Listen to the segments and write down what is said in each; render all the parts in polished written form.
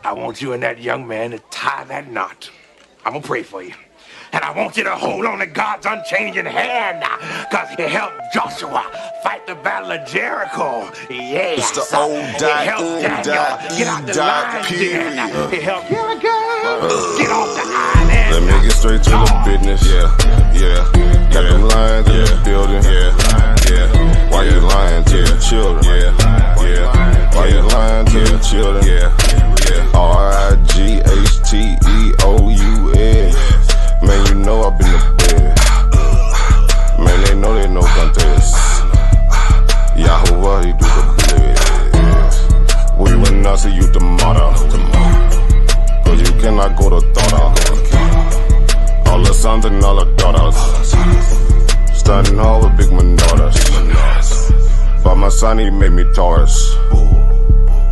I want you and that young man to tie that knot. I'm gonna pray for you. And I want you to hold on to God's unchanging hand, because He helped Joshua fight the battle of Jericho. It's Yes. the old He helped Daniel get out the lion's den. He helped Gilligan get off the island. Let me get straight to the business. Got them lions in the building. Why you lying to the children? Why you lying to the children? RIGHTEOUS. Man, you know I've been to bed. Man, they know they no contest. Yahuwah, he do the blitz. We will not see you tomorrow. Cause you cannot go to Thought. All the sons and all the daughters standing hard with big manodas. But my son, he made me Taurus.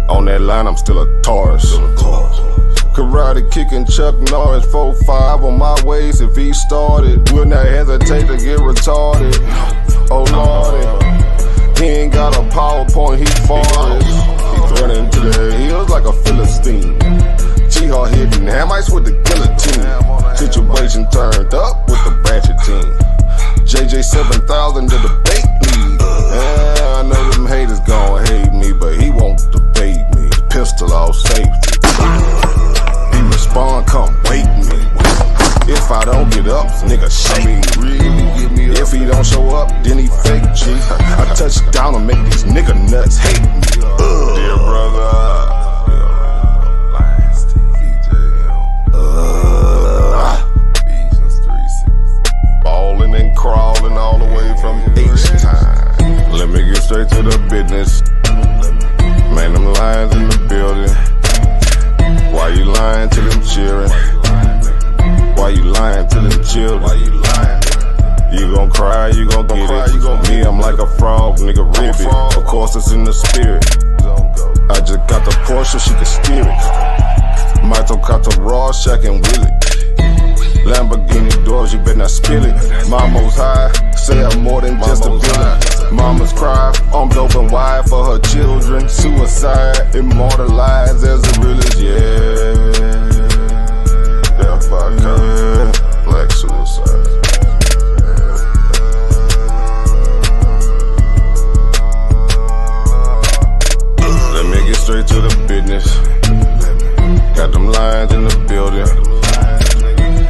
On that line, I'm still a Taurus. Karate kicking Chuck Norris, 4-5 on my waist. If he started, will not hesitate to get retarded. Oh lordy, he ain't got a PowerPoint, he farted. He's running to the hills like a Philistine. G-Hawk hitting hamites with the guillotine. Situation turned up with the ratchet team. JJ 7000 to the bait lead. I know them haters gon' hate me, but he won't debate me. Pistol off safety. He respond, come wake me. If I don't get up, nigga shake me. If he don't show up, then he fake G. I touch down and make these nigga nuts hate me. Dear brother. Ballin' and crawling all the way from H-Time. Let me get straight to the business. Man, them lions in the building. Why you lying to them children? Why you lying to them children? You gon' cry, you gon' get it. Me, I'm like a frog, nigga, ribbit. Of course, it's in the spirit. I just got the Porsche, she can steer it. Michael got the raw, Shaq and Willie. Lamborghini doors, you better not spill it. Mama's high, say I'm more than just a villain. Mama's cry, arms open wide for her children. Suicide, immortalized as the realest, Death by cop, black suicide. Let me get straight to the business. Got them lions in the building.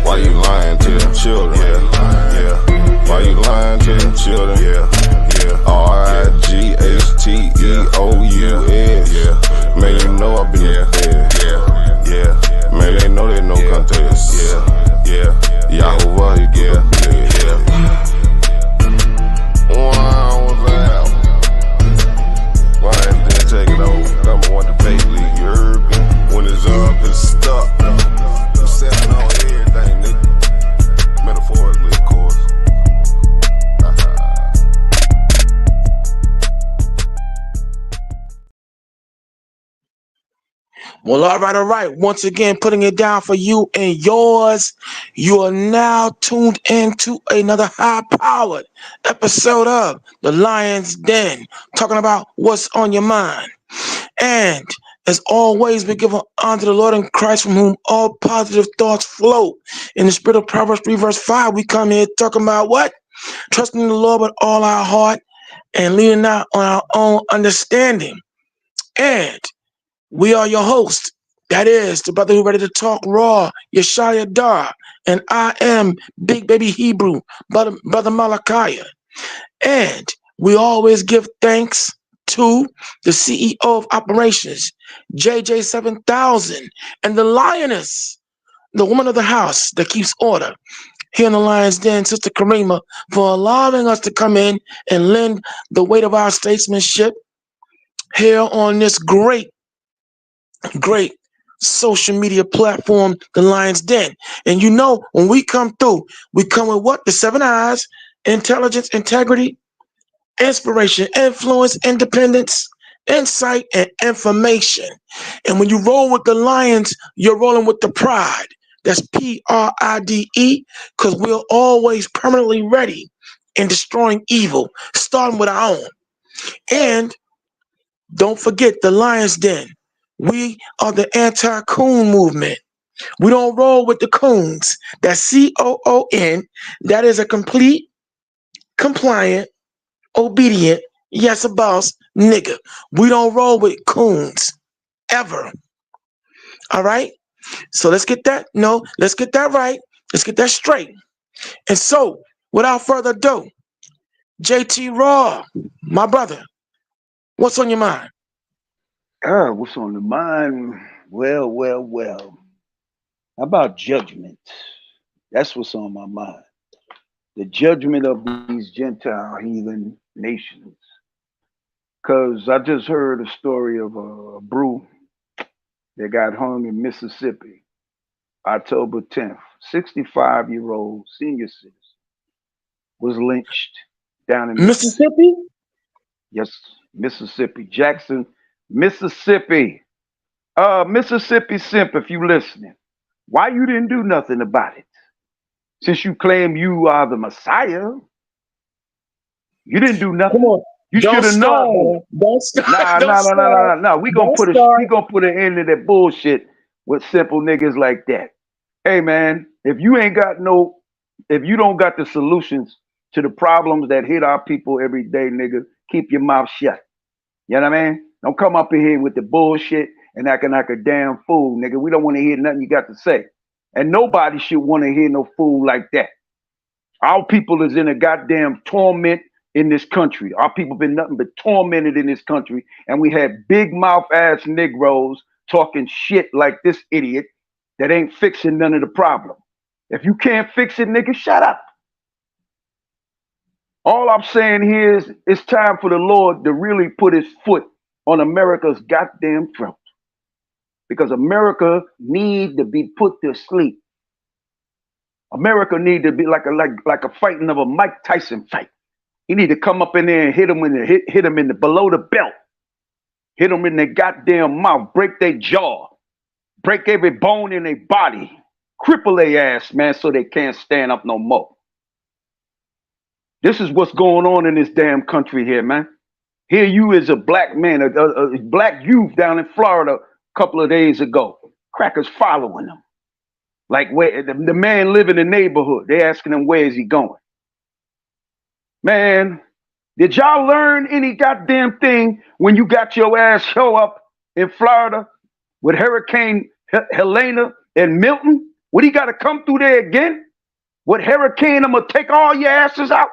Why you lying to them children? Why you lying to them children? RIGHTEOUS. Man, you know I've been in bed. Man, they know they no contest. Yahuwah, he do the blitz. Wow, what's that? Why ain't they take it over? Number one debate league, you heard me? When it's up, it's stuck. I'm stepping on everything, nigga. Metaphorically, of course. Well, all right. Once again, putting it down for you and yours. You are now tuned into another high-powered episode of The Lion's Den, talking about what's on your mind. And as always, we give honor to the Lord in Christ, from whom all positive thoughts flow. In the spirit of Proverbs 3 verse 5, we come here talking about what? Trusting in the Lord with all our heart and leaning not on our own understanding. And we are your host. That is the brother who ready to talk raw, Yeshaya Dar. And I am Big Baby Hebrew, Brother Malachi. And we always give thanks to the CEO of operations, JJ 7000, and the lioness, the woman of the house that keeps order here in the Lion's Den, Sister Karima, for allowing us to come in and lend the weight of our statesmanship here on this great social media platform, the Lion's Den. And you know, when we come through, we come with what? The 7 eyes: intelligence, integrity, inspiration, influence, independence, insight, and information. And when you roll with the Lions, you're rolling with the pride. That's PRIDE, because we're always permanently ready in destroying evil, starting with our own. And don't forget the Lion's Den. We are the anti-coon movement. We don't roll with the coons. That's COON. That is a complete, compliant, obedient, yes, a boss nigga. We don't roll with coons ever. All right? So let's get that. No, let's get that right. Let's get that straight. And so, without further ado, JT Raw, my brother, what's on your mind? What's on the mind? Well. How about judgment? That's what's on my mind. The judgment of these Gentile heathen nations. Because I just heard a story of a brew that got hung in Mississippi, October 10th. 65-year-old senior citizen was lynched down in Mississippi. Mississippi? Yes, Mississippi. Jackson, Mississippi. Mississippi Simp, if you listening, why you didn't do nothing about it? Since you claim you are the Messiah, you didn't do Come nothing. on. You Don't should have start. known. Don't start. Nah, Don't nah, nah, nah, start. nah, nah. We Don't gonna start. put an end to that bullshit with simple niggas like that. Hey man, if you don't got the solutions to the problems that hit our people every day, nigga, keep your mouth shut. You know what I mean? Don't come up in here with the bullshit and acting like a damn fool, nigga. We don't want to hear nothing you got to say. And nobody should want to hear no fool like that. Our people is in a goddamn torment in this country. Our people been nothing but tormented in this country. And we had big mouth ass Negroes talking shit like this idiot that ain't fixing none of the problem. If you can't fix it, nigga, shut up. All I'm saying here is it's time for the Lord to really put his foot on America's goddamn throat. Because America need to be put to sleep. America need to be like a fighting of a Mike Tyson fight. He need to come up in there and hit him in the below the belt. Hit them in their goddamn mouth, break their jaw, break every bone in their body, cripple their ass, man, so they can't stand up no more. This is what's going on in this damn country here, man. Here you is a black man, a black youth down in Florida a couple of days ago. Crackers following him. Like where the man live in the neighborhood. They asking him where is he going. Man, did y'all learn any goddamn thing when you got your ass show up in Florida with Hurricane Helena and Milton? Would he got to come through there again? With Hurricane, I'm going to take all your asses out.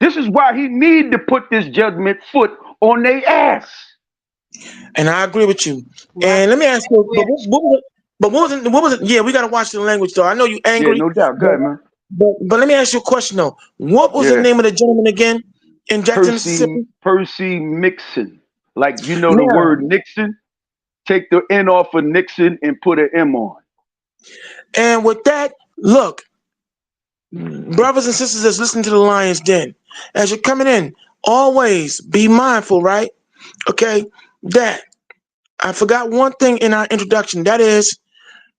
This is why he need to put this judgment foot on their ass. And I agree with you. And let me ask you, what was it? Yeah, we got to watch the language, though. I know you angry. Yeah, no doubt. Go ahead, man. But let me ask you a question, though. What was the name of the gentleman again in Jackson, Mississippi? Percy Mixon. Like, you know Now, the word Nixon? Take the N off of Nixon and put an M on. And with that, look, brothers and sisters that's listening to the Lion's Den, as you're coming in, always be mindful, right? Okay, that I forgot one thing in our introduction. That is,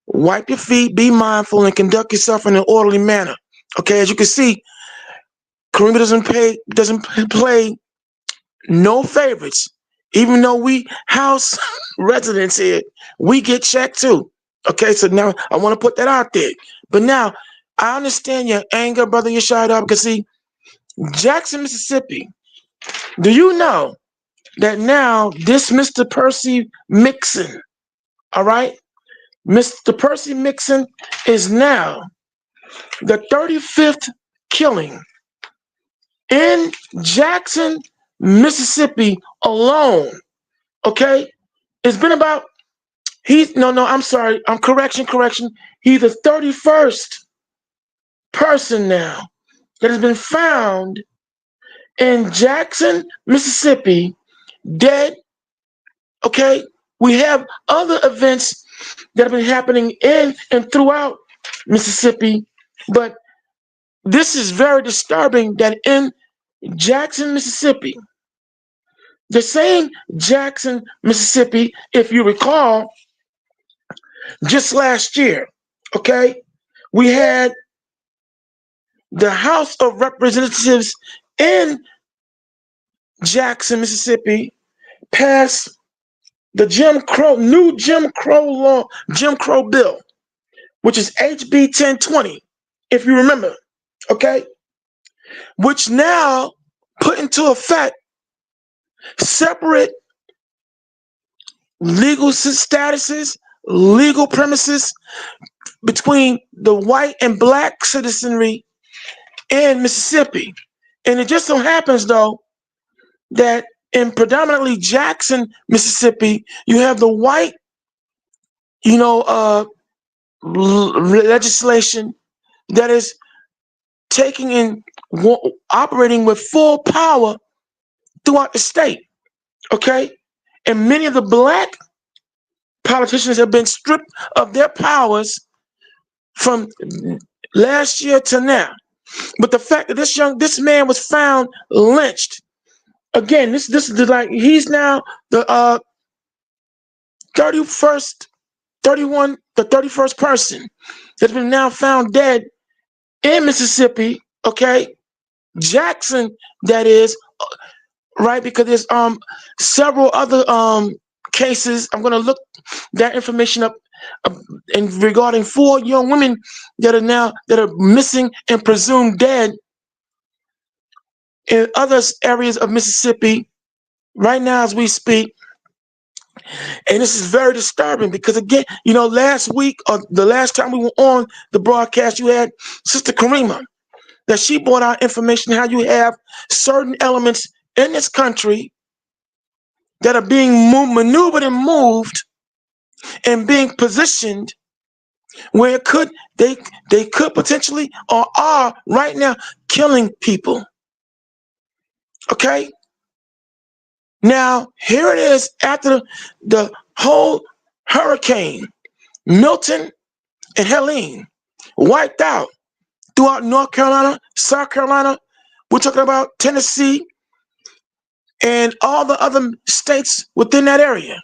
wipe your feet, be mindful, and conduct yourself in an orderly manner. Okay, as you can see, Karima doesn't play no favorites. Even though we house residents here, we get checked too. Okay, so now I want to put that out there. But now I understand your anger, brother. You're shied up because see, Jackson, Mississippi. Do you know that now this Mr. Percy Mixon, all right, Mr. Percy Mixon is now the 35th killing in Jackson, Mississippi alone. Okay, it's been about I'm sorry, correction. He's the 31st person now that has been found in Jackson, Mississippi, dead. Okay, we have other events that have been happening in and throughout Mississippi, but this is very disturbing that in Jackson, Mississippi, the same Jackson, Mississippi, if you recall, just last year, okay, we had the House of Representatives in Jackson, Mississippi, pass the new Jim Crow law, Jim Crow bill, which is HB 1020, if you remember, okay, which now put into effect separate legal statuses, legal premises between the white and black citizenry in Mississippi. And it just so happens, though, that in predominantly Jackson, Mississippi, you have the white, legislation that is taking in, operating with full power throughout the state, okay? And many of the black politicians have been stripped of their powers from last year to now. But the fact that this man was found lynched, again, this is like, he's now the 31st person that's been now found dead in Mississippi, okay? Jackson, that is, right? Because there's several other cases. I'm gonna look that information up and regarding 4 young women that are missing and presumed dead in other areas of Mississippi right now as we speak. And this is very disturbing because, again, last week or the last time we were on the broadcast, you had Sister Karima, that she brought out information how you have certain elements in this country that are being maneuvered and moved and being positioned where they could potentially or are right now killing people. Okay? Now, here it is after the whole hurricane, Milton and Helene, wiped out throughout North Carolina, South Carolina. We're talking about Tennessee and all the other states within that area.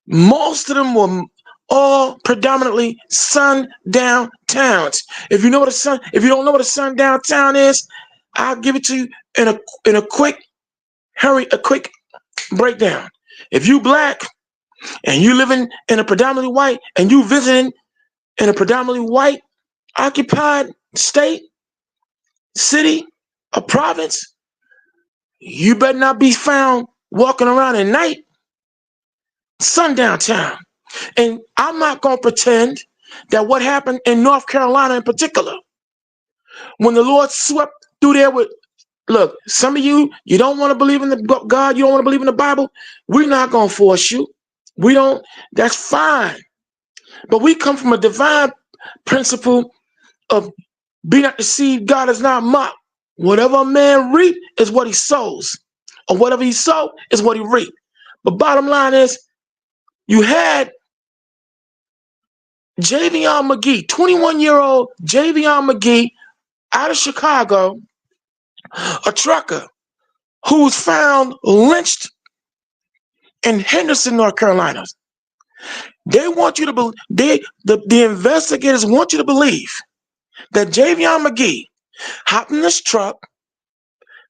Most of them were all predominantly sundown towns. If you don't know what a sundown town is, I'll give it to you in a quick breakdown. If you black and you living in a predominantly white and you visiting in a predominantly white occupied state, city, or province, you better not be found walking around at night. Sundown town. And I'm not going to pretend that what happened in North Carolina in particular, when the Lord swept through there with, look, some of you don't want to believe in the God, you don't want to believe in the Bible, we're not going to force you. We don't, that's fine. But we come from a divine principle of be not deceived, God is not mocked. Whatever a man reap is what he sows. Or whatever he sow is what he reap. But bottom line is, you had Javion McGee, 21-year-old Javion McGee out of Chicago, a trucker who was found lynched in Henderson, North Carolina. They want you to believe, the investigators want you to believe that Javion McGee hopped in this truck,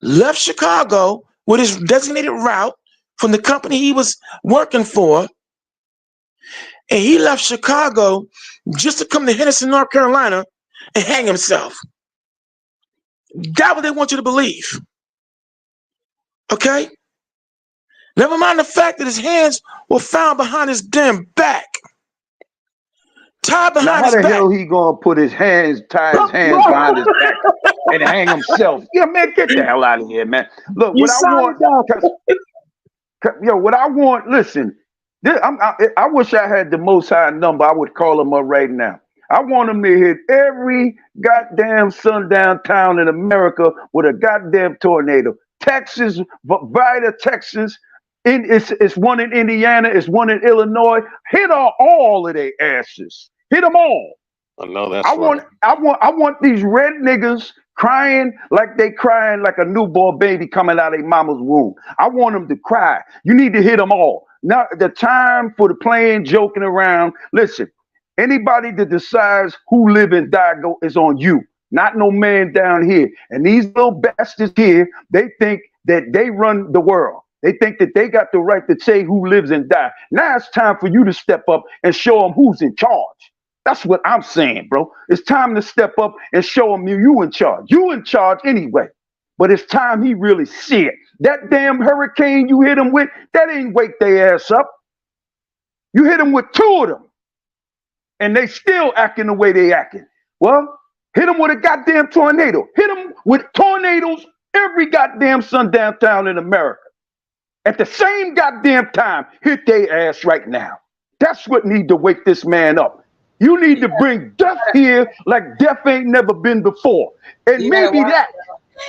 left Chicago with his designated route from the company he was working for, and he left Chicago just to come to Henderson, North Carolina and hang himself. That's what they want you to believe. Okay? Never mind the fact that his hands were found behind his damn back. Tied behind his back. How the hell he gonna put his hands, tie his hands behind his back and hang himself? Yeah, man, get the hell out of here, man. Look, what I want, listen, I wish I had the Most High number. I would call him up right now. I want him to hit every goddamn sundown town in America with a goddamn tornado. Texas, Vida, Texas. It's one in Indiana. It's one in Illinois. Hit all of their asses. Hit them all. I know that's I want these red niggas crying like they crying like a newborn baby coming out of their mama's womb. I want them to cry. You need to hit them all. Now the time for the playing, joking around. Listen, anybody that decides who live and die is on you, not no man down here. And these little bastards here, they think that they run the world. They think that they got the right to say who lives and die. Now it's time for you to step up and show them who's in charge. That's what I'm saying, bro. It's time to step up and show them you in charge. You in charge anyway. But it's time he really see it. That damn hurricane you hit him with, that ain't wake their ass up. You hit him with 2 of them. And they still acting the way they acting. Well, hit them with a goddamn tornado. Hit them with tornadoes every goddamn sundown town in America. At the same goddamn time, hit their ass right now. That's what need to wake this man up. You need to bring death here like death ain't never been before. And maybe that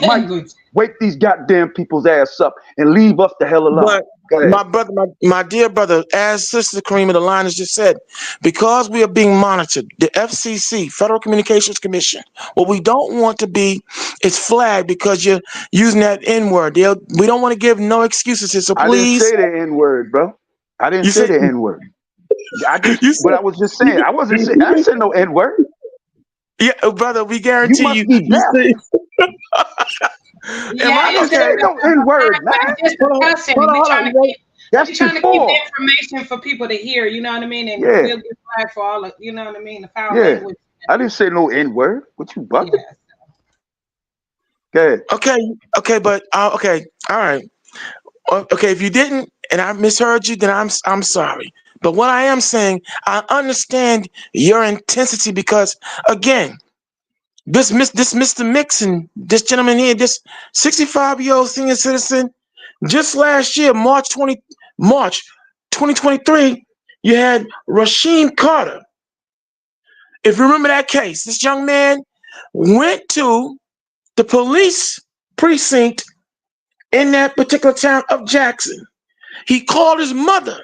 might wake these goddamn people's ass up and leave us the hell alone. But my brother, my dear brother, as Sister Kareem of the line has just said, because we are being monitored, the FCC, Federal Communications Commission, what we don't want to be is flagged because you're using that N-word. We don't want to give no excuses here, so please. I didn't say the N-word, bro. I didn't say the N-word. But I was just saying, I didn't say no N-word. Yeah, brother, we guarantee you. You must be deaf. I don't say no N-word, man. That's trying to keep the information for people to hear, you know what I mean? And we'll get flagged for all of, you know what I mean? The foul language. I didn't say no N-word. What you bugging? Yeah, Go ahead. Okay, but okay, all right. Okay, if you didn't and I misheard you, then I'm sorry. But what I am saying, I understand your intensity because, again, this Mr. Mixon, this gentleman here, this 65-year-old senior citizen, just last year, March 2023, you had Rasheem Carter. If you remember that case, this young man went to the police precinct in that particular town of Jackson. He called his mother,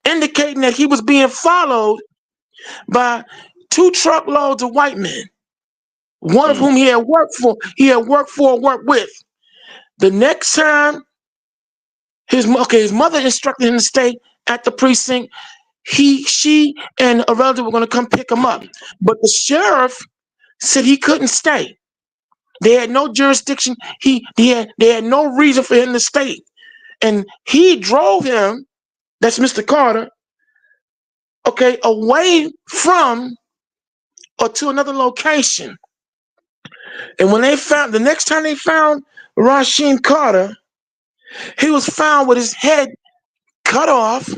indicating that he was being followed by 2 truckloads of white men, one of whom he had worked with. The next time his mother instructed him to stay at the precinct, she and a relative were going to come pick him up. But the sheriff said he couldn't stay. They had no jurisdiction. They had no reason for him to stay. And he drove him, that's Mr. Carter, away from or to another location. And when the next time they found Rasheem Carter, he was found with his head cut off,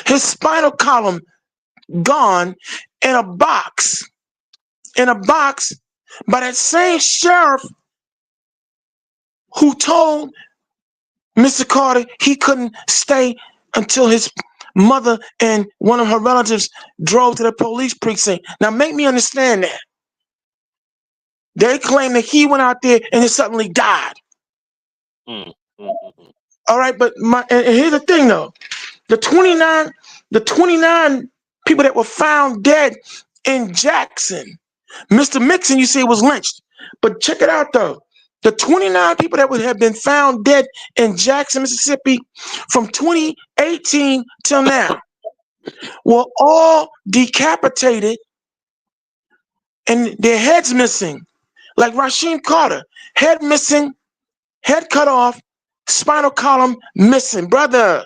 his spinal column gone, in a box by that same sheriff who told Mr. Carter he couldn't stay until his mother and one of her relatives drove to the police precinct. Now make me understand that. They claim that he went out there and he suddenly died. All right, but and here's the thing though. The 29 people that were found dead in Jackson, Mr. Mixon, you say, was lynched. But check it out though. The 29 people that have been found dead in Jackson, Mississippi from 2018 till now were all decapitated and their heads missing. Like Rasheem Carter, head missing, head cut off, spinal column missing. Brother,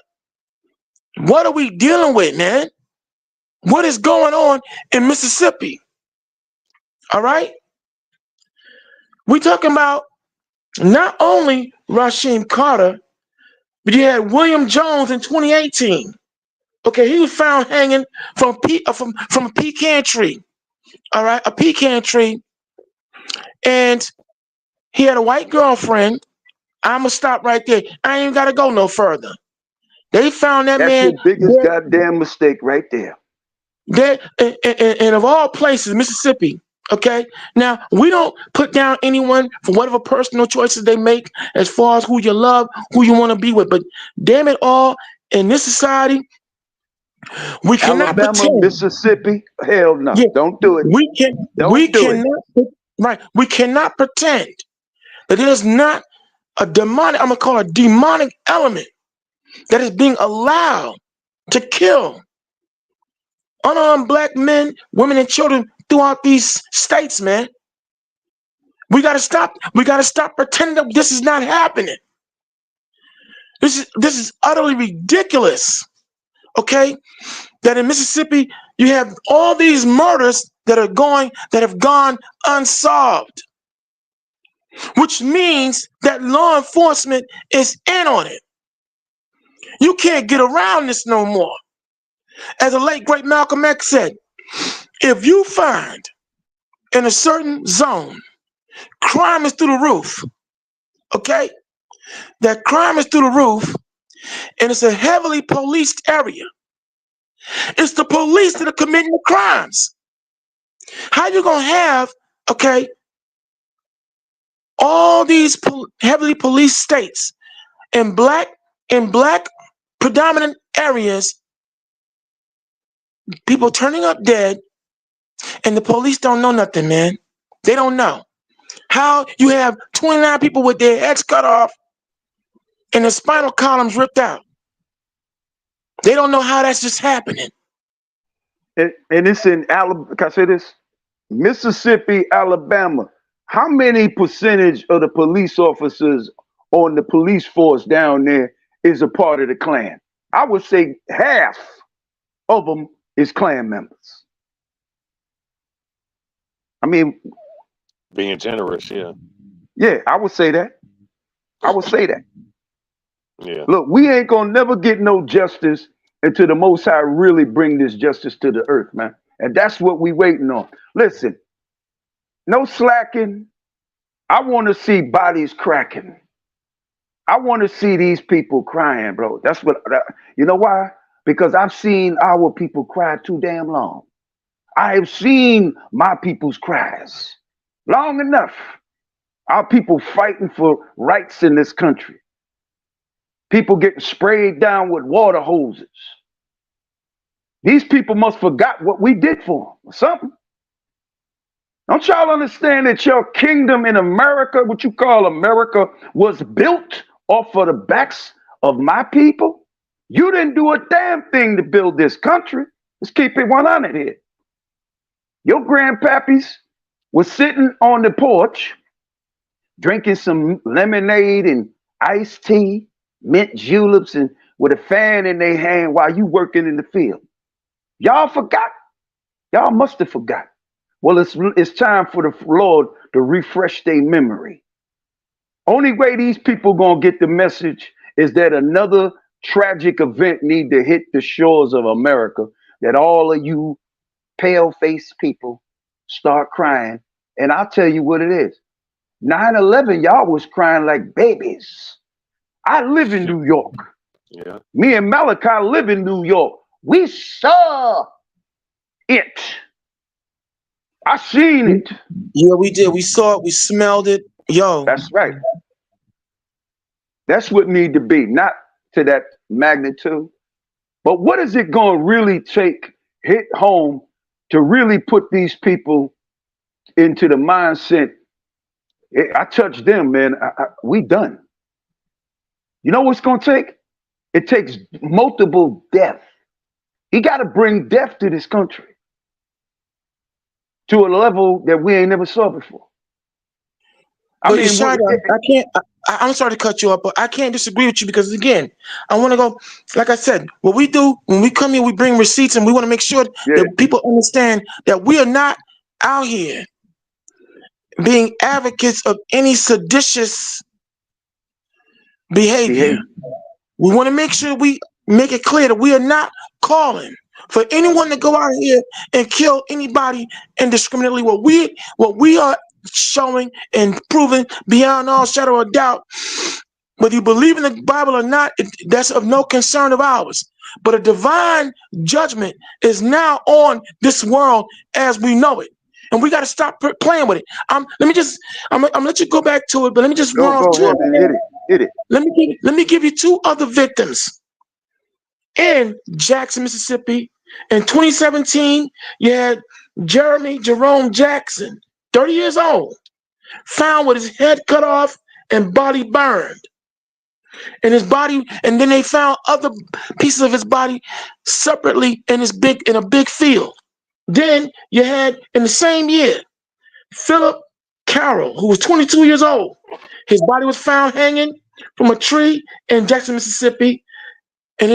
what are we dealing with, man? What is going on in Mississippi? All right? We're talking about not only Rasheem Carter, but you had William Jones in 2018. Okay, he was found hanging from a pecan tree. All right, a pecan tree. And he had a white girlfriend. I'm going to stop right there. I ain't got to go no further. They found that man. That's your biggest goddamn mistake right there. And of all places, Mississippi. Okay. Now, we don't put down anyone for whatever personal choices they make as far as who you love, who you want to be with. But damn it all, in this society, we cannot Alabama, pretend. Mississippi, hell no. Yeah, don't do it. We cannot pretend that there's not a demonic, I'm going to call it a demonic element that is being allowed to kill unarmed black men, women, and children throughout these states, man. We got to stop. We got to stop pretending that this is not happening. This is utterly ridiculous. Okay, that in Mississippi you have all these murders that have gone unsolved, which means that law enforcement is in on it. You can't get around this no more. As the late great Malcolm X said, if you find in a certain zone crime is through the roof, okay, that crime is through the roof, and it's a heavily policed area, it's the police that are committing the crimes. How you gonna have, okay, all these heavily policed states in black predominant areas, people turning up dead, and the police don't know nothing, man. They don't know. How you have 29 people with their heads cut off and their spinal columns ripped out. They don't know how that's just happening. And it's in Alabama. Can I say this? Mississippi, Alabama. How many percentage of the police officers on the police force down there is a part of the Klan? I would say half of them is Klan members. I mean, being generous, yeah. Yeah, I would say that. I would say that. Yeah. Look, we ain't gonna never get no justice until the Most High really bring this justice to the earth, man. And that's what we waiting on. Listen, no slacking. I want to see bodies cracking. I want to see these people crying, bro. That's what, you know why? Because I've seen our people cry too damn long. I have seen my people's cries long enough. Our people fighting for rights in this country. People getting sprayed down with water hoses. These people must forgot what we did for them or something. Don't y'all understand that your kingdom in America, what you call America, was built off of the backs of my people? You didn't do a damn thing to build this country. Let's keep it 100 here. Your grandpappies was sitting on the porch drinking some lemonade and iced tea, mint juleps, and with a fan in their hand while you working in the field. Y'all forgot. Y'all must have forgot. Well, it's time for the Lord to refresh their memory. Only way these people gonna get the message is that another tragic event need to hit the shores of America, that all of you pale-faced people start crying. And I'll tell you what it is. 9/11, y'all was crying like babies. I live in New York. Yeah. Me and Malachi live in New York. We saw it. I seen it. Yeah, we did. We saw it. We smelled it. Yo. That's right. That's what need to be. Not to that magnitude. But what is it going to really take, hit home, to really put these people into the mindset? I touched them, man. We done. You know what's going to take? It takes multiple death. He got to bring death to this country to a level that we ain't never saw before. I mean, I can't. I'm sorry to cut you up, but I can't disagree with you because, again, I want to go. Like I said, what we do when we come here, we bring receipts, and we want to make sure that people understand that we are not out here being advocates of any seditious behavior. We want to make sure we make it clear that we are not calling for anyone to go out here and kill anybody indiscriminately. What we are showing and proving beyond all shadow of doubt, whether you believe in the Bible or not, that's of no concern of ours. But a divine judgment is now on this world as we know it, and we got to stop playing with it. I'm gonna let you go back to it, but let me just run off two. Hit it. Let me give you two other victims in Jackson, Mississippi. In 2017, you had Jerome Jackson, 30 years old, found with his head cut off and body burned. And his body, and then they found other pieces of his body separately in a big field. Then you had, in the same year, Philip Carroll, who was 22 years old. His body was found hanging from a tree in Jackson, Mississippi. And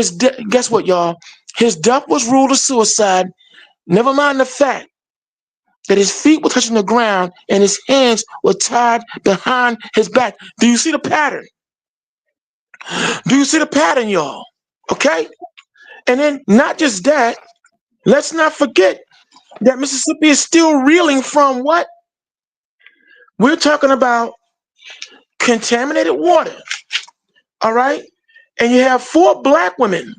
guess what, y'all? His death was ruled a suicide. Never mind the fact that his feet were touching the ground and his hands were tied behind his back. Do you see the pattern? Do you see the pattern, y'all? Okay? And then not just that, let's not forget that Mississippi is still reeling from what? We're talking about contaminated water. All right? And you have four black women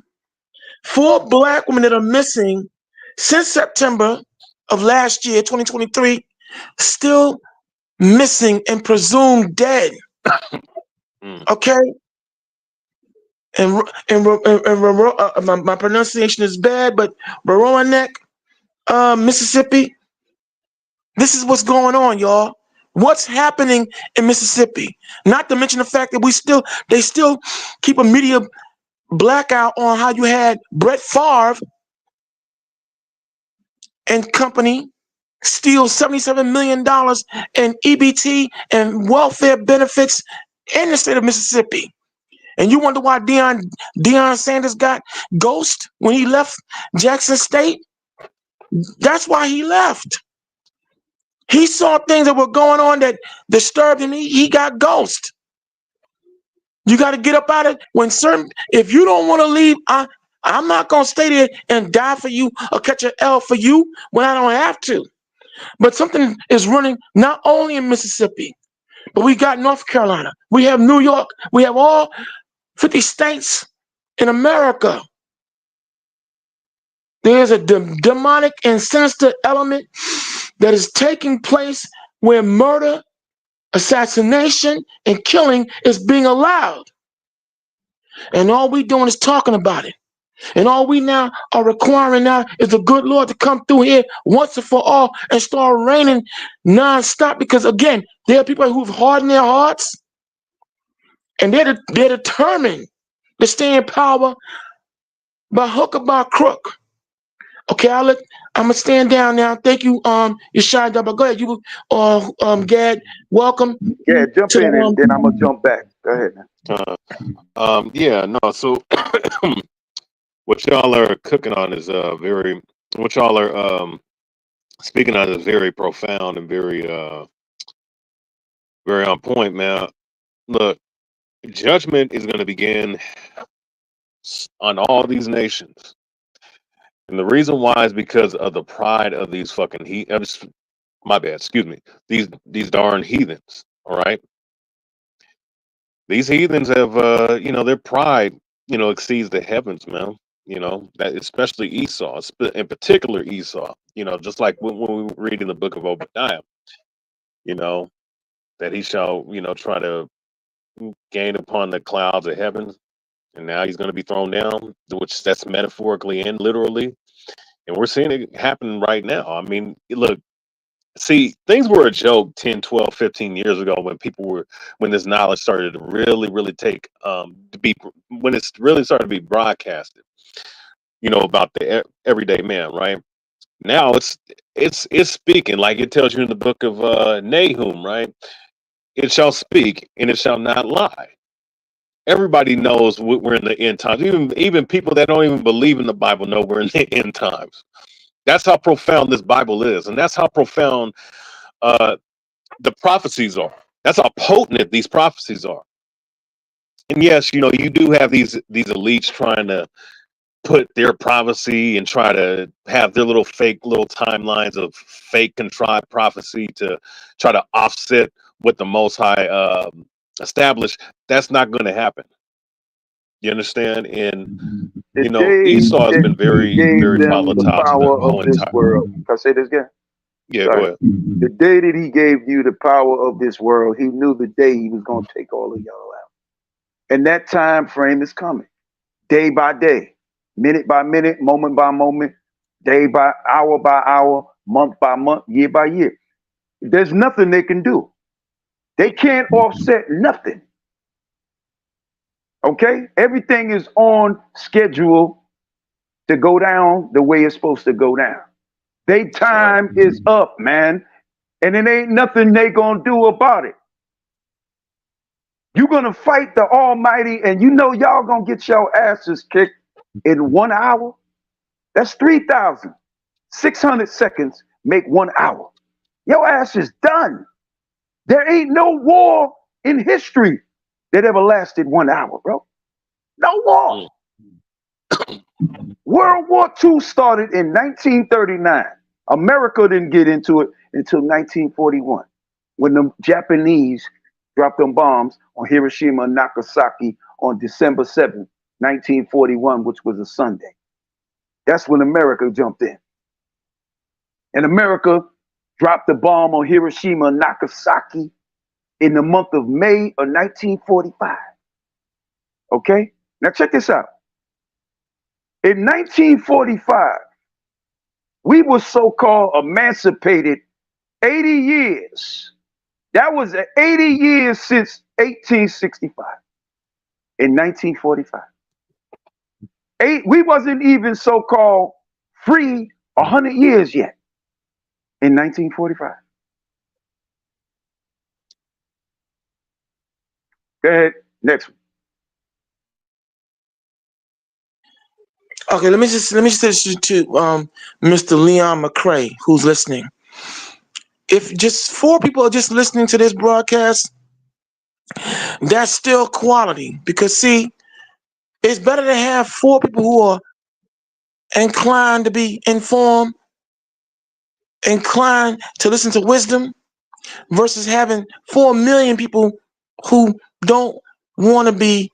that are missing since September of last year, 2023, still missing and presumed dead. Okay? And my pronunciation is bad, but Roanoke, Mississippi, this is what's going on, y'all. What's happening in Mississippi? Not to mention the fact that they still keep a media blackout on how you had Brett Favre and company steal $77 million in EBT and welfare benefits in the state of Mississippi. And you wonder why Deion Sanders got ghost when he left Jackson State? That's why he left. He saw things that were going on that disturbed him. He got ghost. You got to get up out of it. If you don't want to leave, I'm not going to stay there and die for you or catch an L for you when I don't have to. But something is running not only in Mississippi, but we got North Carolina. We have New York. We have all 50 states in America. There's a demonic and sinister element that is taking place where murder, assassination, and killing is being allowed. And all we doing is talking about it. And all we now are requiring now is the good Lord to come through here once and for all and start raining nonstop. Because again, there are people who've hardened their hearts and they're determined to stay in power by hook or by crook. Okay, I'm gonna stand down now. Thank you, Yeshai Daba. Go ahead, you Gad, welcome. Yeah, jump in and then I'm gonna jump back. Go ahead, man. Yeah, no, so what y'all are cooking on is what y'all are speaking on is very profound and very on point, man. Look, judgment is going to begin on all these nations, and the reason why is because of the pride of these fucking these darn heathens. All right, these heathens have their pride exceeds the heavens, man. That especially Esau, in particular Esau. Just like when we read in the book of Obadiah, that he shall try to gain upon the clouds of heaven, and now he's going to be thrown down, which that's metaphorically and literally. And we're seeing it happen right now. I mean, look, see, things were a joke 10, 12, 15 years ago when this knowledge started to really, really when it really started to be broadcasted, about the everyday man, right? Now it's speaking, like it tells you in the book of Nahum, right? It shall speak and it shall not lie. Everybody knows we're in the end times. Even people that don't even believe in the Bible know we're in the end times. That's how profound this Bible is, and that's how profound the prophecies are. That's how potent these prophecies are. And yes, you do have these elites trying to put their prophecy and try to have their little timelines of fake contrived prophecy to try to offset what the Most High established. That's not going to happen. You understand? And Esau has been very, very volatile to the whole entire world. Can I say this again? Yeah, go ahead. The day that he gave you the power of this world, he knew the day he was going to take all of y'all out. And that time frame is coming, day by day, minute by minute, moment by moment, day by hour, month by month, year by year. There's nothing they can do. They can't offset nothing. Okay? Everything is on schedule to go down the way it's supposed to go down. Their time is up, man. And it ain't nothing they gonna do about it. You're gonna fight the Almighty, and you know y'all gonna get your asses kicked in 1 hour. That's 3,600 seconds make 1 hour. Your ass is done. There ain't no war in history that ever lasted 1 hour, bro. No war. World War II started in 1939. America didn't get into it until 1941, when the Japanese dropped them bombs on Hiroshima and Nagasaki on December 7th, 1941, which was a Sunday. That's when America jumped in. And America dropped the bomb on Hiroshima and Nagasaki in the month of May of 1945. Okay? Now check this out. In 1945, we were so-called emancipated 80 years. That was 80 years since 1865. In 1945. We wasn't even so-called free 100 years yet. In 1945. Go ahead. Next one. Okay, let me just say to Mr. Leon McCrae, who's listening. If just 4 people are just listening to this broadcast, that's still quality. Because see, it's better to have 4 people who are inclined to be informed, inclined to listen to wisdom, versus having 4 million people who don't want to be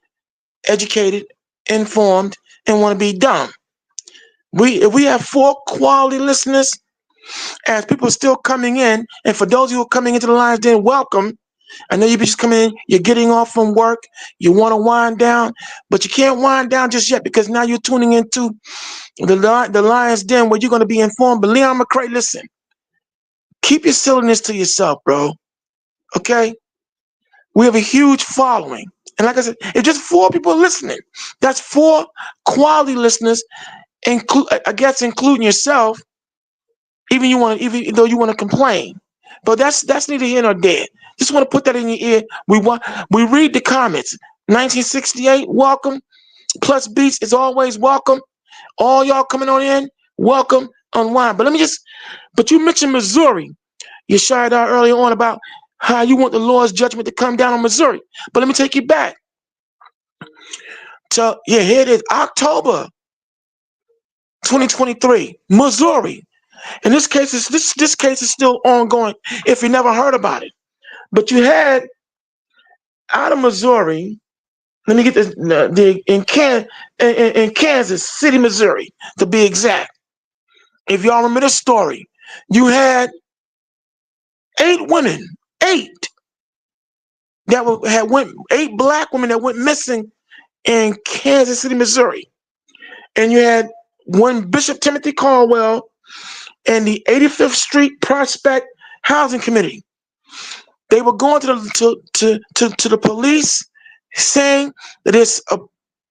educated, informed, and want to be dumb. If we have 4 quality listeners, as people are still coming in, and for those who are coming into the Lions Den, welcome. I know you're just coming in, you're getting off from work, you want to wind down, but you can't wind down just yet because now you're tuning into the Lions Den where you're going to be informed. But Leon McCrae, listen, keep your silliness to yourself, bro. Okay? We have a huge following. And like I said, if just 4 people are listening, that's 4 quality listeners, I guess including yourself, even though you want to complain. But that's neither here nor there. Just want to put that in your ear. We read the comments. 1968, welcome. Plus Beats is always welcome. All y'all coming on in, welcome on wine. But you mentioned Missouri. You shared out earlier on about how you want the Lord's judgment to come down on Missouri. But let me take you back. So yeah, here it is, October 2023, Missouri. In this case, this case is still ongoing if you never heard about it. But you had out of Missouri, let me get this, in Kansas City, Missouri, to be exact. If y'all remember the story, you had 8 women, 8 8 black women that went missing in Kansas City, Missouri. And you had one Bishop Timothy Caldwell and the 85th Street Prospect Housing Committee. They were going to the police saying that there's a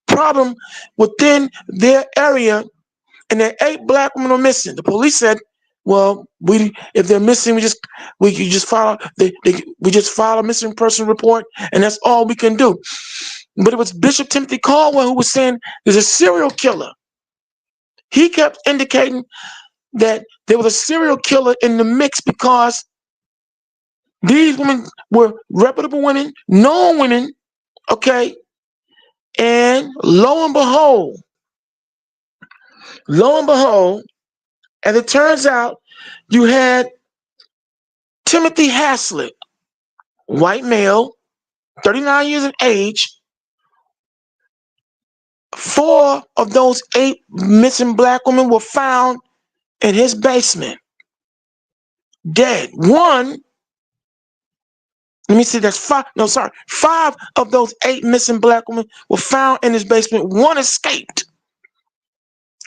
problem within their area and that 8 black women are missing. The police said, well, if they're missing, we just file a missing person report, and that's all we can do. But it was Bishop Timothy Caldwell who was saying there's a serial killer. He kept indicating that there was a serial killer in the mix because these women were reputable women, known women, okay? And lo and behold, as it turns out, you had Timothy Haslett, white male, 39 years of age. 4 of those 8 missing black women were found in his basement, dead. 1, let me see, that's 5. No, sorry. 5 of those 8 missing black women were found in his basement. 1 escaped.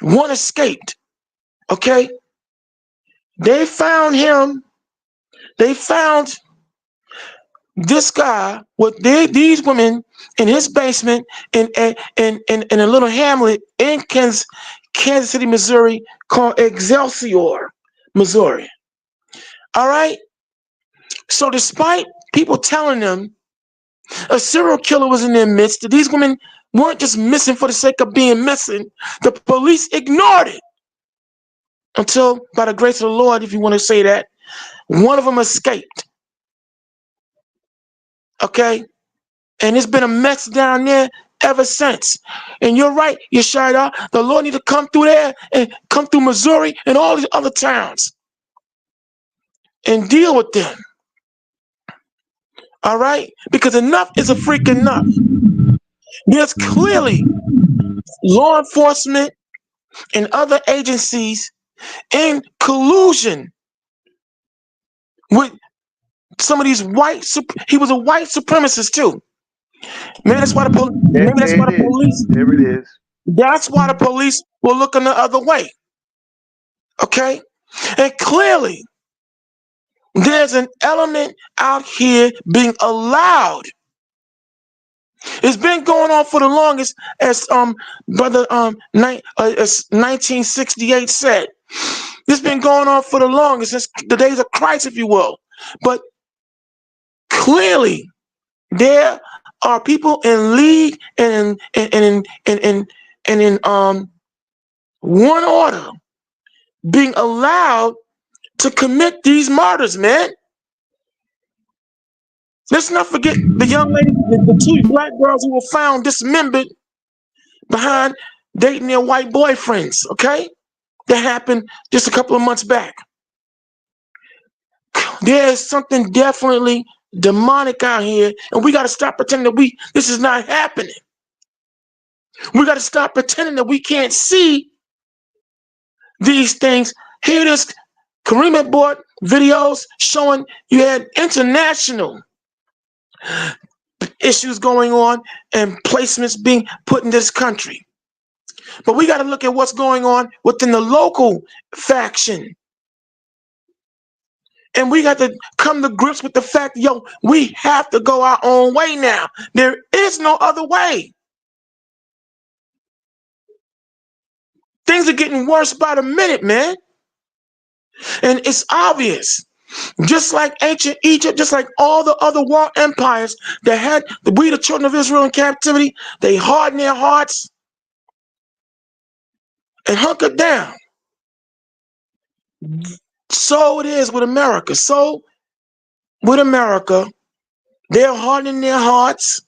1 escaped. Okay? They found him. They found this guy with these women in his basement in a little hamlet in Kansas City, Missouri, called Excelsior, Missouri. All right? So despite people telling them A serial killer was in their midst. These women weren't just missing for the sake of being missing. The police ignored it until, by the grace of the Lord, if you want to say that, one of them escaped. Okay? And it's been a mess down there ever since. And you're right, Yeshaya, the Lord need to come through there and come through Missouri and all these other towns and deal with them. All right? Because enough is a freaking enough. There's clearly law enforcement and other agencies in collusion with some of these he was a white supremacist too. Man, that's why the police. There it is. That's why the police were looking the other way. Okay? And clearly, there's an element out here being allowed. It's been going on for the longest, as brother 1968 said. It's been going on for the longest, since the days of Christ, if you will. But clearly, there are people in league and in one order being allowed to commit these murders, man. Let's not forget the young lady, the two black girls who were found dismembered behind dating their white boyfriends, okay? That happened just a couple of months back. There is something definitely demonic out here, and we got to stop pretending that this is not happening. We got to stop pretending that we can't see these things. Here it is. Kareem had bought videos showing you had international issues going on and placements being put in this country. But we got to look at what's going on within the local faction. And we got to come to grips with the fact, we have to go our own way now. There is no other way. Things are getting worse by the minute, man. And it's obvious. Just like ancient Egypt, just like all the other world empires that had the children of Israel in captivity, they hardened their hearts and hunkered down. So it is with America. So with America, they're hardening their hearts,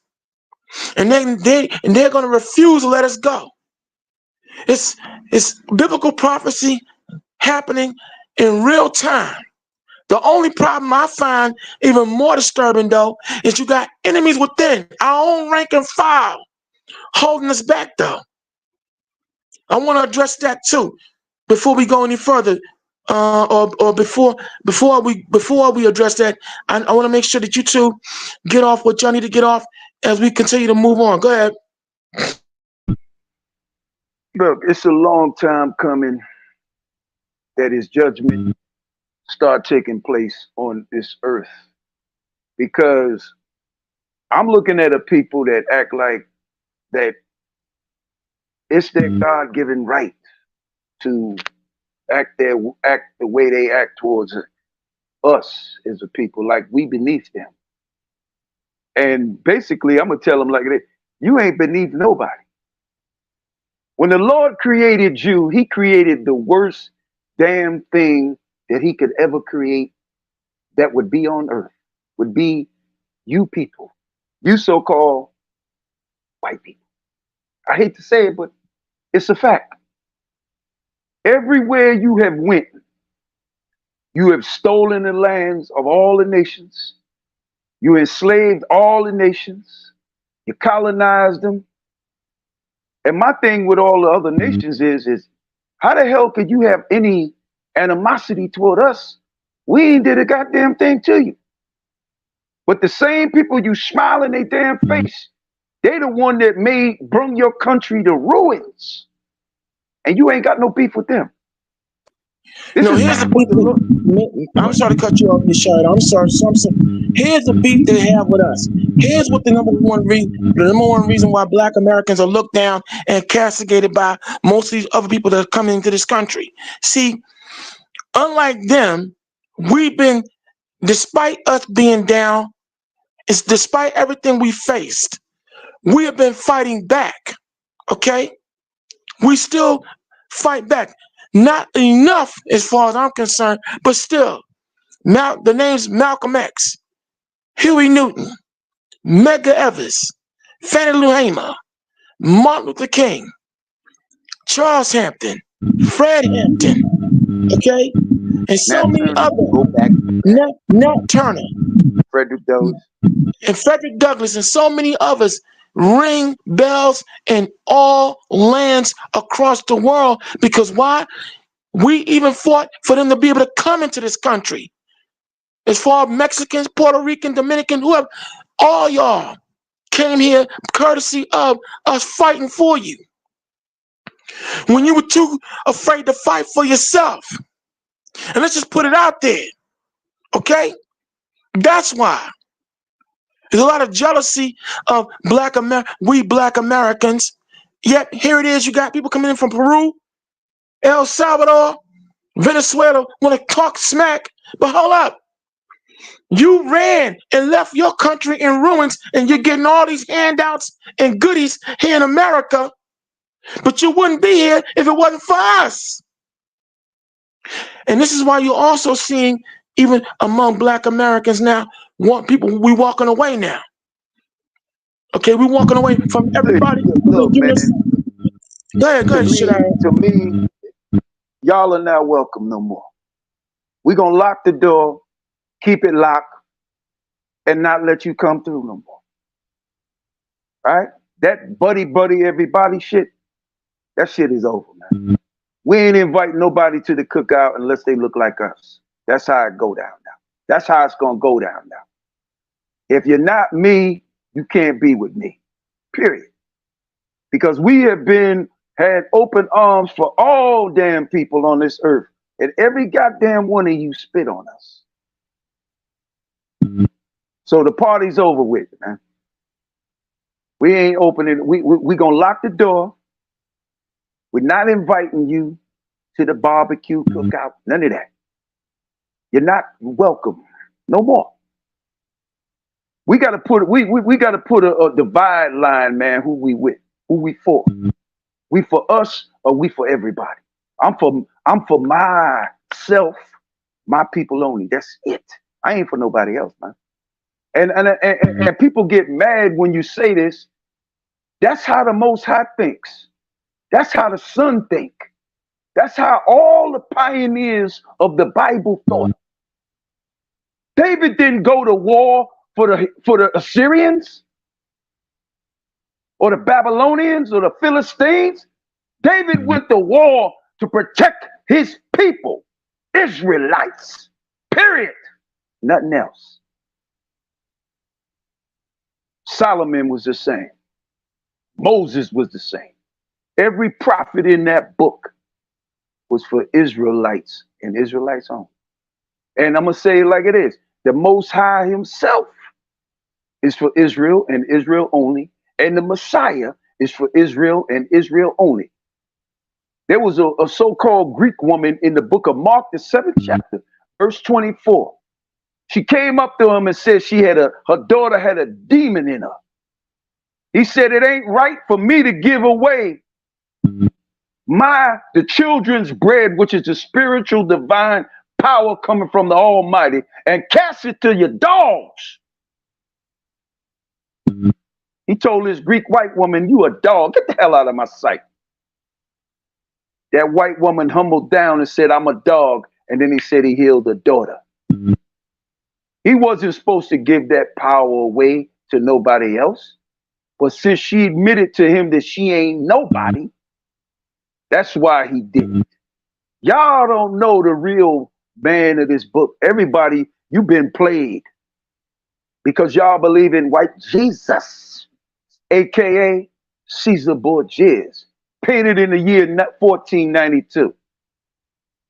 and they're going to refuse to let us go. It's biblical prophecy happening in real time. The only problem I find even more disturbing, though, is you got enemies within our own rank and file holding us back, though. I want to address that too before we go any further, or before we address that. I want to make sure that you two get off what y'all need to get off as we continue to move on. Go ahead. Look, it's a long time coming that his judgment start taking place on this earth, because I'm looking at a people that act like that it's their God-given right to act the way they act towards us as a people, like we beneath them. And basically, I'm gonna tell them like that: you ain't beneath nobody. When the Lord created you, He created the worst damn thing that He could ever create that would be on earth, would be you people, you so-called white people. I hate to say it, but it's a fact. Everywhere you have went, you have stolen the lands of all the nations. You enslaved all the nations. You colonized them. And my thing with all the other nations is how the hell could you have any animosity toward us? We ain't did a goddamn thing to you. But the same people you smile in their damn face, they the one that bring your country to ruins. And you ain't got no beef with them. Here's the beef. I'm sorry to cut you off, Yeshaya. I'm sorry. Here's the beef they have with us. Here's what the number one reason why Black Americans are looked down and castigated by most of these other people that are coming into this country. See, unlike them, we've been, despite us being down, It's despite everything we faced, we have been fighting back. Okay? We still fight back. Not enough as far as I'm concerned, but still. The names Malcolm X, Huey Newton, Medgar Evers, Fannie Lou Hamer, Martin Luther King, Charles Hampton, Fred Hampton, okay? And so many others. Go back. Nat Turner. Frederick Douglass. And Frederick Douglass and so many others ring bells in all lands across the world. Because why? We even fought for them to be able to come into this country. As far as Mexicans, Puerto Rican, Dominican, whoever, all y'all came here courtesy of us fighting for you. When you were too afraid to fight for yourself. And let's just put it out there. Okay? That's why. There's a lot of jealousy of we black Americans. Yet here it is, you got people coming in from Peru, El Salvador, Venezuela, want to talk smack. But hold up. You ran and left your country in ruins, and you're getting all these handouts and goodies here in America, but you wouldn't be here if it wasn't for us. And this is why you're also seeing, even among black Americans now, we walking away now. Okay, we walking away from everybody. Look, man. Go ahead, to me, y'all are not welcome no more. We're going to lock the door, keep it locked, and not let you come through no more. Right? That buddy everybody shit, that shit is over, man. We ain't invite nobody to the cookout unless they look like us. That's how it go down now. That's how it's going to go down now. If you're not me, you can't be with me, period. Because we have had open arms for all damn people on this earth. And every goddamn one of you spit on us. So the party's over with, man. We ain't opening. We gonna lock the door. We're not inviting you to the barbecue cookout. None of that. You're not welcome. No more. We gotta put a divide line, man. Who we with? Who we for? We for us or we for everybody? I'm for myself, my people only. That's it. I ain't for nobody else, man. And people get mad when you say this. That's how the Most High thinks. That's how the Son think. That's how all the pioneers of the Bible thought. David didn't go to war for the Assyrians or the Babylonians or the Philistines. David went to war to protect his people, Israelites, period. Nothing else. Solomon was the same. Moses was the same. Every prophet in that book was for Israelites and Israelites only. And I'm going to say it like it is. The Most High himself is for Israel and Israel only. And the Messiah is for Israel and Israel only. There was a so-called Greek woman in the book of Mark, the 7th chapter, verse 24. She came up to him and said her daughter had a demon in her. He said, it ain't right for me to give away the children's bread, which is the spiritual divine power coming from the Almighty, and cast it to your dogs. He told this Greek white woman, you a dog, get the hell out of my sight. That white woman humbled down and said, I'm a dog. And then he said he healed her daughter. He wasn't supposed to give that power away to nobody else. But since she admitted to him that she ain't nobody, that's why he did it. Y'all don't know the real man of this book. Everybody, you've been played. Because y'all believe in white Jesus, a.k.a. Caesar Borgias, painted in the year 1492.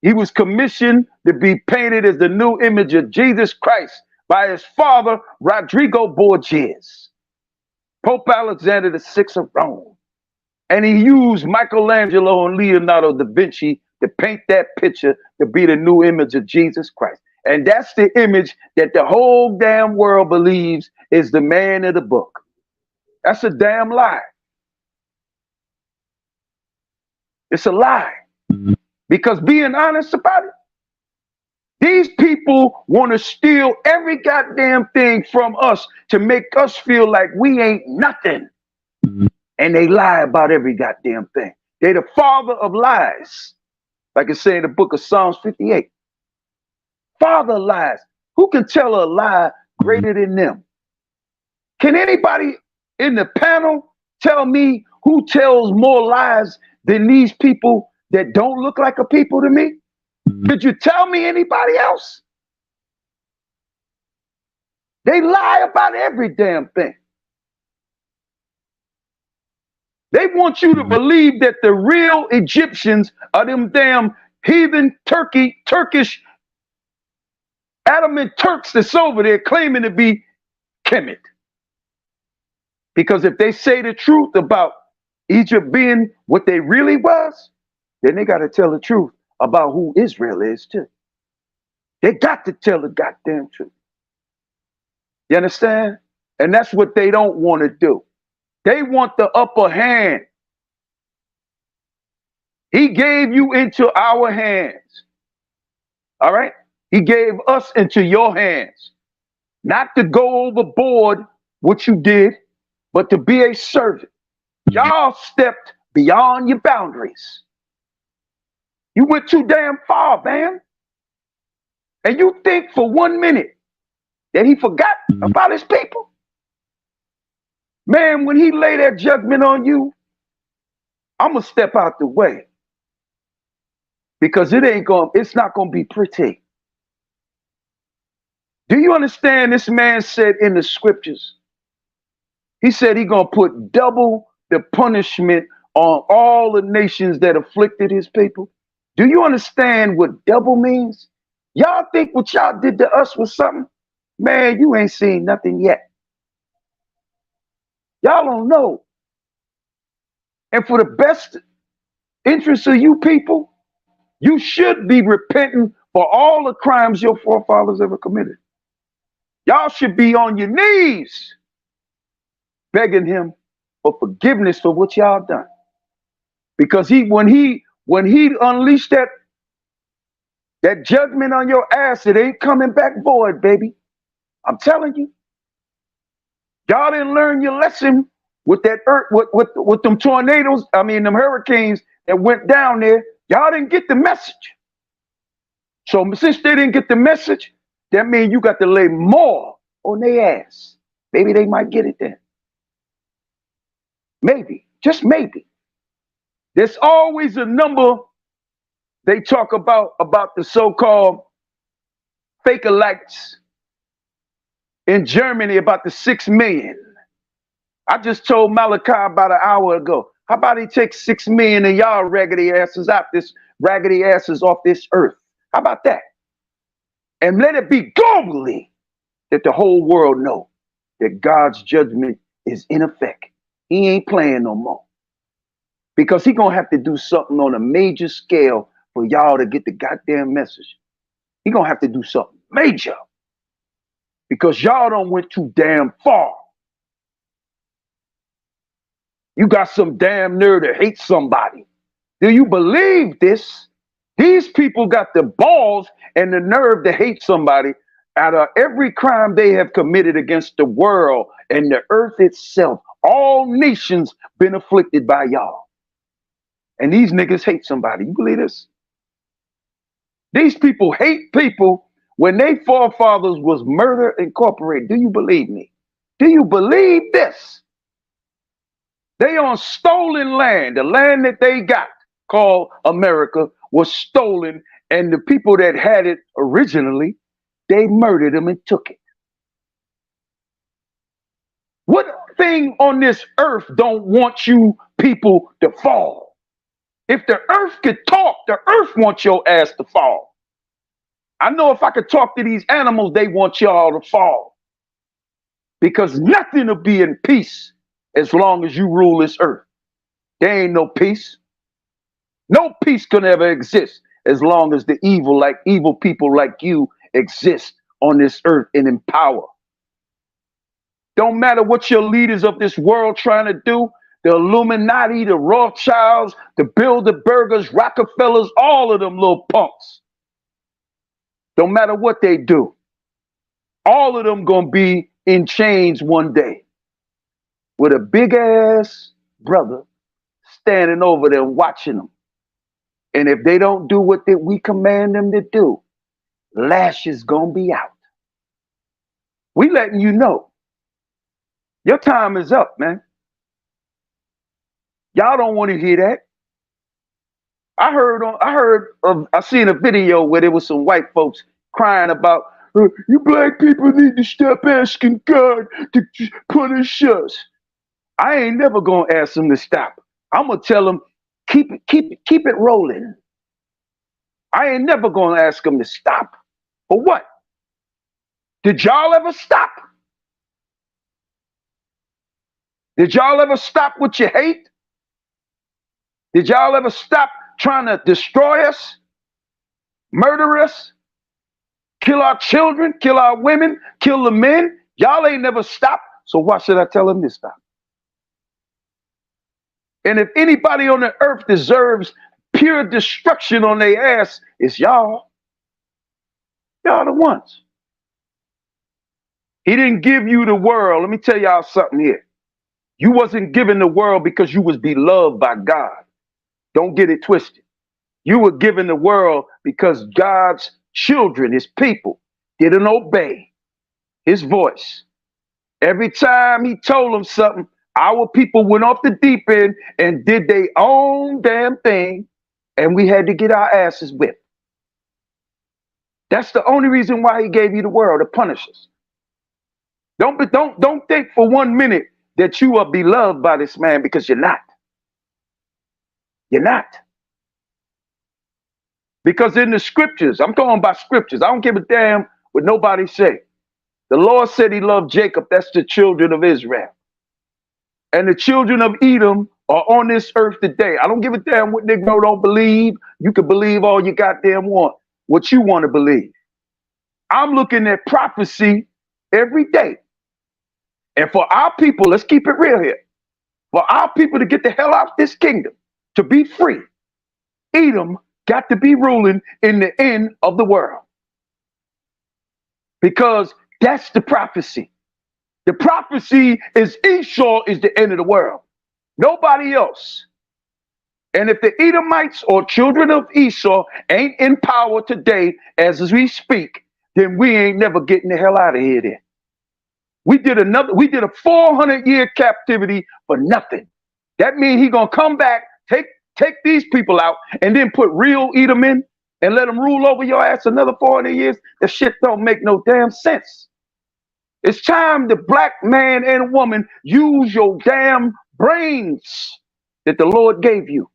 He was commissioned to be painted as the new image of Jesus Christ by his father, Rodrigo Borgias, Pope Alexander VI of Rome. And he used Michelangelo and Leonardo da Vinci to paint that picture to be the new image of Jesus Christ. And that's the image that the whole damn world believes is the man of the book. That's a damn lie. It's a lie. Because being honest about it, these people want to steal every goddamn thing from us to make us feel like we ain't nothing. And they lie about every goddamn thing. They're the father of lies. Like it says in the book of Psalms 58. Father of lies. Who can tell a lie greater than them? Can anybody in the panel tell me who tells more lies than these people that don't look like a people to me? Could you tell me anybody else? They lie about every damn thing. They want you to believe that the real Egyptians are them damn heathen Turkish adamant Turks that's over there claiming to be Kemet. Because if they say the truth about Egypt being what they really was, then they got to tell the truth about who Israel is too. They got to tell the goddamn truth. You understand? And that's what they don't want to do. They want the upper hand. He gave you into our hands. All right? He gave us into your hands. Not to go overboard what you did, but to be a servant. Y'all stepped beyond your boundaries. You went too damn far, man. And you think for 1 minute that he forgot about his people? Man, when he lay that judgment on you, I'm gonna step out the way. Because it's not gonna be pretty. Do you understand? This man said in the scriptures, he said he gonna put double the punishment on all the nations that afflicted his people. Do you understand what double means? Y'all think what y'all did to us was something? Man, you ain't seen nothing yet. Y'all don't know. And for the best interest of you people, you should be repenting for all the crimes your forefathers ever committed. Y'all should be on your knees begging him for forgiveness for what y'all done. Because when he unleashed that judgment on your ass, it ain't coming back void, baby. I'm telling you. Y'all didn't learn your lesson with that earth, with them tornadoes, them hurricanes that went down there. Y'all didn't get the message. So since they didn't get the message, that means you got to lay more on their ass. Maybe they might get it then. Maybe, just maybe. There's always a number they talk about the so-called Fakelites in Germany, about the 6 million. I just told Malachi about an hour ago. How about he takes 6 million of y'all raggedy asses off this earth? How about that? And let it be globally that the whole world know that God's judgment is in effect. He ain't playing no more. Because he gonna have to do something on a major scale for y'all to get the goddamn message. He gonna have to do something major. Because y'all done went too damn far. You got some damn nerve to hate somebody. Do you believe this? These people got the balls and the nerve to hate somebody out of every crime they have committed against the world and the earth itself. All nations been afflicted by y'all. And these niggas hate somebody. You believe this? These people hate people when they forefathers was Murder Incorporated. Do you believe me? Do you believe this? They on stolen land. The land that they got called America was stolen, and the people that had it originally, they murdered them and took it. What thing on this earth don't want you people to fall? If the earth could talk, the earth wants your ass to fall. I know if I could talk to these animals, they want y'all to fall. Because nothing will be in peace as long as you rule this earth. There ain't no peace. No peace can ever exist as long as the evil people like you exist on this earth and in power. Don't matter what your leaders of this world trying to do, the Illuminati, the Rothschilds, the Bilderbergers, Rockefellers, all of them little punks. Don't matter what they do. All of them gonna be in chains one day with a big ass brother standing over them watching them. And if they don't do what we command them to do, lashes gonna be out. We letting you know. Your time is up, man. Y'all don't want to hear that. I seen a video where there was some white folks crying about you black people need to stop asking God to punish us. I ain't never gonna ask them to stop. I'm gonna tell them keep it rolling. I ain't never gonna ask them to stop. For what? Did y'all ever stop? Did y'all ever stop with your hate? Did y'all ever stop trying to destroy us, murder us, kill our children, kill our women, kill the men? Y'all ain't never stopped, so why should I tell them to stop? And if anybody on the earth deserves pure destruction on their ass, it's y'all. Y'all the ones. He didn't give you the world. Let me tell y'all something here. You wasn't given the world because you was beloved by God. Don't get it twisted. You were given the world because God's children, his people, didn't obey his voice. Every time he told them something, our people went off the deep end and did their own damn thing, and we had to get our asses whipped. That's the only reason why he gave you the world, to punish us. Don't think for 1 minute that you are beloved by this man, because you're not. You're not. Because in the scriptures, I'm talking about scriptures. I don't give a damn what nobody say. The Lord said he loved Jacob. That's the children of Israel. And the children of Edom are on this earth today. I don't give a damn what Negro don't believe. You can believe all you goddamn want, what you want to believe. I'm looking at prophecy every day. And for our people, let's keep it real here. For our people to get the hell out of this kingdom, to be free, Edom got to be ruling in the end of the world. Because that's the prophecy. The prophecy is Esau is the end of the world. Nobody else. And if the Edomites or children of Esau ain't in power today as we speak, then we ain't never getting the hell out of here then. We did a 400-year captivity for nothing. That means he gonna come back, take these people out, and then put real Edom in and let them rule over your ass another 400 years. That shit don't make no damn sense. It's time the black man and woman use your damn brains that the Lord gave you.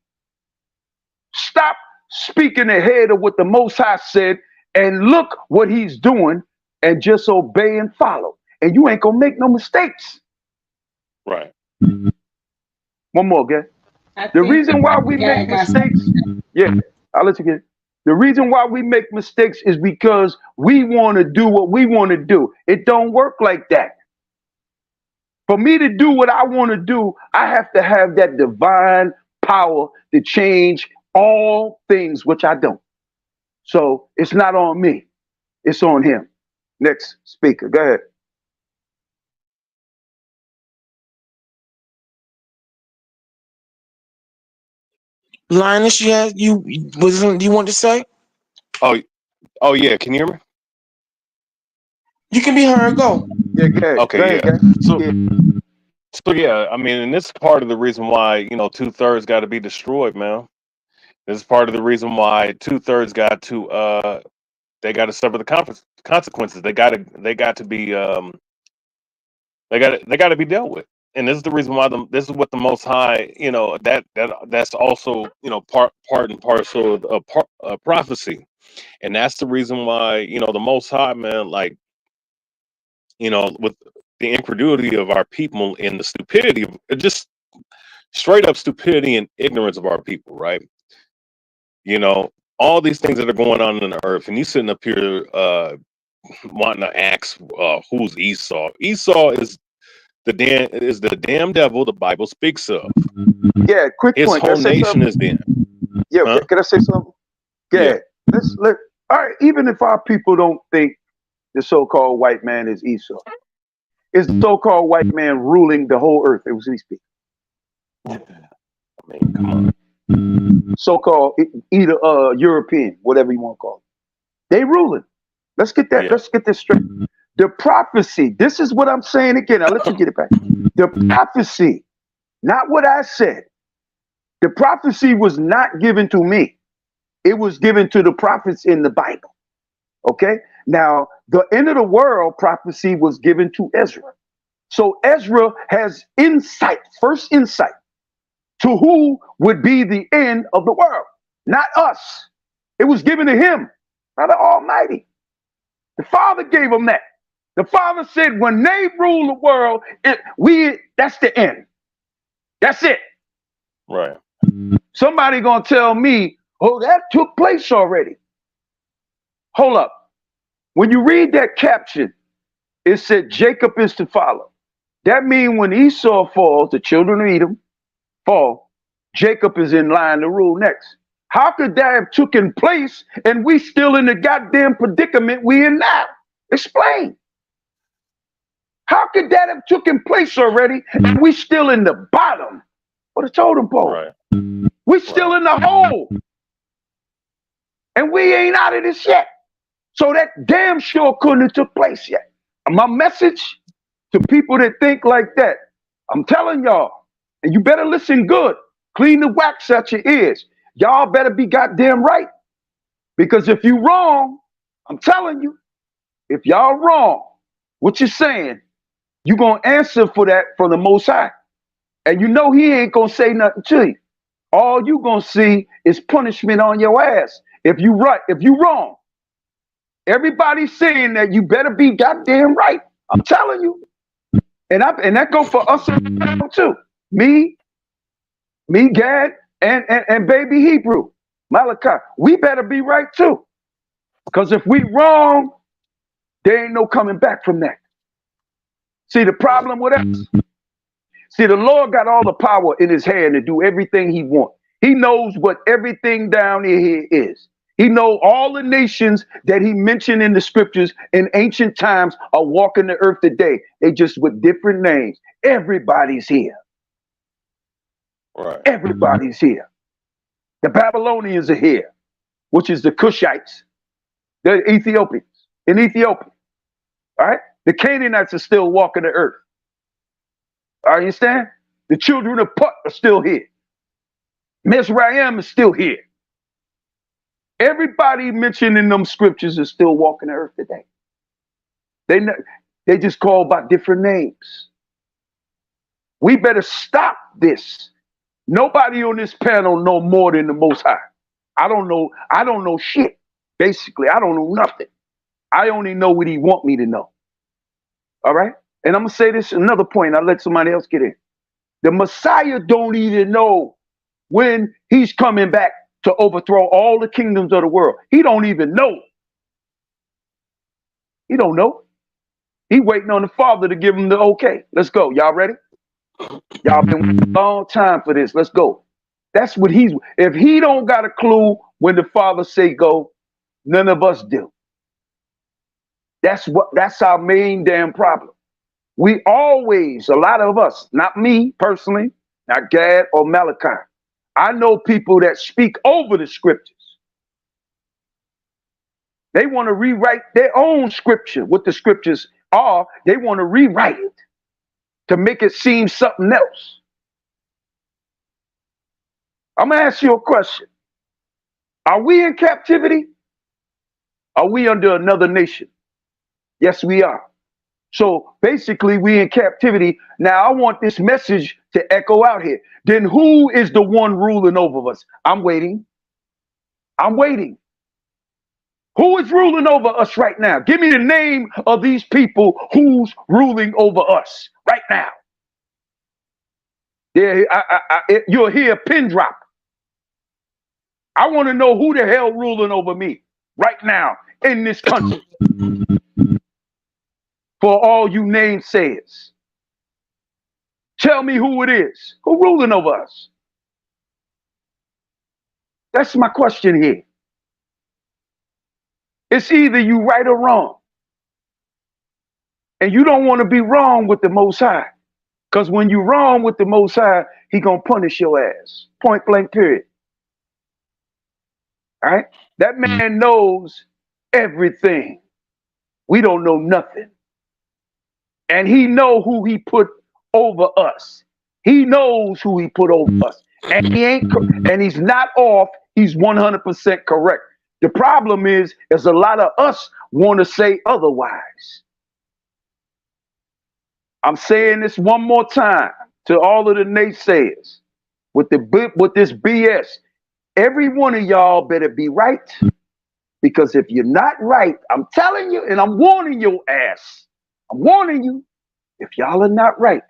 Stop speaking ahead of what the Most High said and look what he's doing and just obey and follow. And you ain't gonna make no mistakes. Right. One more, okay? The reason why we make mistakes, I'll let you get it. The reason why we make mistakes is because we want to do what we want to do. It don't work like that. For me to do what I want to do, I have to have that divine power to change all things, which I don't. So it's not on me. It's on him. Next speaker, go ahead. Linus, you want to say? Oh yeah. Can you hear me? You can be heard. Go. Yeah, go ahead. Okay, Go ahead, yeah. So yeah, I mean, and this is part of the reason why 2/3 got to be destroyed, man. This is part of the reason why 2/3 got to they got to suffer the consequences. They got to be they got to be dealt with. And this is the reason why this is what the Most High, that's also part and parcel of prophecy, and that's the reason why the Most High, man, like with the incredulity of our people and the stupidity, just straight up stupidity and ignorance of our people, right? All these things that are going on in the earth, and you sitting up here wanting to ask who's Esau. Esau is the damn devil the Bible speaks of. Yeah, quick His point. whole nation is them. Yeah, Huh? can I say something? Yeah. All right, even if our people don't think the so-called white man is Esau, is the so-called white man ruling the whole earth? It was these people. I mean, come on. So-called either European, whatever you want to call it. They ruling. Let's get that. Yeah. Let's get this straight. The prophecy. This is what I'm saying again. I'll let you get it back. The prophecy, not what I said. The prophecy was not given to me. It was given to the prophets in the Bible. Okay. Now, the end of the world prophecy was given to Ezra. So Ezra has insight, first insight to who would be the end of the world, not us. It was given to him, by the Almighty. The Father gave him that. The Father said, when they rule the world, that's the end. That's it. Right. Somebody gonna tell me, oh, that took place already. Hold up. When you read that caption, it said Jacob is to follow. That means when Esau falls, the children of Edom fall, Jacob is in line to rule next. How could that have taken place and we still in the goddamn predicament we in now? Explain. How could that have taken place already and we still in the bottom of the totem pole? Right. We still in the hole. And we ain't out of this yet. So that damn sure couldn't have took place yet. My message to people that think like that, I'm telling y'all, and you better listen good. Clean the wax out your ears. Y'all better be goddamn right. Because if you wrong, I'm telling you, if y'all wrong, what you're saying, you're going to answer for that from the Most High. And you know he ain't going to say nothing to you. All you going to see is punishment on your ass. If you right, if you wrong. Everybody's saying that you better be goddamn right. I'm telling you. And that go for us too. Me, Gad, and baby Hebrew, Malachi. We better be right too. Because if we wrong, there ain't no coming back from that. See, the problem with us, see, the Lord got all the power in his hand to do everything he wants. He knows what everything down here is. He knows all the nations that he mentioned in the scriptures in ancient times are walking the earth today. They just with different names. Everybody's here. Right. Everybody's here. The Babylonians are here, which is the Cushites, the Ethiopians in Ethiopia. All right. The Canaanites are still walking the earth. I understand? The children of Put are still here. Mizraim is still here. Everybody mentioned in them scriptures is still walking the earth today. They just call by different names. We better stop this. Nobody on this panel know more than the Most High. I don't know shit. Basically, I don't know nothing. I only know what he want me to know. All right? And I'm going to say this another point. I'll let somebody else get in. The Messiah don't even know when he's coming back to overthrow all the kingdoms of the world. He don't even know. He don't know. He waiting on the Father to give him the okay. Let's go. Y'all ready? Y'all been waiting a long time for this. Let's go. That's what if he don't got a clue when the Father say go, none of us do. That's our main damn problem. We always, a lot of us, not me personally, not Gad or Malachi. I know people that speak over the scriptures. They want to rewrite their own scripture. What the scriptures are, they want to rewrite it to make it seem something else. I'm going to ask you a question. Are we in captivity? Are we under another nation? Yes, we are. So basically, we in captivity. Now, I want this message to echo out here. Then who is the one ruling over us? I'm waiting. I'm waiting. Who is ruling over us right now? Give me the name of these people who's ruling over us right now. Yeah, you'll hear a pin drop. I want to know who the hell ruling over me right now in this country. for all you namesayers. Tell me who it is. Who ruling over us? That's my question here. It's either you right or wrong. And you don't want to be wrong with the Most High. Because when you wrong with the Most High, he going to punish your ass. Point blank, period. All right? That man knows everything. We don't know nothing. And he know who he put over us. He knows who he put over us. And he's not off. He's 100% correct. The problem is a lot of us want to say otherwise. I'm saying this one more time to all of the naysayers with this BS. Every one of y'all better be right, because if you're not right, I'm telling you, and I'm warning your ass. I'm warning you, if y'all are not right,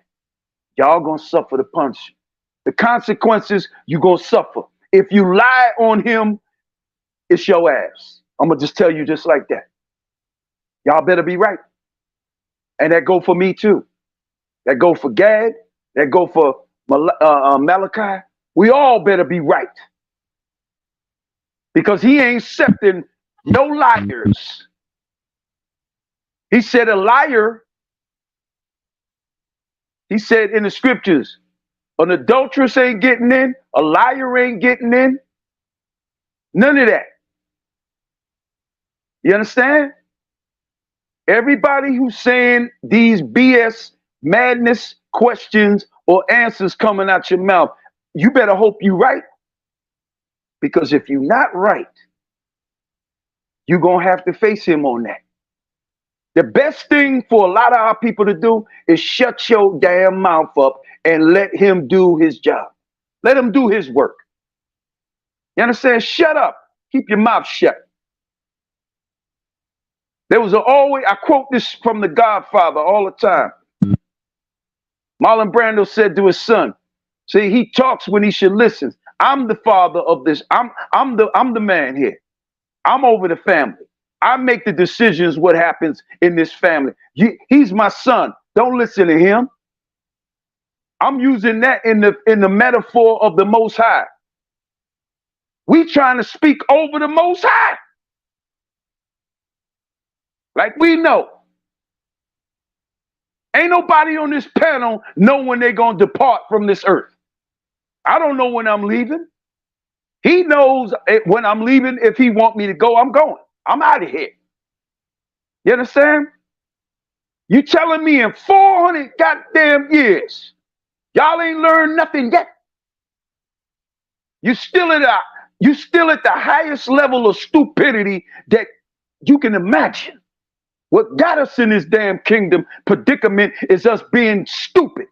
y'all gonna suffer the punishment. The consequences you gonna suffer. If you lie on him, it's your ass. I'm gonna just tell you just like that. Y'all better be right. And that go for me too. That go for Gad. That go for Malachi. We all better be right. Because he ain't accepting no liars. He said a liar, he said in the scriptures, an adulteress ain't getting in, a liar ain't getting in. None of that. You understand? Everybody who's saying these BS madness questions or answers coming out your mouth, you better hope you right. Because if you're not right, you're going to have to face him on that. The best thing for a lot of our people to do is shut your damn mouth up and let him do his job. Let him do his work. You understand? Shut up. Keep your mouth shut. There was I quote this from The Godfather all the time. Marlon Brando said to his son, see, he talks when he should listen. I'm the father of this. I'm the man here. I'm over the family. I make the decisions what happens in this family. He's my son. Don't listen to him. I'm using that in the metaphor of the Most High. We trying to speak over the Most High. Like we know. Ain't nobody on this panel know when they're going to depart from this earth. I don't know when I'm leaving. He knows when I'm leaving. If he want me to go, I'm going. I'm out of here. You understand? You telling me in 400 goddamn years, y'all ain't learned nothing yet? You still at the highest level of stupidity that you can imagine. What got us in this damn kingdom predicament is us being stupid,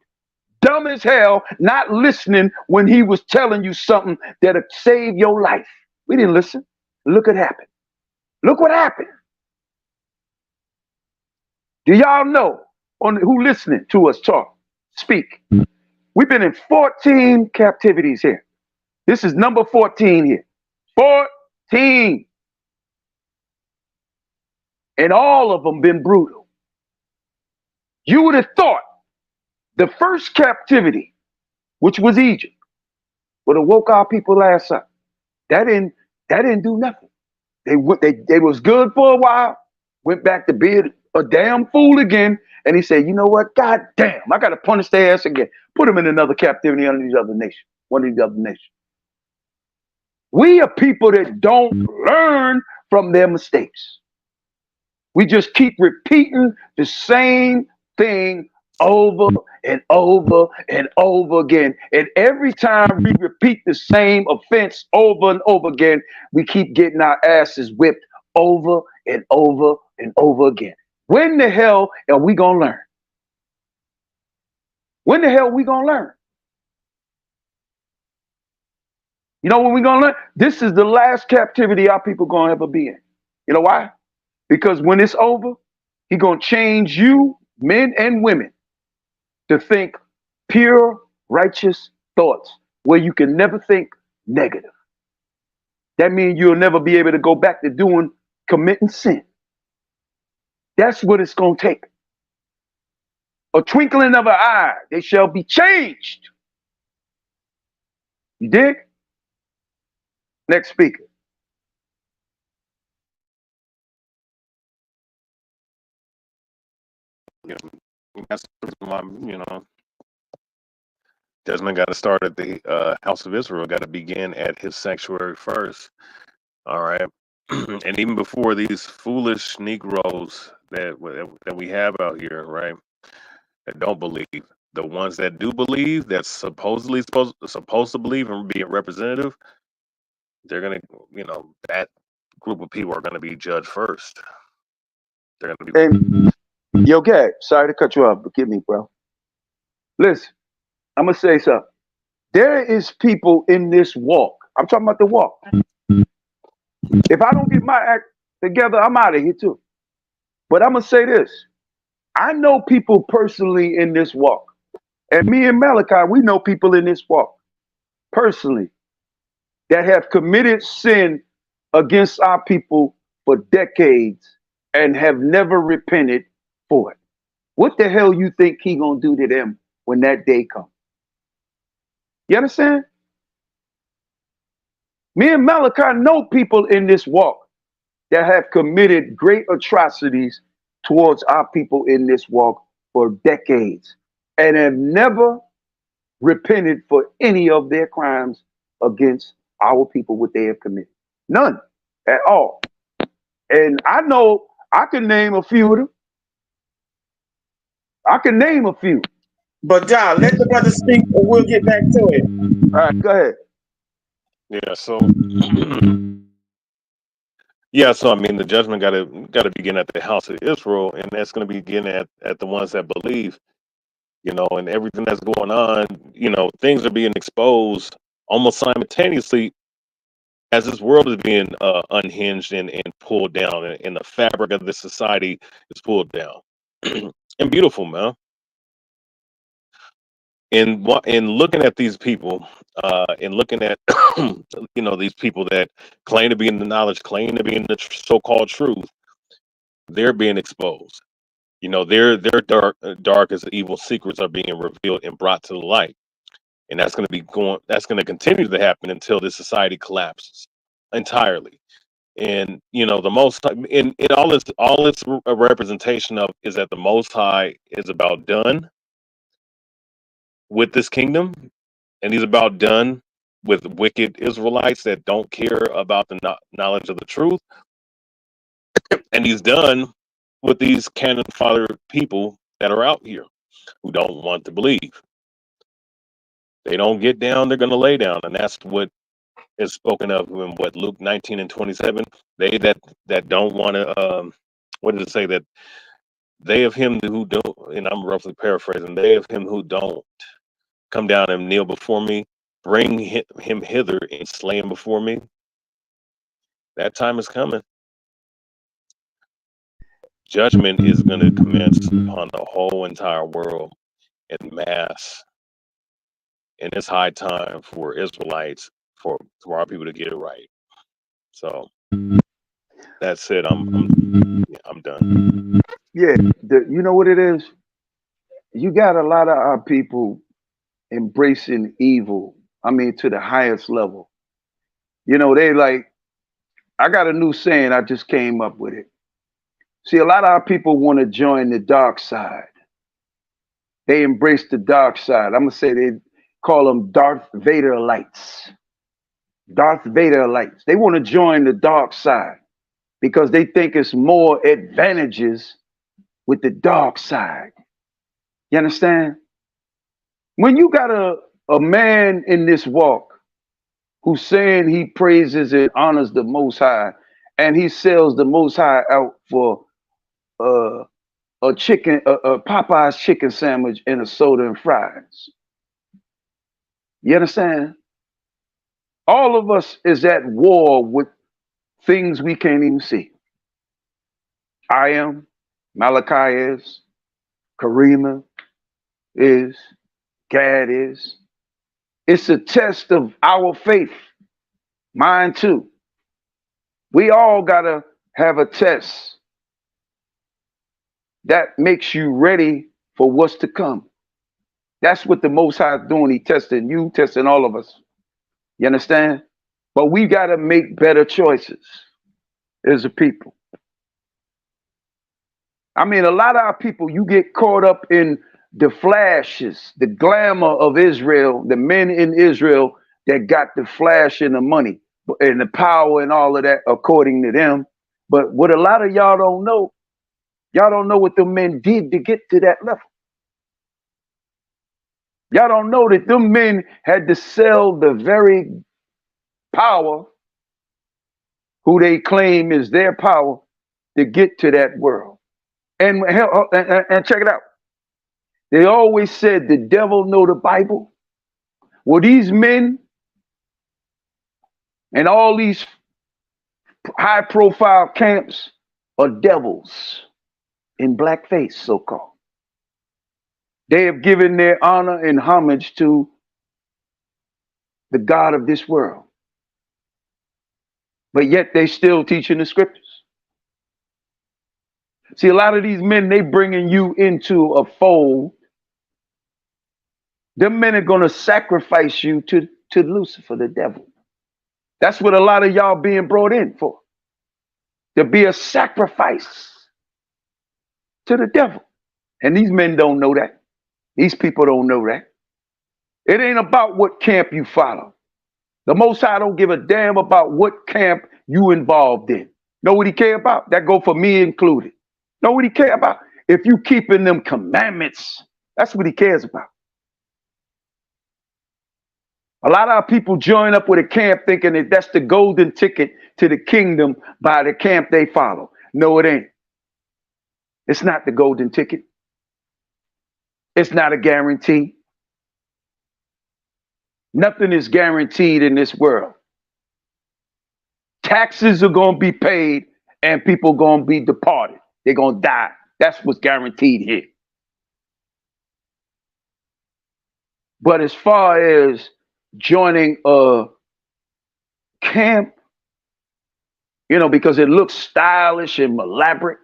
dumb as hell, not listening when he was telling you something that'll save your life. We didn't listen. Look what happened. Look what happened. Do y'all know who listening to us talk, speak? We've been in 14 captivities here. This is number 14 here. 14. And all of them been brutal. You would have thought the first captivity, which was Egypt, would have woke our people last up. That didn't do nothing. They was good for a while, went back to being a damn fool again, and he said, you know what? God damn, I gotta punish their ass again. Put them in another captivity under these other nations, one of these other nations. We are people that don't learn from their mistakes. We just keep repeating the same thing over and over and over again. And every time we repeat the same offense over and over again, we keep getting our asses whipped over and over and over again. When the hell are we going to learn? When the hell are we going to learn? You know when we going to learn? This is the last captivity our people going to ever be in. You know why? Because when it's over, he's going to change you, men and women, to think pure, righteous thoughts where you can never think negative. That means you'll never be able to go back to committing sin. That's what it's going to take. a twinkling of an eye, they shall be changed. You dig? Next speaker. That's my, Desmond got to start at the house of Israel. Got to begin at his sanctuary first. All right, and even before these foolish Negroes that we have out here, right, that don't believe, the ones that do believe, that's supposed to believe and be a representative, they're gonna, that group of people are gonna be judged first. They're gonna be. And, yo, Gag, sorry to cut you off, but give me, bro. Listen, I'm gonna say something. There is people in this walk. I'm talking about the walk. If I don't get my act together, I'm out of here too. But I'm gonna say this. I know people personally in this walk. And me and Malachi, we know people in this walk personally that have committed sin against our people for decades and have never repented for it. What the hell you think he gonna do to them when that day comes? You understand? Me and Malachi know people in this walk that have committed great atrocities towards our people in this walk for decades and have never repented for any of their crimes against our people, what they have committed. None at all. And I know I can name a few of them. I can name a few. But Don, let the brother speak and we'll get back to it. All right, go ahead. So I mean, the judgment got to begin at the house of Israel, and that's going to begin at the ones that believe, and everything that's going on. Things are being exposed almost simultaneously as this world is being unhinged and pulled down, and the fabric of this society is pulled down. And beautiful, man. In looking at these people, and looking at these people that claim to be in the knowledge, claim to be in the so-called truth, they're being exposed. Their darkest evil secrets are being revealed and brought to the light, and that's going to continue to happen until this society collapses entirely. And the Most High, in all its a representation of is that the Most High is about done with this kingdom, and he's about done with wicked Israelites that don't care about the knowledge of the truth, and he's done with these cannon fodder people that are out here who don't want to believe. They don't get down, they're going to lay down, and that's what is spoken of in what Luke 19:27. They that don't want to, what does it say, that they of him who don't, and I'm roughly paraphrasing, they of him who don't come down and kneel before me, bring him hither and slay him before me. That time is coming. Judgment is going to commence upon the whole entire world in mass. And it's high time for Israelites, for our people to get it right. So that's it. I'm done. Yeah, you know what it is? You got a lot of our people embracing evil. I mean, to the highest level. They like, I got a new saying, I just came up with it. See, a lot of our people want to join the dark side. They embrace the dark side. I'm going to say they call them Darth Vader lights. Darth Vader lights. They want to join the dark side because they think it's more advantages with the dark side. You understand? When you got a man in this walk who's saying he praises and honors the Most High, and he sells the Most High out for a Popeye's chicken sandwich and a soda and fries. You understand? All of us is at war with things we can't even see. I am, Malachi is, Karima is, Gad is. It's a test of our faith. Mine too. We all gotta have a test that makes you ready for what's to come. That's what the Most High is doing. He testing you, testing all of us. You understand? But we got to make better choices as a people. I mean, a lot of our people, you get caught up in the flashes, the glamour of Israel, the men in Israel that got the flash and the money and the power and all of that according to them. But what a lot of y'all don't know what the men did to get to that level. Y'all don't know that them men had to sell the very power who they claim is their power to get to that world. And check it out. They always said the devil know the Bible. Well, these men and all these high profile camps are devils in blackface, so-called. They have given their honor and homage to the God of this world. But yet they still teaching the scriptures. See, a lot of these men, they bringing you into a fold. Them men are going to sacrifice you to Lucifer, the devil. That's what a lot of y'all being brought in for. To be a sacrifice to the devil. And these men don't know that. These people don't know that. It ain't about what camp you follow. The Most High don't give a damn about what camp you involved in. Know what he care about? That go for me included. Know what he care about? If you keeping them commandments, that's what he cares about. A lot of our people join up with a camp thinking that that's the golden ticket to the kingdom by the camp they follow. No, it ain't. It's not the golden ticket. It's not a guarantee. Nothing is guaranteed in this world. Taxes are going to be paid and people going to be departed. They're going to die. That's what's guaranteed here. But as far as joining a camp, because it looks stylish and elaborate,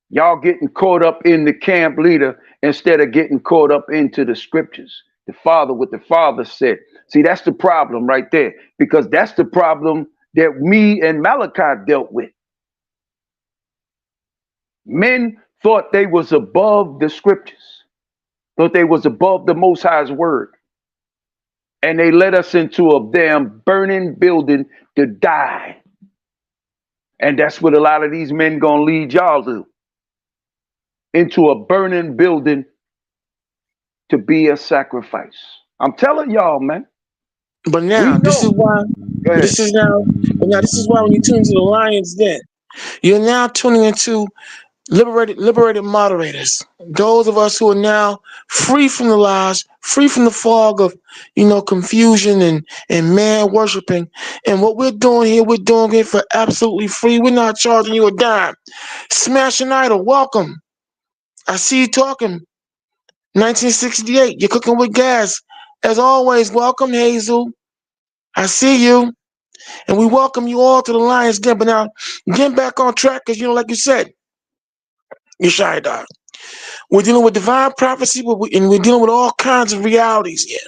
y'all getting caught up in the camp leader instead of getting caught up into the scriptures. What the Father said. See, that's the problem right there, because that's the problem that me and Malachi dealt with. Men thought they was above the scriptures, thought they was above the Most High's word. And they led us into a damn burning building to die. And that's what a lot of these men gonna lead y'all to. Into a burning building to be a sacrifice. I'm telling y'all, man. But now, this is why when you tune to the Lions Den, you're now tuning into liberated moderators. Those of us who are now free from the lies, free from the fog of, confusion and man worshiping. And what we're doing here, we're doing it for absolutely free. We're not charging you a dime. Smash an idol, welcome. I see you talking. 1968, you're cooking with gas. As always, welcome, Hazel. I see you. And we welcome you all to the Lions Den. But now, get back on track, because, like you said, Yeshaya, we're dealing with divine prophecy, and we're dealing with all kinds of realities here.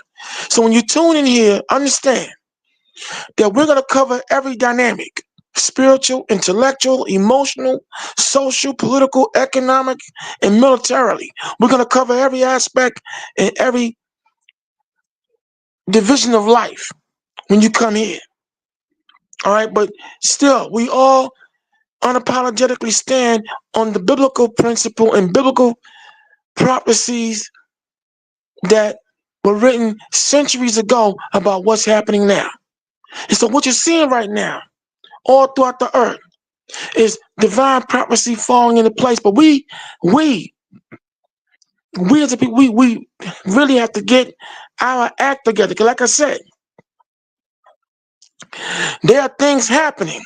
So when you tune in here, understand that we're going to cover every dynamic: spiritual, intellectual, emotional, social, political, economic, and militarily. We're going to cover every aspect and every division of life when you come here. All right, but still, we all unapologetically stand on the biblical principle and biblical prophecies that were written centuries ago about what's happening now. And so what you're seeing right now, all throughout the earth, is divine prophecy falling into place. But we as a people, we really have to get our act together. Because like I said, there are things happening.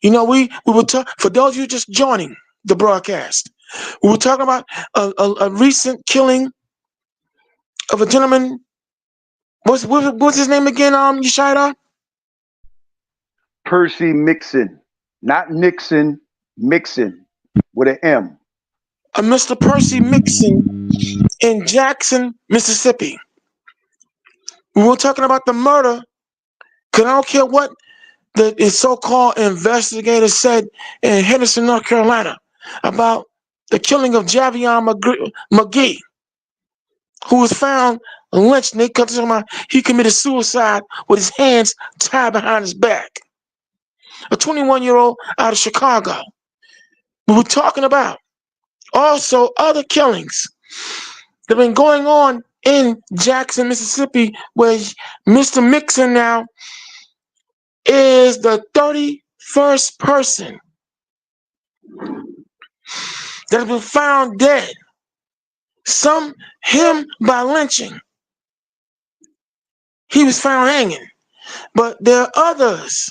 We were talking, for those of you just joining the broadcast, we were talking about a recent killing of a gentleman. What's his name again, Yeshaya? Percy Mixon. Not Nixon, Mixon with an M. a Mr. Percy Mixon in Jackson, Mississippi. We were talking about the murder, because I don't care what the so-called investigators said in Henderson, North Carolina, about the killing of Javion McGee, who was found lynched. And they talking about he committed suicide with his hands tied behind his back. A 21-year-old out of Chicago. We were talking about also other killings that have been going on in Jackson, Mississippi, where Mr. Mixon now is the 31st person that has been found dead. Some him by lynching. He was found hanging. But there are others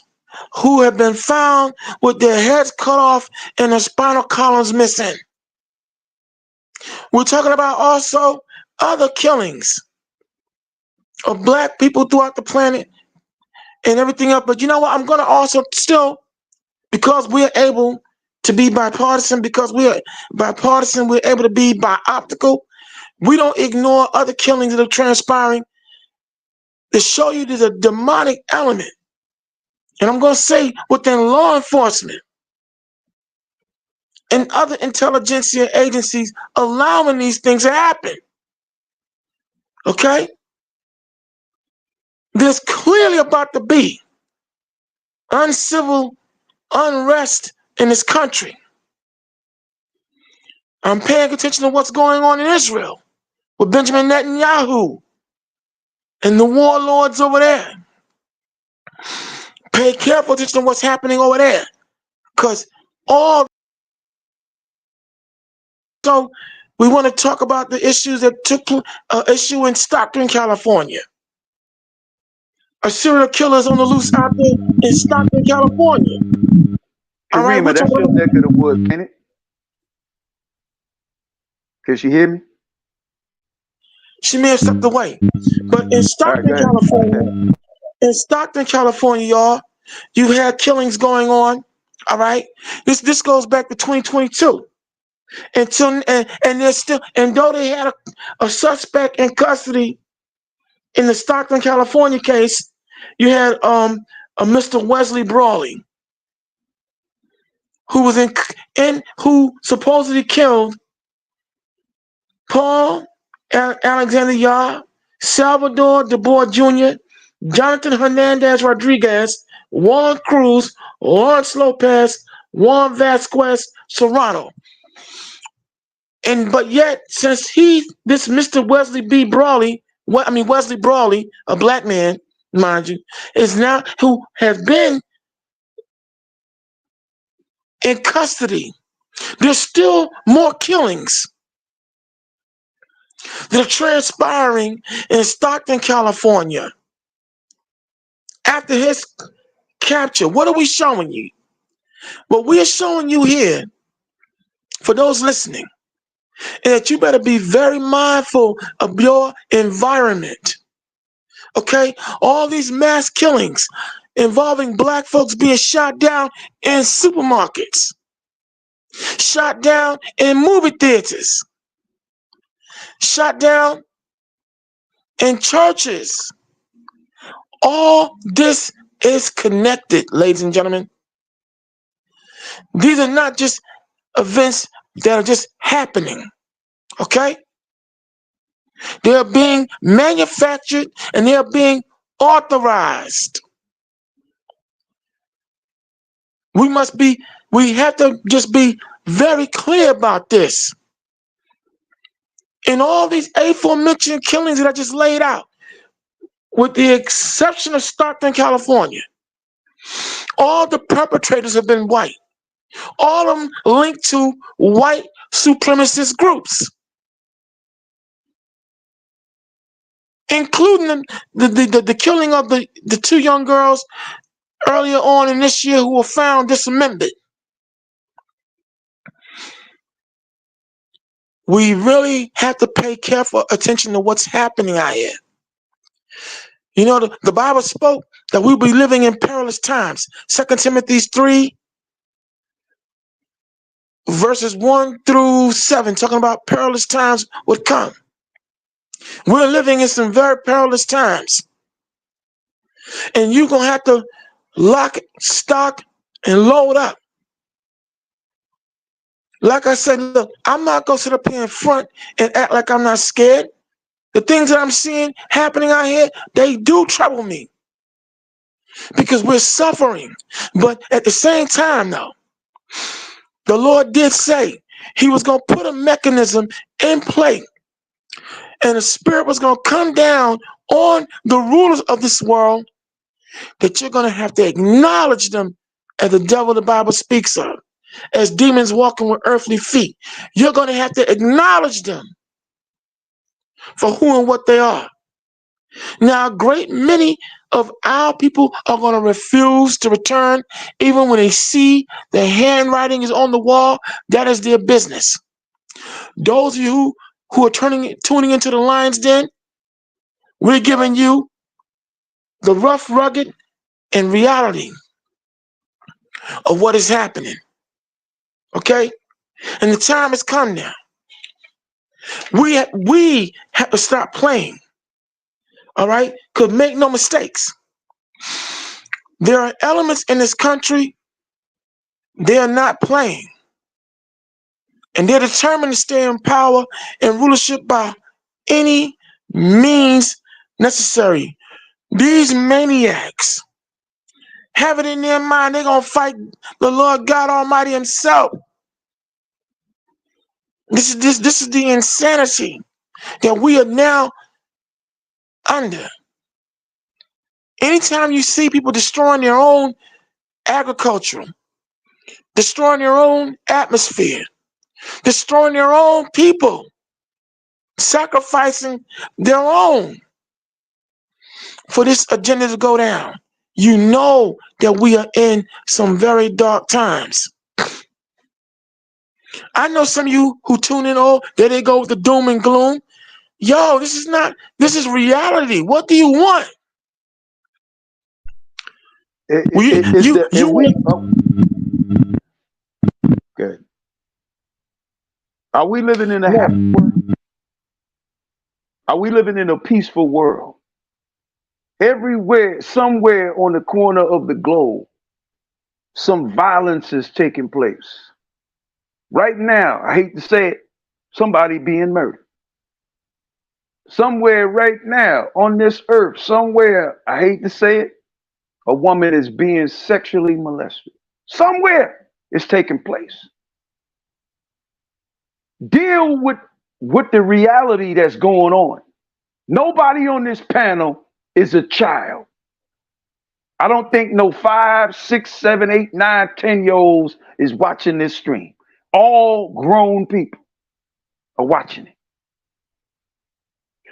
who have been found with their heads cut off and their spinal columns missing. We're talking about also other killings of black people throughout the planet and everything else. But you know what? I'm going to also still, because we're able to be bipartisan, because we're bipartisan, we're able to be bioptical. We don't ignore other killings that are transpiring to show you there's a demonic element. And I'm going to say within law enforcement and other intelligentsia agencies allowing these things to happen. Okay? There's clearly about to be uncivil unrest in this country. I'm paying attention to what's going on in Israel with Benjamin Netanyahu and the warlords over there. Pay careful attention to what's happening over there, because all. So we want to talk about the issues that took issue in Stockton, California. A serial killer is on the loose out there in Stockton, California. All right, that's your neck of the woods, ain't it? Can she hear me? She may have stepped away. But in Stockton, California, y'all, you had killings going on. All right. This goes back to 2022. And there's still, and though they had a suspect in custody in the Stockton, California case, you had a Mr. Wesley Brawley, who was who supposedly killed Paul Alexander Yah, Salvador DeBoer Jr., Jonathan Hernandez Rodriguez, Juan Cruz, Lawrence Lopez, Juan Vasquez Serrano. But yet, since this Mr. Wesley Brawley, a black man, mind you, is now who has been in custody. There's still more killings that are transpiring in Stockton, California. After his capture, what are we showing you? What we're showing you here, for those listening, is that you better be very mindful of your environment. Okay? All these mass killings involving black folks being shot down in supermarkets, shot down in movie theaters, shot down in churches. All this is connected, ladies and gentlemen. These are not just events that are just happening, okay? They are being manufactured and they are being authorized. We have to just be very clear about this. In all these aforementioned killings that I just laid out, with the exception of Stockton, California, all the perpetrators have been white. All of them linked to white supremacist groups, including the killing of the two young girls earlier on in this year who were found dismembered. We really have to pay careful attention to what's happening out here. You know, the Bible spoke that we'll be living in perilous times. 2 Timothy 3, verses 1 through 7, talking about perilous times would come. We're living in some very perilous times. And you're going to have to lock, stock, and load up. Like I said, look, I'm not going to sit up here in front and act like I'm not scared. The things that I'm seeing happening out here, they do trouble me. Because we're suffering. But at the same time, though, the Lord did say he was going to put a mechanism in play. And the Spirit was going to come down on the rulers of this world, that you're going to have to acknowledge them as the devil the Bible speaks of, as demons walking with earthly feet. You're going to have to acknowledge them for who and what they are. Now, a great many of our people are going to refuse to return, even when they see the handwriting is on the wall. That is their business. Those of you who are tuning into the Lion's Den, we're giving you the rough, rugged, and reality of what is happening. Okay? And the time has come now. We have to stop playing. All right? Because make no mistakes. There are elements in this country, they are not playing. And they're determined to stay in power and rulership by any means necessary. These maniacs have it in their mind they're going to fight the Lord God Almighty himself. This is the insanity that we are now under. Anytime you see people destroying their own agriculture, destroying their own atmosphere, destroying their own people, sacrificing their own for this agenda to go down, you know that we are in some very dark times. I know some of you who tune in, oh, there they go with the doom and gloom. Yo, this is reality. What do you want? Good. Are we living in a happy world? Are we living in a peaceful world? Everywhere, somewhere on the corner of the globe, some violence is taking place. Right now, I hate to say it, somebody being murdered. Somewhere right now on this earth, somewhere, I hate to say it, a woman is being sexually molested. Somewhere it's taking place. Deal with the reality that's going on. Nobody on this panel is a child. I don't think no 5, 6, 7, 8, 9, 10-year-olds is watching this stream. All grown people are watching it.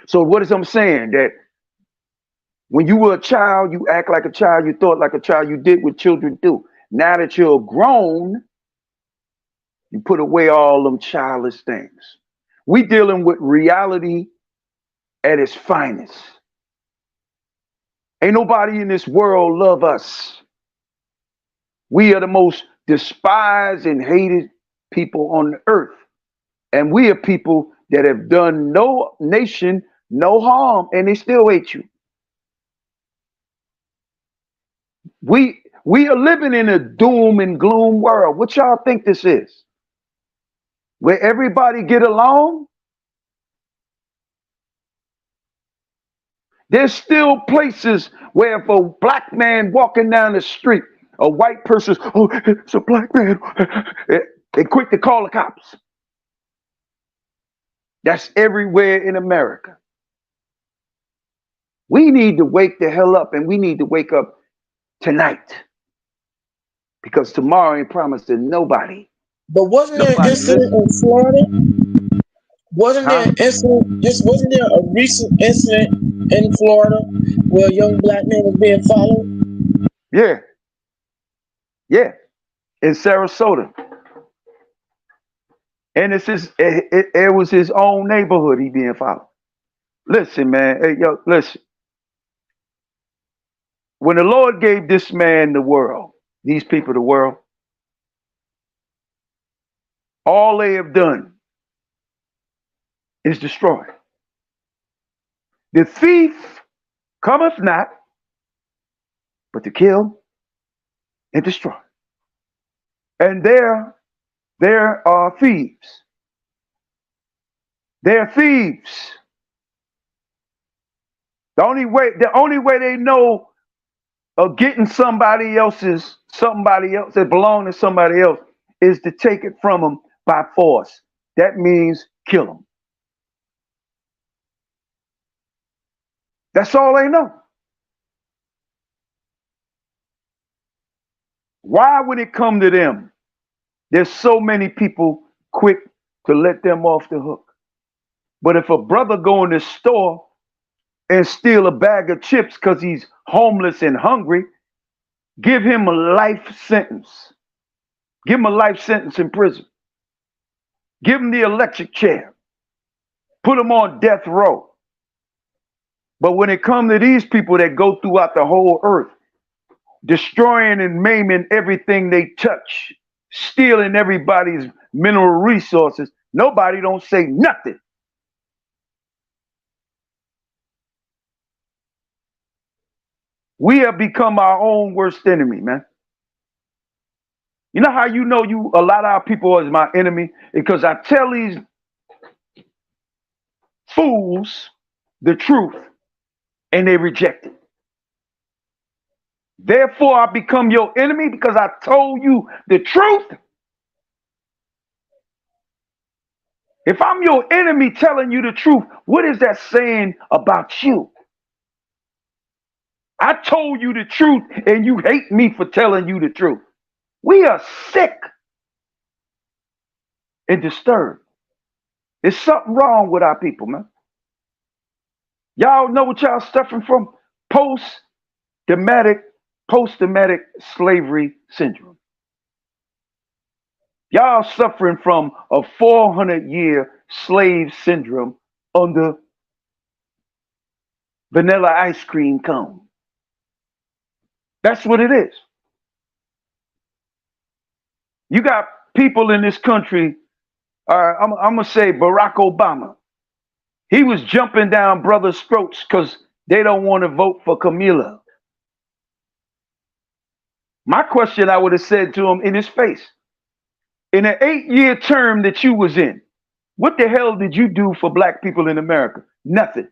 So what is I'm saying? That when you were a child, you act like a child, you thought like a child, you did what children do. Now that you're grown, you put away all them childish things. We dealing with reality at its finest. Ain't nobody in this world love us. We are the most despised and hated people on the earth. And we are people that have done no nation no harm, and they still hate you. We are living in a doom and gloom world. What y'all think this is? Where everybody get along? There's still places where if a black man walking down the street, a white person, oh, it's a black man, they quick to call the cops. That's everywhere in America. We need to wake the hell up, and we need to wake up tonight. Because tomorrow ain't promised to nobody. But wasn't there an incident in Florida? Wasn't there a recent incident in Florida where a young black man was being followed? Yeah. Yeah. In Sarasota. And it was his own neighborhood he being followed. Listen, man. Hey, yo, listen. When the Lord gave this man the world, these people the world, All they have done is destroy. The thief cometh not, but to kill and destroy. And there are thieves. They're thieves. The only way they know of getting somebody else that belongs to somebody else is to take it from them by force. That means kill them. That's all they know. Why would it come to them? There's so many people quick to let them off the hook. But if a brother go in the store and steal a bag of chips because he's homeless and hungry, give him a life sentence. Give him a life sentence in prison. Give him the electric chair. Put him on death row. But when it comes to these people that go throughout the whole earth, destroying and maiming everything they touch, stealing everybody's mineral resources, nobody don't say nothing. We have become our own worst enemy, man. You know how you know a lot of our people is my enemy? Because I tell these fools the truth and they reject it. Therefore, I become your enemy because I told you the truth. If I'm your enemy telling you the truth, what is that saying about you? I told you the truth and you hate me for telling you the truth. We are sick and disturbed. There's something wrong with our people, man. Y'all know what y'all suffering from? Post-traumatic slavery syndrome. Y'all suffering from a 400-year slave syndrome under vanilla ice cream cone. That's what it is. You got people in this country, I'm going to say Barack Obama. He was jumping down brothers' throats because they don't want to vote for Camilla. My question I would have said to him in his face, in an 8-year term that you was in, what the hell did you do for black people in America? Nothing.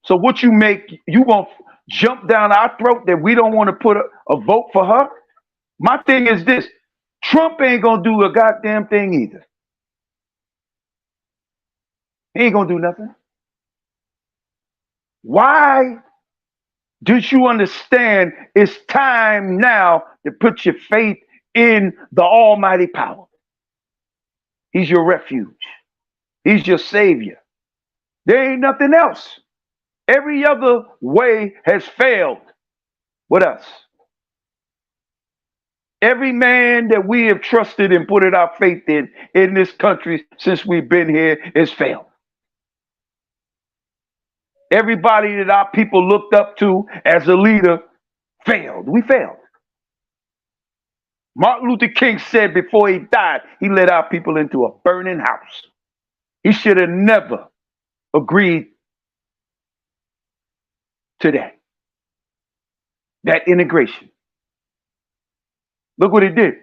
So what you want to jump down our throat that we don't want to put a vote for her? My thing is this, Trump ain't going to do a goddamn thing either. He ain't going to do nothing. Why don't you understand it's time now to put your faith in the almighty power? He's your refuge. He's your savior. There ain't nothing else. Every other way has failed with us. Every man that we have trusted and put our faith in this country since we've been here has failed. Everybody that our people looked up to as a leader failed. We failed. Martin Luther King said before he died, he led our people into a burning house. He should have never agreed to that integration. Look what he did.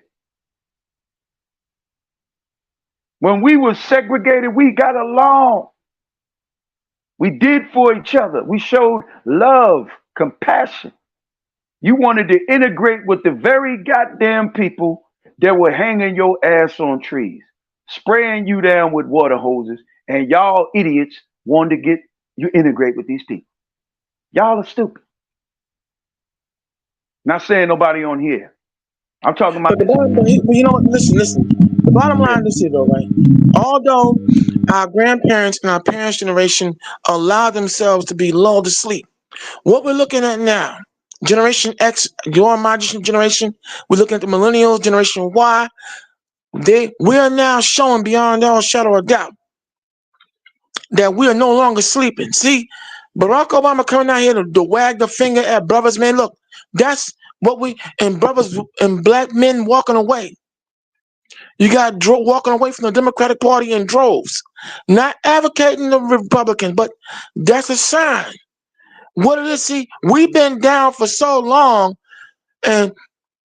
When we were segregated, we got along. We did for each other. We showed love, compassion. You wanted to integrate with the very goddamn people that were hanging your ass on trees, spraying you down with water hoses, and y'all idiots wanted to get you integrate with these people. Y'all are stupid. Not saying nobody on here. I'm talking about. But you know what? Listen. The bottom line is here, though, right? Although our grandparents and our parents' generation allowed themselves to be lulled to sleep, what we're looking at now, Generation X, your and my generation, we're looking at the millennials, Generation Y. We are now showing beyond all shadow of doubt that we are no longer sleeping. See, Barack Obama coming out here to wag the finger at brothers, man. Look, that's what and brothers and black men walking away. You got walking away from the Democratic Party in droves, not advocating the Republicans, but that's a sign. What it is, see, we've been down for so long and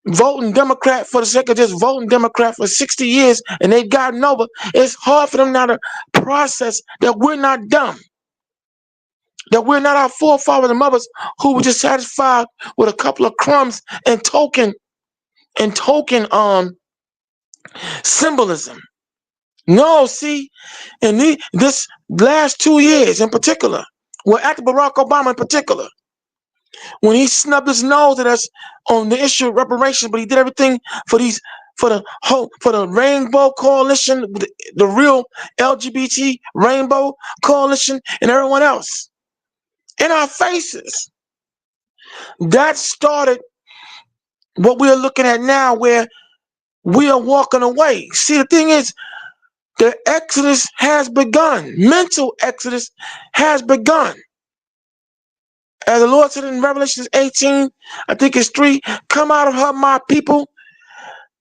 voting Democrat for the sake of just voting Democrat for 60 years, and they've gotten over. It's hard for them now to process that we're not dumb, that we're not our forefathers and mothers who were just satisfied with a couple of crumbs and token symbolism. No, see, in this last 2 years in particular, well, after Barack Obama in particular, when he snubbed his nose at us on the issue of reparations, but he did everything for the Rainbow Coalition, the real LGBT Rainbow Coalition, and everyone else in our faces. That started what we are looking at now, where we are walking away. See, the thing is, the exodus has begun. Mental exodus has begun. As the Lord said in Revelation 18, I think it's 3, come out of her, my people,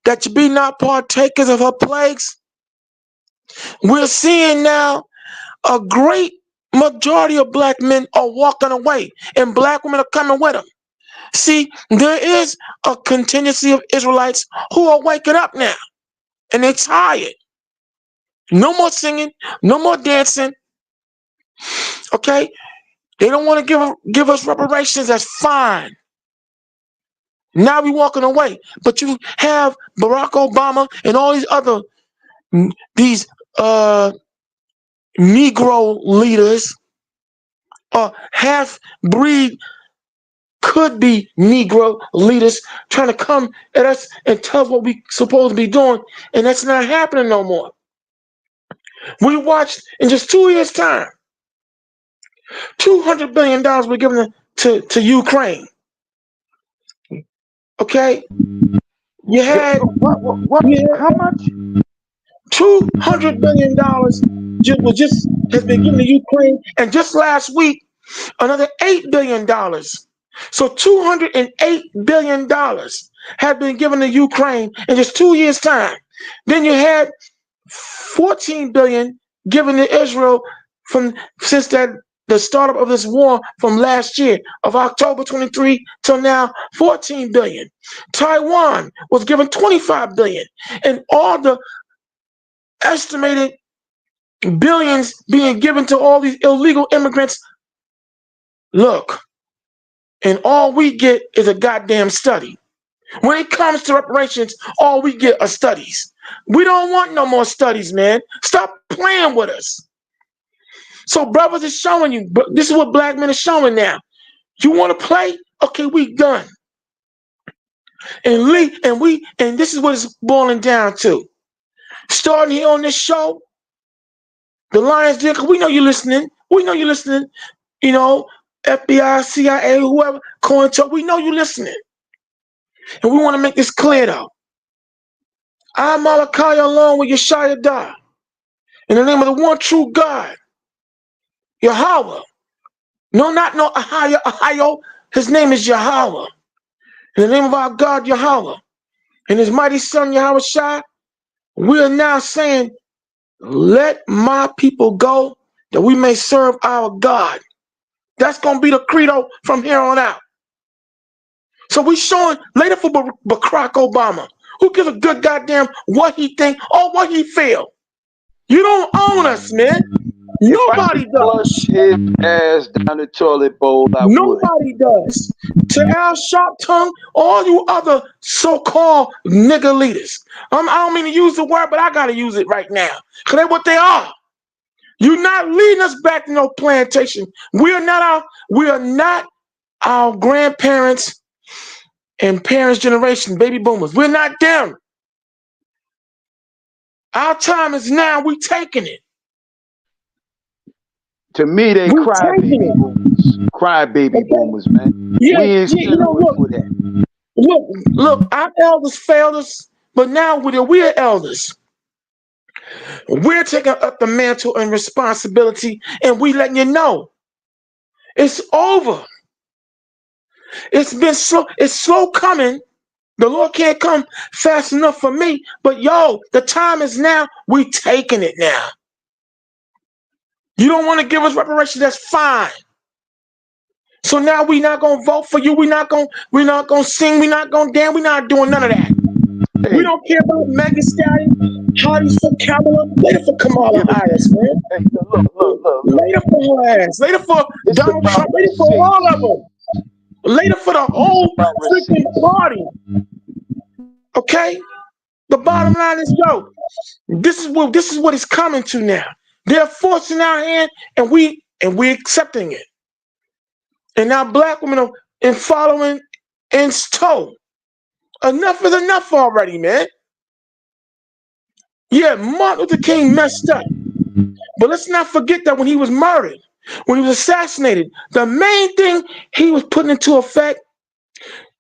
that you be not partakers of her plagues. We're seeing now a great majority of black men are walking away, and black women are coming with them. See, there is a contingency of Israelites who are waking up now, and they're tired. No more singing, no more dancing. Okay? They don't want to give us reparations. That's fine. Now we're walking away. But you have Barack Obama and all these other Negro leaders, or half-breed could-be Negro leaders trying to come at us and tell us what we supposed to be doing, and that's not happening no more. We watched in just 2 years' time, $200 billion were given to Ukraine. Okay? You had How much? $200 billion has been given to Ukraine, and just last week, another $8 billion. So $208 billion had been given to Ukraine in just 2 years' time. Then you had $14 billion given to Israel since the startup of this war from last year, of October 23 till now, $14 billion. Taiwan was given $25 billion, and all the estimated billions being given to all these illegal immigrants. Look, and all we get is a goddamn study. When it comes to reparations, all we get are studies. We don't want no more studies, man. Stop playing with us. So brothers is showing you, this is what black men are showing now. You want to play? Okay, we done. And this is what it's boiling down to. Starting here on this show, the Lions Den, we know you're listening. We know you're listening. You know, FBI, CIA, whoever, COINTEL, we know you're listening. And we want to make this clear, though. I'm Malachi along with Yeshaya Da. In the name of the one true God, Yahweh. No, not no Ahio. His name is Yahweh. In the name of our God, Yahweh, and his mighty son, Yahweh Shai, we are now saying, let my people go that we may serve our God. That's going to be the credo from here on out. So we showing later for Barack Obama, who gives a good goddamn what he think or what he feel. You don't own us, man. Nobody does. Flush his ass down the toilet bowl. Nobody does. To Al Sharp Tongue, all you other so-called nigga leaders. I don't mean to use the word, but I gotta use it right now. Because that's what they are. You're not leading us back to no plantation. We are not our grandparents and parents' generation, baby boomers. We're not them. Our time is now. We taking it. To me, they crybaby boomers. Crybaby boomers, man. Yeah, we ain't look, for that. Look, our elders failed us, but now we're elders. We're taking up the mantle and responsibility, and we letting you know it's over. It's slow coming, The Lord can't come fast enough for me. But yo, the time is now. We taking it now. You don't want to give us reparations, that's fine. So now we not gonna vote for you. We're not gonna sing. We're not gonna dance. We're not doing none of that. Hey, We don't care about Megan Stallion, Hardy's for Kamala. Later for Kamala yeah, but Harris, man. hey, look. Later for her ass. Later for It's Donald about Trump. Later for all of receipts. them. Later for the It's whole about freaking receipts. party. Okay? The bottom line is, yo, this is what it's coming to now. They're forcing our hand, and we accepting it. And now black women are in following in tow. Enough is enough already, man. Yeah, Martin Luther King messed up. But let's not forget that when he was murdered, when he was assassinated, the main thing he was putting into effect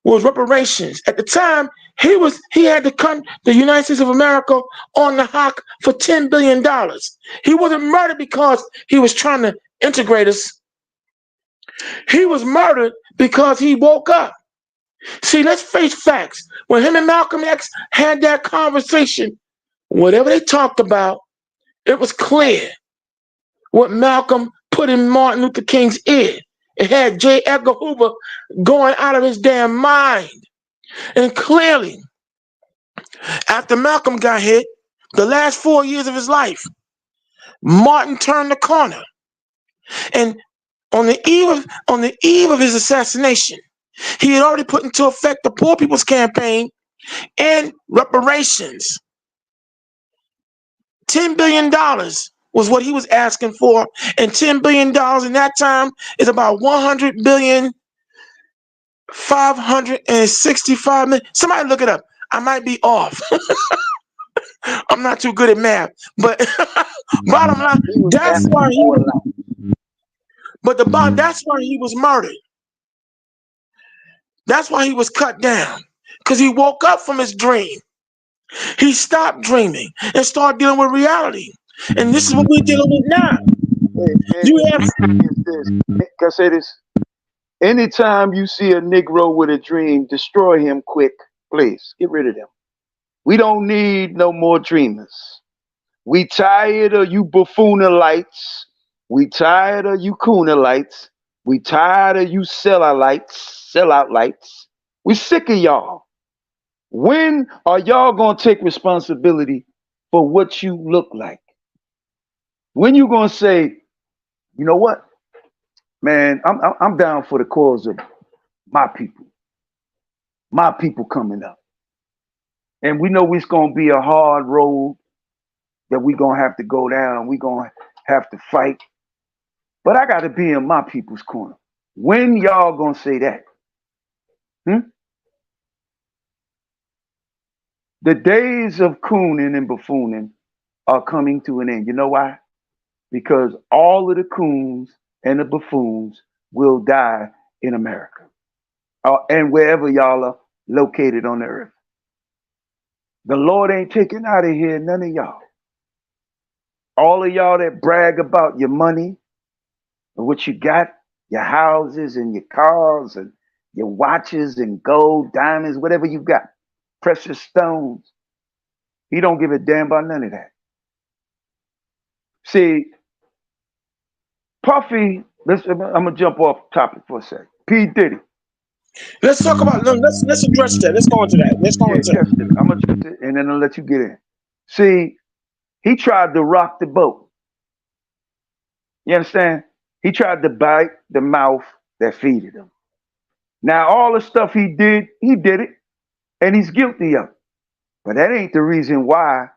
was reparations. At the time, he had to cut the United States of America on the hock for $10 billion. He wasn't murdered because he was trying to integrate us. He was murdered because he woke up. See, let's face facts. When him and Malcolm X had that conversation, whatever they talked about, it was clear what Malcolm put in Martin Luther King's ear. It had J. Edgar Hoover going out of his damn mind. And clearly, after Malcolm got hit, the last 4 years of his life, Martin turned the corner. And on the eve of his assassination, he had already put into effect the Poor People's Campaign and reparations. $10 billion was what he was asking for, and $10 billion in that time is about 100 billion, 565 million. Somebody look it up. I might be off. I'm not too good at math, but bottom line, that's why he was. But that's why he was murdered. That's why he was cut down, because he woke up from his dream. He stopped dreaming and started dealing with reality. And this is what we're dealing with now. You have. Can I say this? Anytime you see a Negro with a dream, destroy him quick, please. Get rid of them. We don't need no more dreamers. We tired of you buffoonalites. We tired of you coonalites. We tired of you sellout lights. We sick of y'all. When are y'all gonna take responsibility for what you look like? When you gonna say, you know what, man, I'm down for the cause of my people coming up, and we know it's gonna be a hard road that we gonna have to go down. We gonna have to fight, but I got to be in my people's corner. When y'all gonna say that? The days of cooning and buffooning are coming to an end. You know why? Because all of the coons and the buffoons will die in America and wherever y'all are located on the earth. The Lord ain't taking out of here none of y'all. All of y'all that brag about your money and what you got, your houses and your cars and your watches and gold, diamonds, whatever you got, precious stones. He don't give a damn about none of that. See, Puffy, I'm gonna jump off topic for a sec. P. Diddy. Let's talk about. Let's address that. Let's go into that. Let's go into that. I'm gonna address it, and then I'll let you get in. See, he tried to rock the boat. You understand? He tried to bite the mouth that feeded him. Now, all the stuff he did it, and he's guilty of it. But that ain't the reason why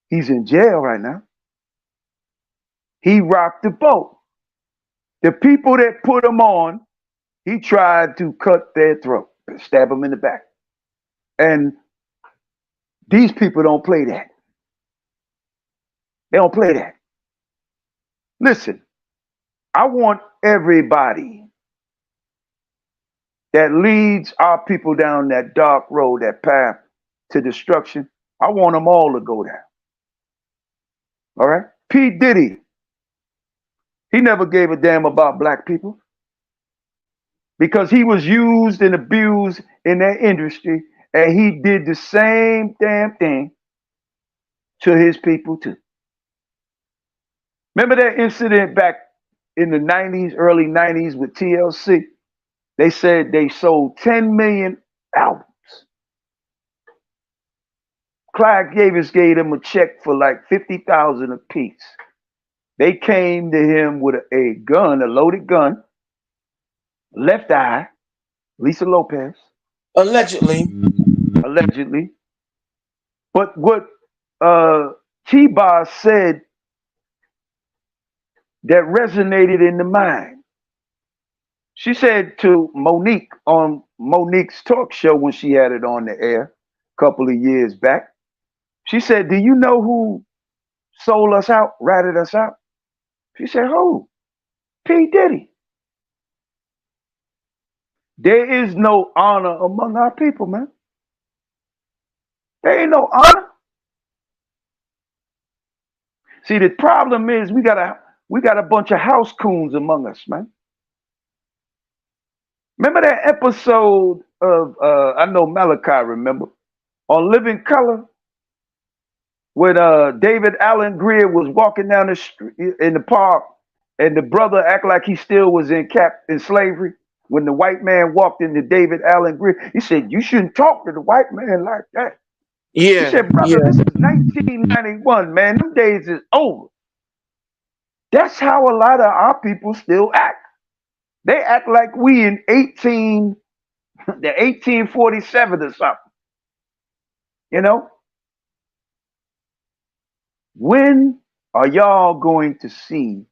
he's in jail right now. He rocked the boat. The people that put him on, he tried to cut their throat, stab them in the back. And these people don't play that. They don't play that. Listen, I want everybody that leads our people down that dark road, that path to destruction, I want them all to go down. All right? P. Diddy, he never gave a damn about black people because he was used and abused in that industry, And he did the same damn thing to his people too. Remember that incident back in the 90s, early 90s with TLC? They said they sold 10 million albums. Clive Davis gave them a check for like 50,000 apiece. They came to him with a gun, a loaded gun, left eye, Lisa Lopez, Allegedly. allegedly. But what T-Boz said that resonated in the mind. She said to Monique on Monique's talk show when she had it on the air a couple of years back, she said, "Do you know who sold us out, ratted us out?" She said, "Who? P. Diddy." There is no honor among our people, man. There ain't no honor. See, the problem is we got a bunch of house coons among us, man. Remember that episode of I know Malachi remember on Living Color when David Allen Greer was walking down the street in the park and the brother act like he still was in slavery. When the white man walked into David Allen Greer, he said, "You shouldn't talk to the white man like that." Yeah. He said, "Brother, this is 1991, man. Them days is over." That's how a lot of our people still act. They act like we in 1847 or something. You know? When are y'all going to see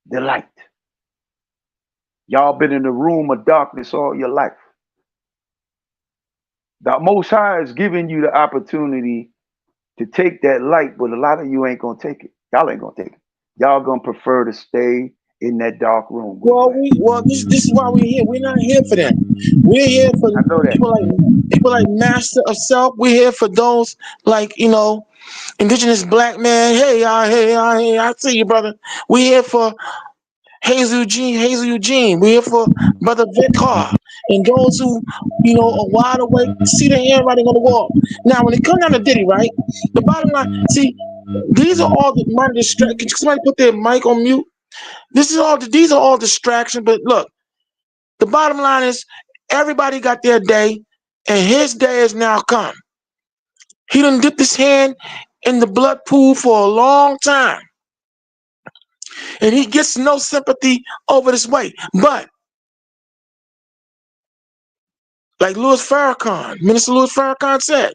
the light? Y'all been in the room of darkness all your life. The Most High is giving you the opportunity to take that light, but a lot of you ain't gonna take it. Y'all ain't gonna take it. Y'all gonna prefer to stay in that dark room. This is why we're here. We're not here for that. We're here for people like Master of Self. We're here for those like, indigenous black man. Hey, I see you, brother. We're here for Hazel Eugene. We're here for Brother Vicar. And those who, are wide awake, see the handwriting on the wall. Now, when it comes down to Diddy, right? The bottom line, see, these are all the minor distractions. Can somebody put their mic on mute? These are all distractions. But look, the bottom line is everybody got their day, and his day has now come. He done dipped his hand in the blood pool for a long time. And he gets no sympathy over this way. But like Minister Louis Farrakhan said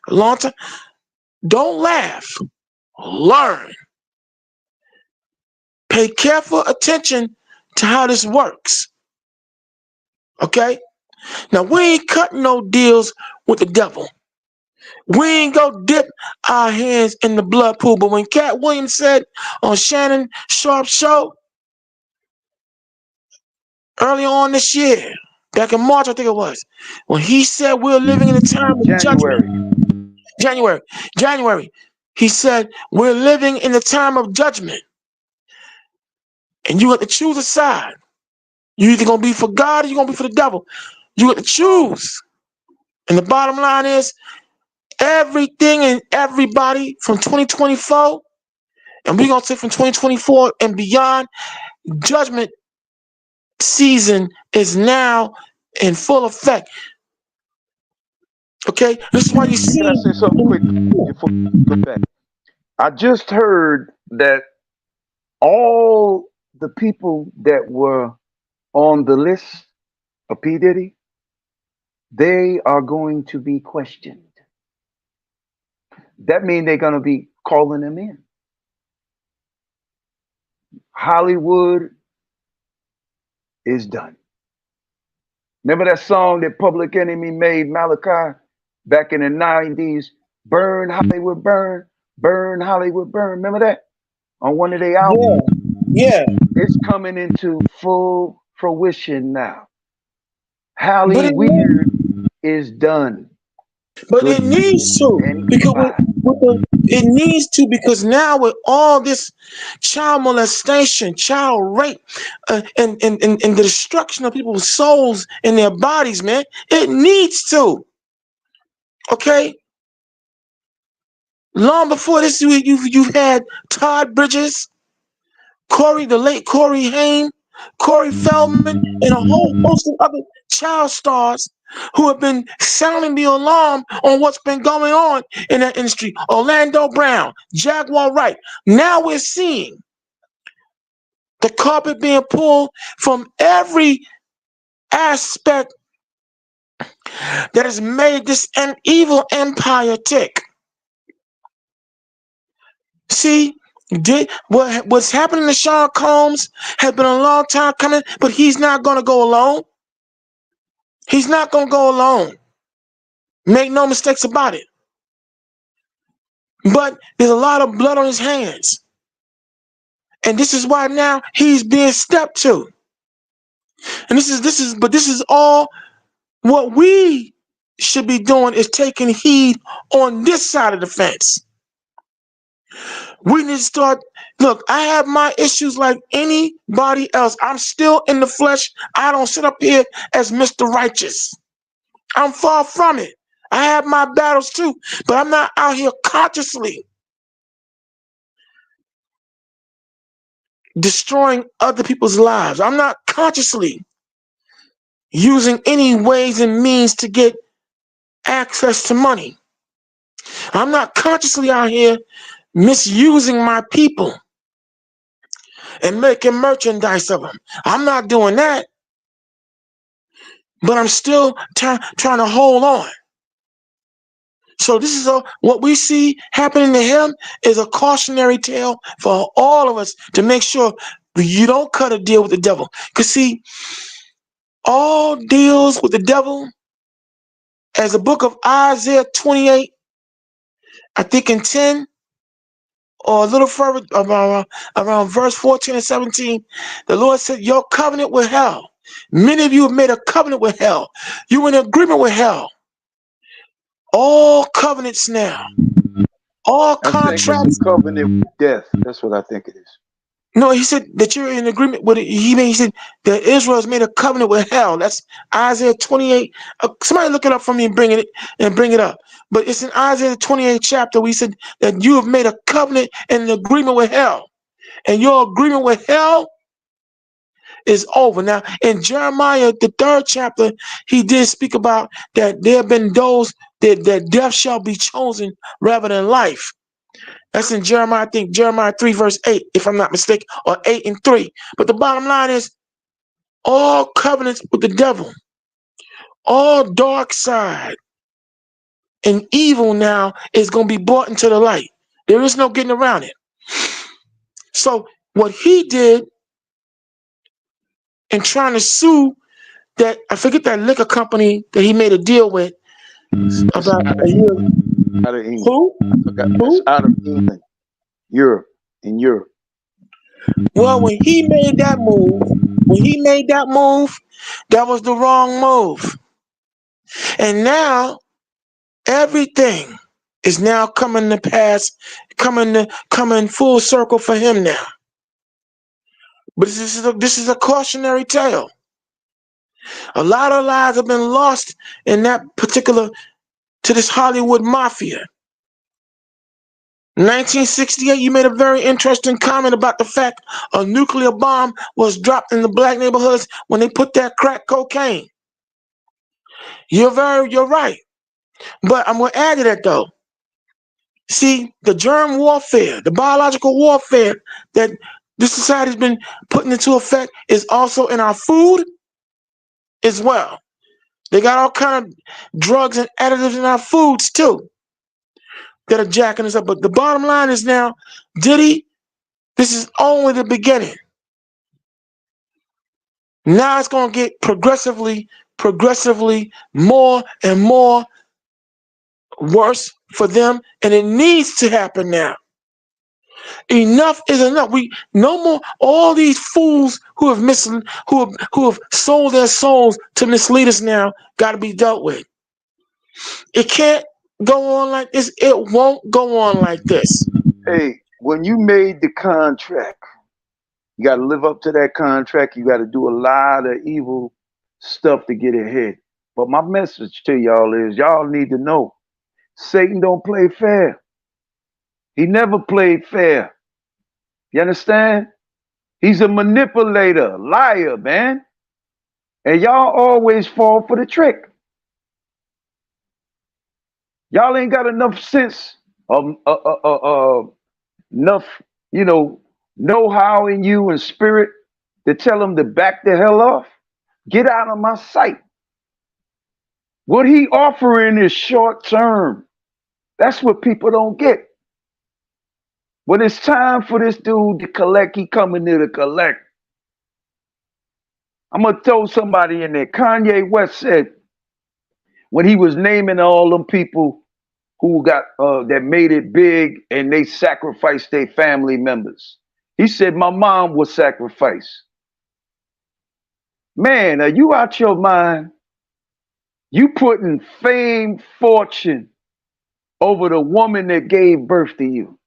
a long time, don't laugh, learn. Pay careful attention to how this works. Okay? Now, we ain't cutting no deals with the devil. We ain't go dip our hands in the blood pool. But when Cat Williams said on Shannon Sharp's show early on this year, back in March, I think it was, when he said we're living in a time of judgment. January. He said we're living in a time of judgment. And you have to choose a side. You're either going to be for God or you're going to be for the devil. You have to choose. And the bottom line is everything and everybody from 2024, and we're going to say from 2024 and beyond, judgment season is now in full effect. Okay? This is why you see. Can I say something quick before you go back? I just heard that all the people that were on the list of P. Diddy, they are going to be questioned. That means they're going to be calling them in. Hollywood is done. Remember that song that Public Enemy made, Malachi, back in the 90s? Burn Hollywood, burn, burn Hollywood, burn. Remember that? On one of their albums? Yeah. It's coming into full fruition now. Hollywood is done. But it needs to, because it needs to, because now with all this child molestation, child rape, and the destruction of people's souls and their bodies, man, it needs to. Okay? Long before this, you've had Todd Bridges, the late Corey Haim, Corey Feldman, and a whole host of other child stars who have been sounding the alarm on what's been going on in that industry. Orlando Brown, Jaguar Wright. Now we're seeing the carpet being pulled from every aspect that has made this an evil empire tick. See, what's happening to Sean Combs has been a long time coming, but he's not going to go alone. He's not going to go alone. Make no mistakes about it. But there's a lot of blood on his hands. And this is why now he's being stepped to. And this is all what we should be doing is taking heed on this side of the fence. We need to start. Look, I have my issues like anybody else. I'm still in the flesh. I don't sit up here as Mr. Righteous. I'm far from it. I have my battles too, but I'm not out here consciously destroying other people's lives. I'm not consciously using any ways and means to get access to money. I'm not consciously out here misusing my people and making merchandise of them. I'm not doing that, but I'm still trying to hold on. So this is what we see happening to him is a cautionary tale for all of us to make sure you don't cut a deal with the devil. Because see, all deals with the devil, as the book of Isaiah 28, I think in 10, or a little further, around verse 14 and 17, the Lord said, your covenant with hell. Many of you have made a covenant with hell. You were in agreement with hell. All covenants now, all I think it's contracts. a covenant with death. That's what I think it is. No, he said that you're in agreement with it. He said that Israel has made a covenant with hell. That's Isaiah 28. Somebody look it up for me and bring it up. But it's in Isaiah 28 chapter where he said that you have made a covenant and an agreement with hell. And your agreement with hell is over. Now, in Jeremiah, the 3rd chapter, he did speak about that there have been those that death shall be chosen rather than life. That's in Jeremiah, I think Jeremiah 3 verse 8, if I'm not mistaken, or 8 and 3. But the bottom line is all covenants with the devil, all dark side and evil now is going to be brought into the light. There is no getting around it. So what he did in trying to sue that, I forget that liquor company that he made a deal with about a year. Out of England. Who? I forgot. It's out of England. Europe. In Europe. Well, when he made that move, that was the wrong move. And now everything is now coming to pass, coming full circle for him now. But this is a cautionary tale. A lot of lives have been lost in that particular, to this Hollywood mafia. 1968, you made a very interesting comment about the fact a nuclear bomb was dropped in the black neighborhoods when they put that crack cocaine. You're right. But I'm going to add to that though. See, the germ warfare, the biological warfare that this society has been putting into effect is also in our food as well. They got all kind of drugs and additives in our foods too that are jacking us up. But the bottom line is now, Diddy, this is only the beginning. Now it's going to get progressively more and more worse for them, and it needs to happen now. Enough is enough. We no more. All these fools who have sold their souls to mislead us now got to be dealt with. It can't go on like this. It won't go on like this. Hey, when you made the contract, you got to live up to that contract. You got to do a lot of evil stuff to get ahead. But my message to y'all is y'all need to know Satan don't play fair. He never played fair. You understand? He's a manipulator, liar, man. And y'all always fall for the trick. Y'all ain't got enough sense of enough, know-how in you and spirit to tell him to back the hell off. Get out of my sight. What he offering is short term. That's what people don't get. When it's time for this dude to collect, he coming there to collect. I'm gonna throw somebody in there. Kanye West said when he was naming all them people who got that made it big and they sacrificed their family members. He said, my mom was sacrificed. Man, are you out your mind? You putting fame, fortune over the woman that gave birth to you.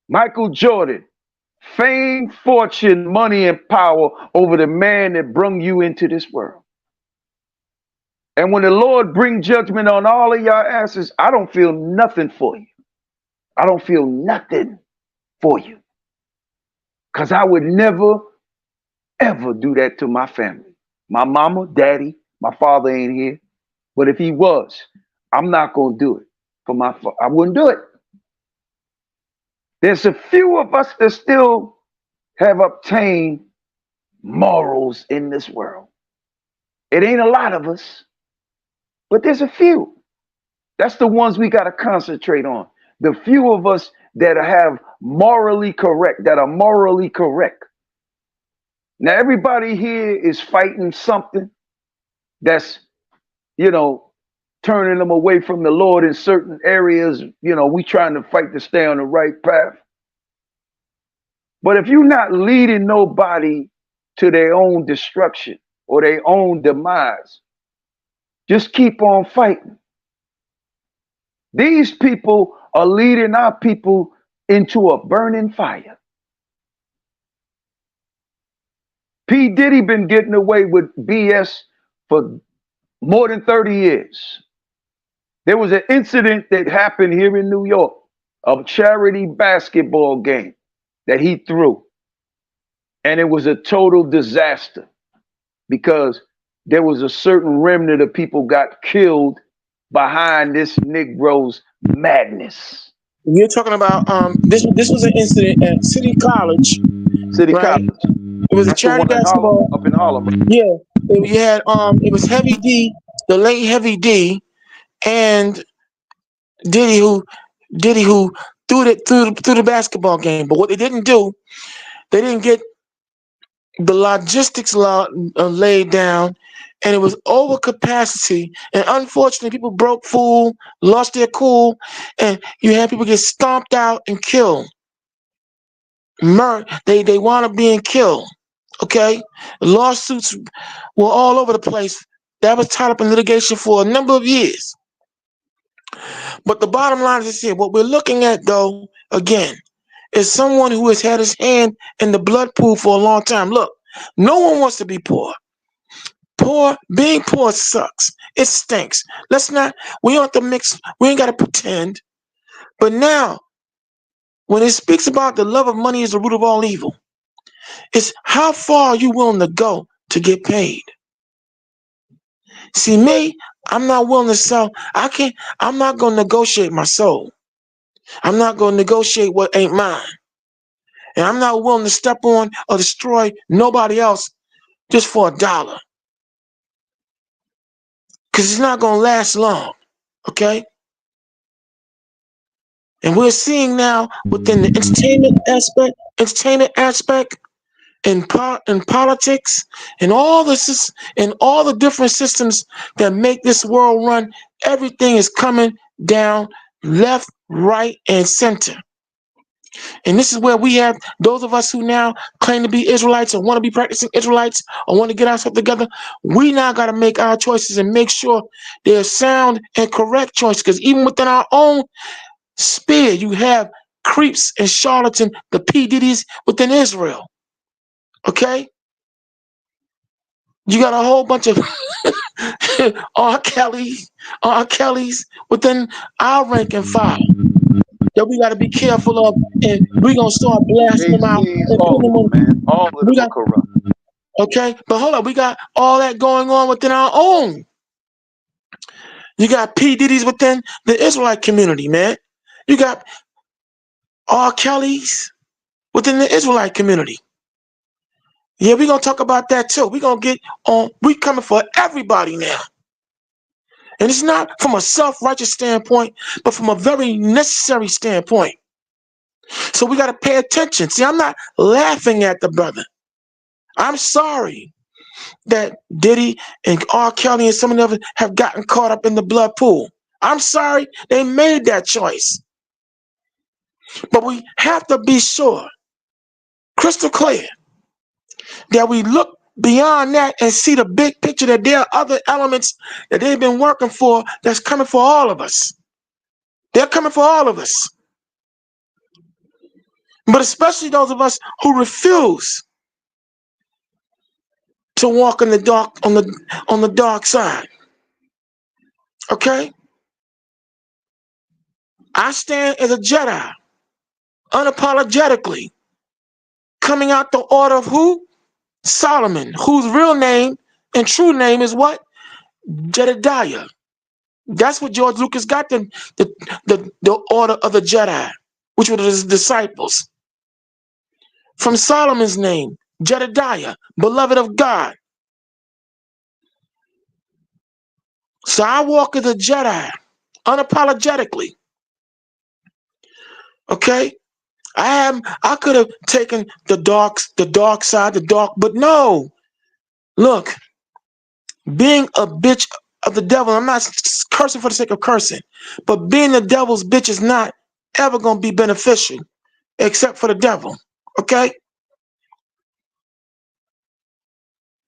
Michael Jordan, fame, fortune, money, and power over the man that brung you into this world. And when the Lord bring judgment on all of y'all asses, I don't feel nothing for you. I don't feel nothing for you. Because I would never, ever do that to my family. My mama, daddy, my father ain't here. But if he was, I'm not going to do it. I wouldn't do it. There's a few of us that still have obtained morals in this world. It ain't a lot of us, but there's a few. That's the ones we got to concentrate on. The few of us that are morally correct. Now, everybody here is fighting something that's, turning them away from the Lord in certain areas. We trying to fight to stay on the right path. But if you're not leading nobody to their own destruction or their own demise, just keep on fighting. These people are leading our people into a burning fire. P. Diddy been getting away with BS for more than 30 years. There was an incident that happened here in New York, a charity basketball game that he threw. And it was a total disaster because there was a certain remnant of people got killed behind this Negro's madness. You're talking about this was an incident at City College. College. It was a charity basketball up in Harlem. Yeah, you had it was Heavy D, the late Heavy D, and Diddy who threw the basketball game. But what they didn't do, they didn't get the logistics laid down, and it was over capacity. And unfortunately, people broke fool, lost their cool, and you had people get stomped out and killed. They wound up being killed. Okay, lawsuits were all over the place. That was tied up in litigation for a number of years. But the bottom line is here. What we're looking at, though, again, is someone who has had his hand in the blood pool for a long time. Look, no one wants to be poor. Being poor sucks. It stinks. We don't have to mix, we ain't got to pretend. But now, when it speaks about the love of money is the root of all evil, it's how far are you willing to go to get paid? See, me, I'm not willing to sell. I'm not going to negotiate my soul. I'm not going to negotiate what ain't mine. And I'm not willing to step on or destroy nobody else just for $1. Because it's not going to last long. Okay? And we're seeing now within the entertainment aspect, in politics, and all the different systems that make this world run, everything is coming down left, right, and center. And this is where we have those of us who now claim to be Israelites or want to be practicing Israelites or want to get ourselves together. We now got to make our choices and make sure they're sound and correct choices. Because even within our own sphere, you have creeps and charlatans, the P. Diddy's within Israel. Okay? You got a whole bunch of R. Kelly's within our rank and file that we got to be careful of, and we're gonna start blasting them out JC's, and putting all them of on. them, man. All of We them are got corrupt. okay, but hold up, we got all that going on within our own. You got P. Diddy's within the Israelite community, man. You got R. Kelly's within the Israelite community. Yeah, we're gonna talk about that too. We're gonna get on, we coming for everybody now. And it's not from a self-righteous standpoint, but from a very necessary standpoint. So we got to pay attention. See, I'm not laughing at the brother. I'm sorry that Diddy and R. Kelly and some of the others have gotten caught up in the blood pool. I'm sorry they made that choice. But we have to be sure, crystal clear, that we look beyond that and see the big picture, that there are other elements that they've been working for that's coming for all of us. They're coming for all of us. But especially those of us who refuse to walk in the dark on the dark side. Okay? I stand as a Jedi, unapologetically, coming out the order of who? Solomon, whose real name and true name is what? Jedediah. That's what George Lucas got the order of the Jedi, which were his disciples. From Solomon's name, Jedediah, beloved of God. So I walk as a Jedi, unapologetically. Okay? I could have taken the dark side, but no. Look, being a bitch of the devil, I'm not cursing for the sake of cursing, but being the devil's bitch is not ever gonna be beneficial, except for the devil. Okay?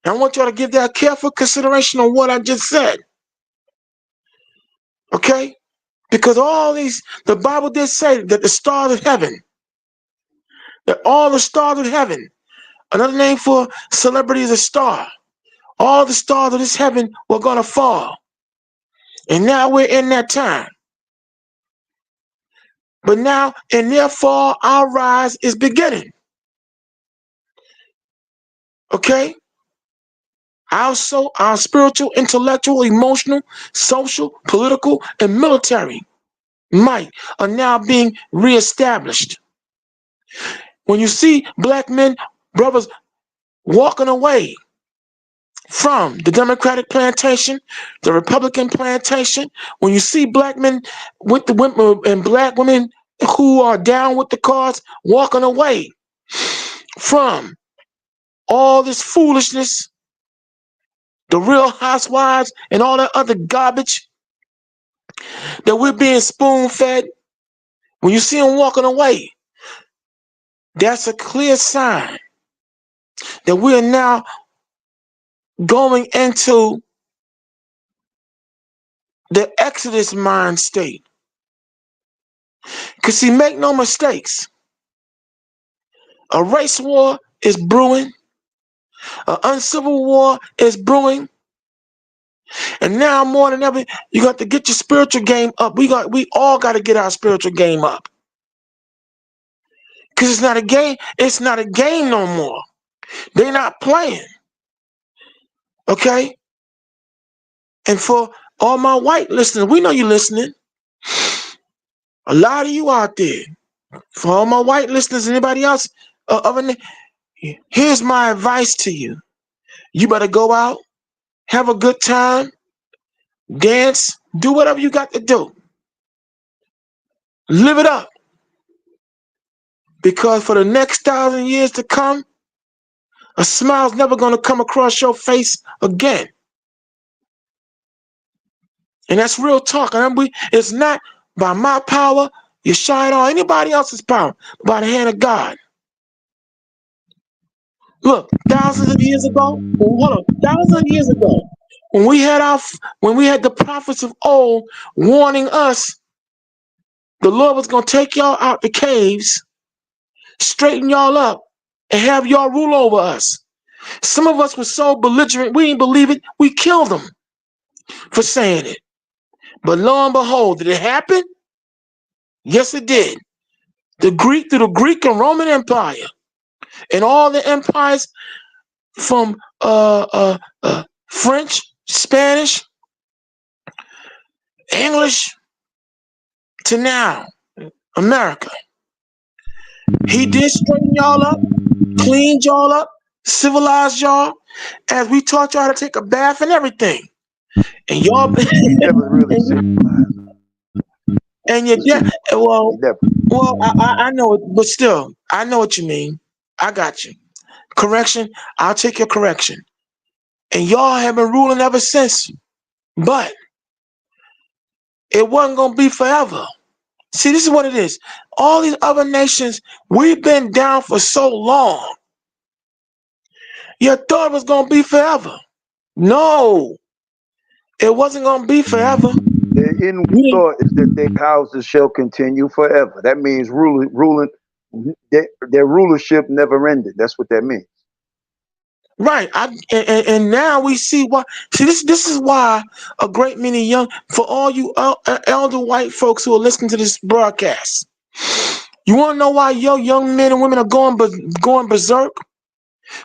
I want y'all to give that careful consideration on what I just said. Okay? Because all these, the Bible did say that the stars of heaven, that all the stars of heaven, another name for celebrity is a star. All the stars of this heaven were going to fall. And now we're in that time. But now, in their fall, our rise is beginning. Okay? Our spiritual, intellectual, emotional, social, political, and military might are now being reestablished. When you see black men, brothers, walking away from the Democratic plantation, the Republican plantation, when you see black men with the women and black women who are down with the cause walking away from all this foolishness, the Real Housewives and all that other garbage that we're being spoon-fed, when you see them walking away, that's a clear sign that we are now going into the Exodus mind state. Because see, make no mistakes, a race war is brewing, an uncivil war is brewing, and now more than ever, you got to get your spiritual game up. We all got to get our spiritual game up. Because it's not a game no more. They're not playing. Okay? And for all my white listeners, we know you're listening. A lot of you out there. For all my white listeners, anybody else, here's my advice to you. You better go out, have a good time, dance, do whatever you got to do. Live it up. Because for the next 1,000 years to come, a smile's never going to come across your face again. And that's real talk. And it's not by my power, Yeshua, or anybody else's power, but by the hand of God. Look, thousands of years ago, when we had the prophets of old warning us, the Lord was going to take y'all out the caves, straighten y'all up, and have y'all rule over us. Some of us were so belligerent, we didn't believe it, we killed them. for saying it. But lo and behold, did it happen? Yes, it did. Through the Greek and Roman Empire, and all the empires from French, Spanish, English to now, America. He did straighten y'all up, cleaned y'all up, civilized y'all, as we taught y'all how to take a bath and everything. And y'all He never really civilized. and your dad. Well, I know it, but still, I know what you mean. I got you. Correction, I'll take your correction. And y'all have been ruling ever since. But it wasn't gonna be forever. See, this is what it is. All these other nations, we've been down for so long. You thought it was gonna be forever. No, it wasn't gonna be forever. The inward thought is that their houses shall continue forever. That means ruling. Their rulership never ended. That's what that means. Right. And now we see why. See, this is why a great many for all you elder white folks who are listening to this broadcast, you want to know why young men and women are going berserk?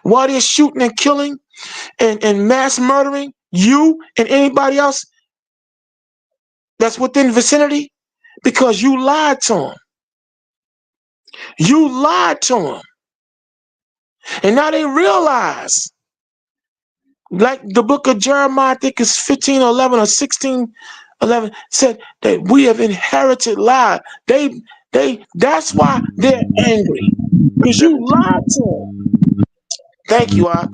Why they're shooting and killing and mass murdering you and anybody else that's within the vicinity? Because you lied to them. You lied to them. And now they realize, like the book of Jeremiah, I think it's 15:11 or 16:11, said that we have inherited lie. That's why they're angry. Because you lied to them. Thank you, Ak.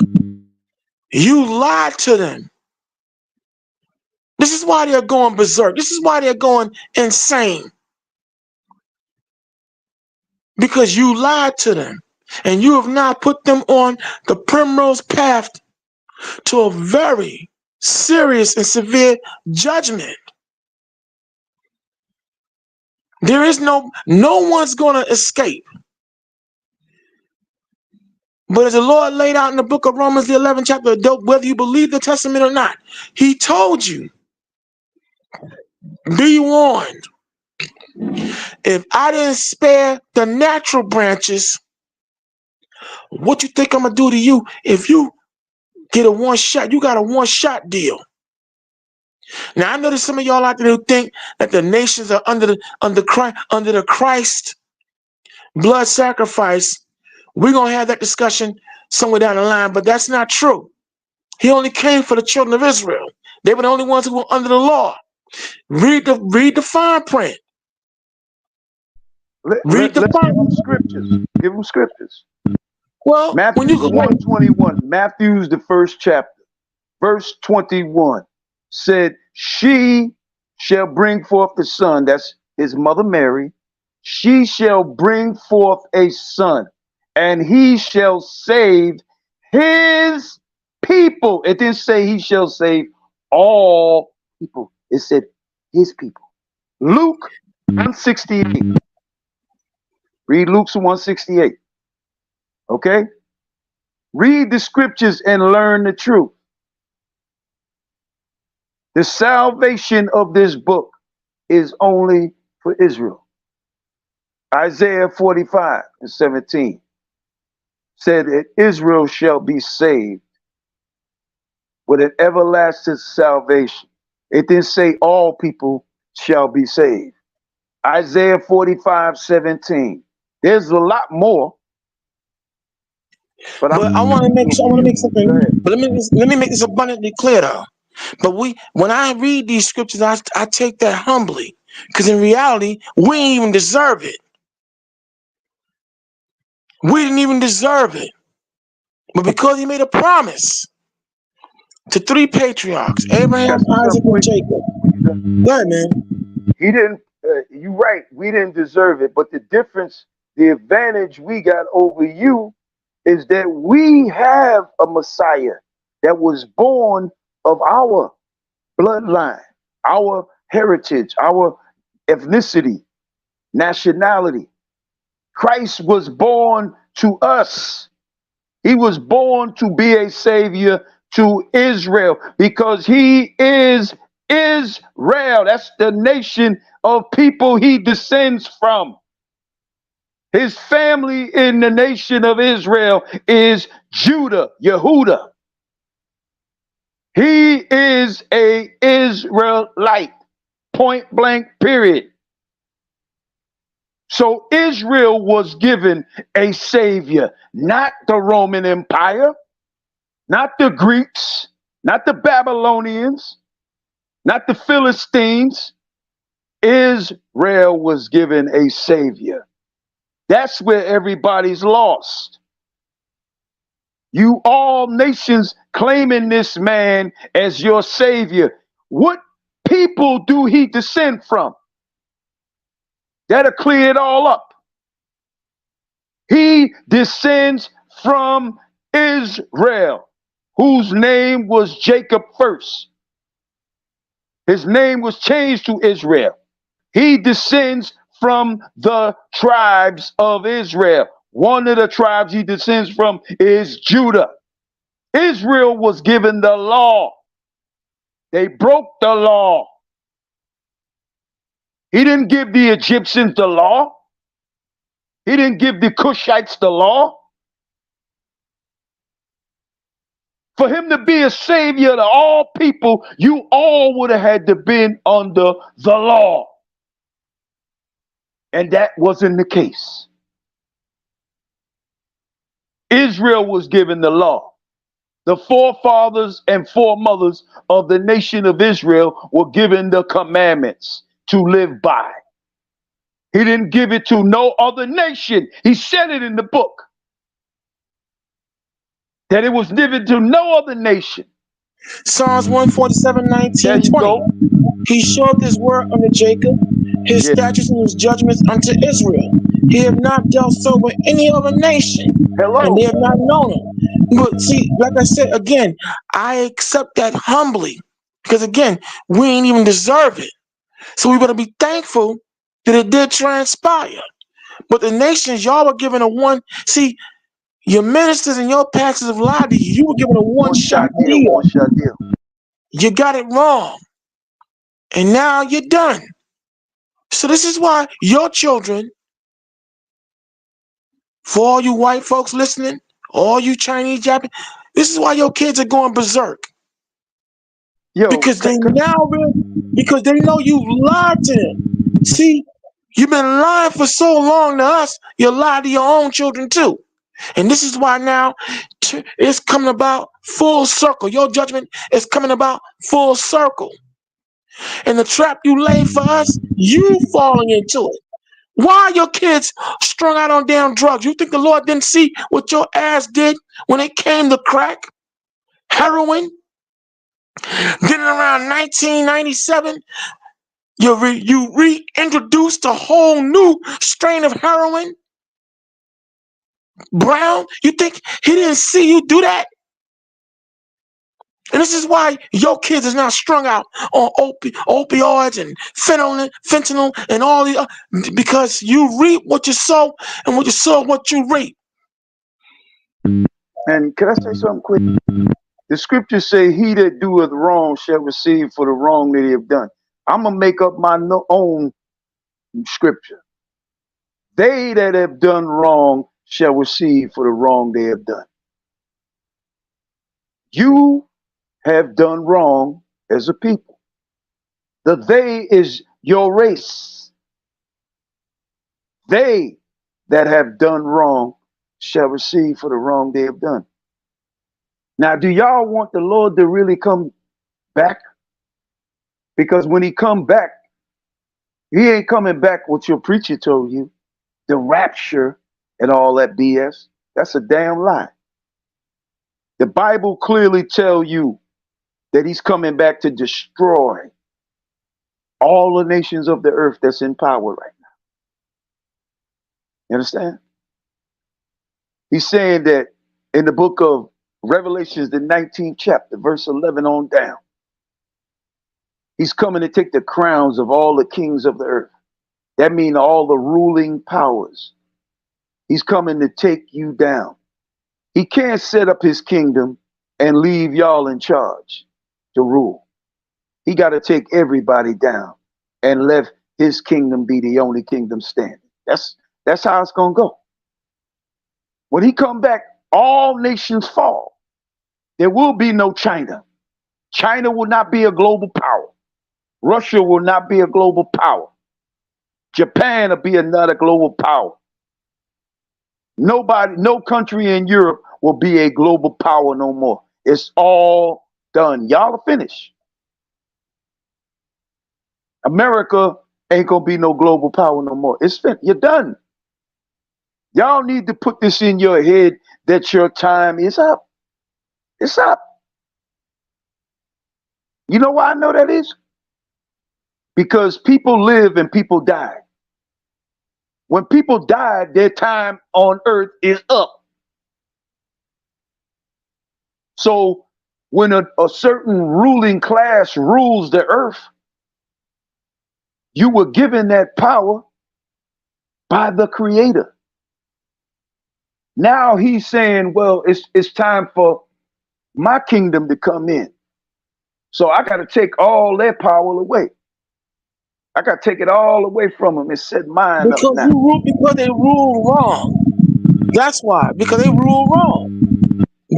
You lied to them. This is why they're going berserk. This is why they're going insane. Because you lied to them. And you have now put them on the primrose path to a very serious and severe judgment. There is no one's going to escape. But as the Lord laid out in the book of Romans, the 11th chapter, whether you believe the testament or not, he told you, be warned. If I didn't spare the natural branches, what you think I'm going to do to you if you get a one shot? You got a one shot deal. Now I know there's some of y'all out there who think that the nations are under the Christ blood sacrifice. We're gonna have that discussion somewhere down the line, but that's not true. He only came for the children of Israel. They were the only ones who were under the law. Read the fine print. Let's give them scriptures. Give them scriptures. Well, Matthew 1:21. Matthew's the first chapter. Verse 21 said, she shall bring forth the son. That's his mother Mary. She shall bring forth a son, and he shall save his people. It didn't say he shall save all people. It said his people. Luke 168. Read Luke 168. Okay? Read the scriptures and learn the truth. The salvation of this book is only for Israel. Isaiah 45:17 said that Israel shall be saved with an everlasting salvation. It didn't say all people shall be saved. Isaiah 45:17. There's a lot more. But I want to make something. But let me make this abundantly clear though. But when I read these scriptures, I take that humbly, because in reality, we ain't even deserve it. We didn't even deserve it. But because he made a promise to three patriarchs, Abraham, Isaac, and Jacob. Go ahead, man. He didn't, you're right, we didn't deserve it. But the difference, the advantage we got over you is that we have a Messiah that was born of our bloodline, our heritage, our ethnicity, nationality. Christ was born to us. He was born to be a savior to Israel because he is Israel. That's the nation of people he descends from. His family in the nation of Israel is Judah, Yehuda. He is a Israelite, point blank, period. So Israel was given a savior, not the Roman Empire, not the Greeks, not the Babylonians, not the Philistines. Israel was given a savior. That's where everybody's lost. You all nations claiming this man as your savior. What people do he descend from? That'll clear it all up. He descends from Israel, whose name was Jacob first. His name was changed to Israel. He descends from the tribes of Israel. One of the tribes he descends from is Judah. Israel was given the law. They broke the law. He didn't give the Egyptians the law. He didn't give the Cushites the law. For him to be a savior to all people, you all would have had to been under the law. And that wasn't the case. Israel was given the law. The forefathers and foremothers of the nation of Israel were given the commandments to live by. He didn't give it to no other nation. He said it in the book that it was given to no other nation. Psalms 147, 19, 20. He showed his word unto Jacob, his statutes and his judgments unto Israel. He have not dealt so with any other nation, and they have not known him. But see, like I said, again, I accept that humbly, because again, we ain't even deserve it. So we better be thankful that it did transpire. But the nations, y'all were given a one. See, your ministers and your pastors have lied to you. You were given a one-shot deal. One-shot deal. You got it wrong. And now you're done. So this is why your children, for all you white folks listening, all you Chinese, Japanese, this is why your kids are going berserk. Because they know you lied to them. See, you've been lying for so long to us, you lie to your own children too. And this is why now it's coming about full circle. Your judgment is coming about full circle. And the trap you laid for us, you falling into it. Why are your kids strung out on damn drugs? You think the Lord didn't see what your ass did when it came to crack, heroin? Then around 1997, you reintroduced a whole new strain of heroin? Brown, you think he didn't see you do that? And this is why your kids is now strung out on opioids and fentanyl and all these, because you reap what you sow, and what you sow, what you reap. And can I say something quick? The scriptures say, he that doeth wrong shall receive for the wrong that he have done. I'm going to make up my own scripture. They that have done wrong shall receive for the wrong they have done. You have done wrong as a people. The they is your race. They that have done wrong shall receive for the wrong they have done. Now, do y'all want the Lord to really come back? Because when he come back, he ain't coming back what your preacher told you, the rapture and all that BS. That's a damn lie. The Bible clearly tell you that he's coming back to destroy all the nations of the earth that's in power right now. You understand? He's saying that in the book of Revelations, the 19th chapter, verse 11 on down. He's coming to take the crowns of all the kings of the earth. That means all the ruling powers. He's coming to take you down. He can't set up his kingdom and leave y'all in charge to rule. he got to take everybody down and let his kingdom be the only kingdom standing. That's how it's gonna go. When he come back, all nations fall. There will be no China. China will not be a global power. Russia will not be a global power. Japan will be another global power. Nobody, no country in Europe will be a global power no more. It's all done. Y'all are finished. America ain't gonna be no global power no more. It's finished. You're done. Y'all need to put this in your head that your time is up. It's up. You know why I know that is? Because people live and people die. When people die, their time on earth is up. So when a certain ruling class rules the earth, you were given that power by the Creator. Now he's saying, well, it's time for my kingdom to come in. So I got to take all their power away. I got to take it all away from them and set mine up now. Because they rule wrong. That's why. Because they rule wrong.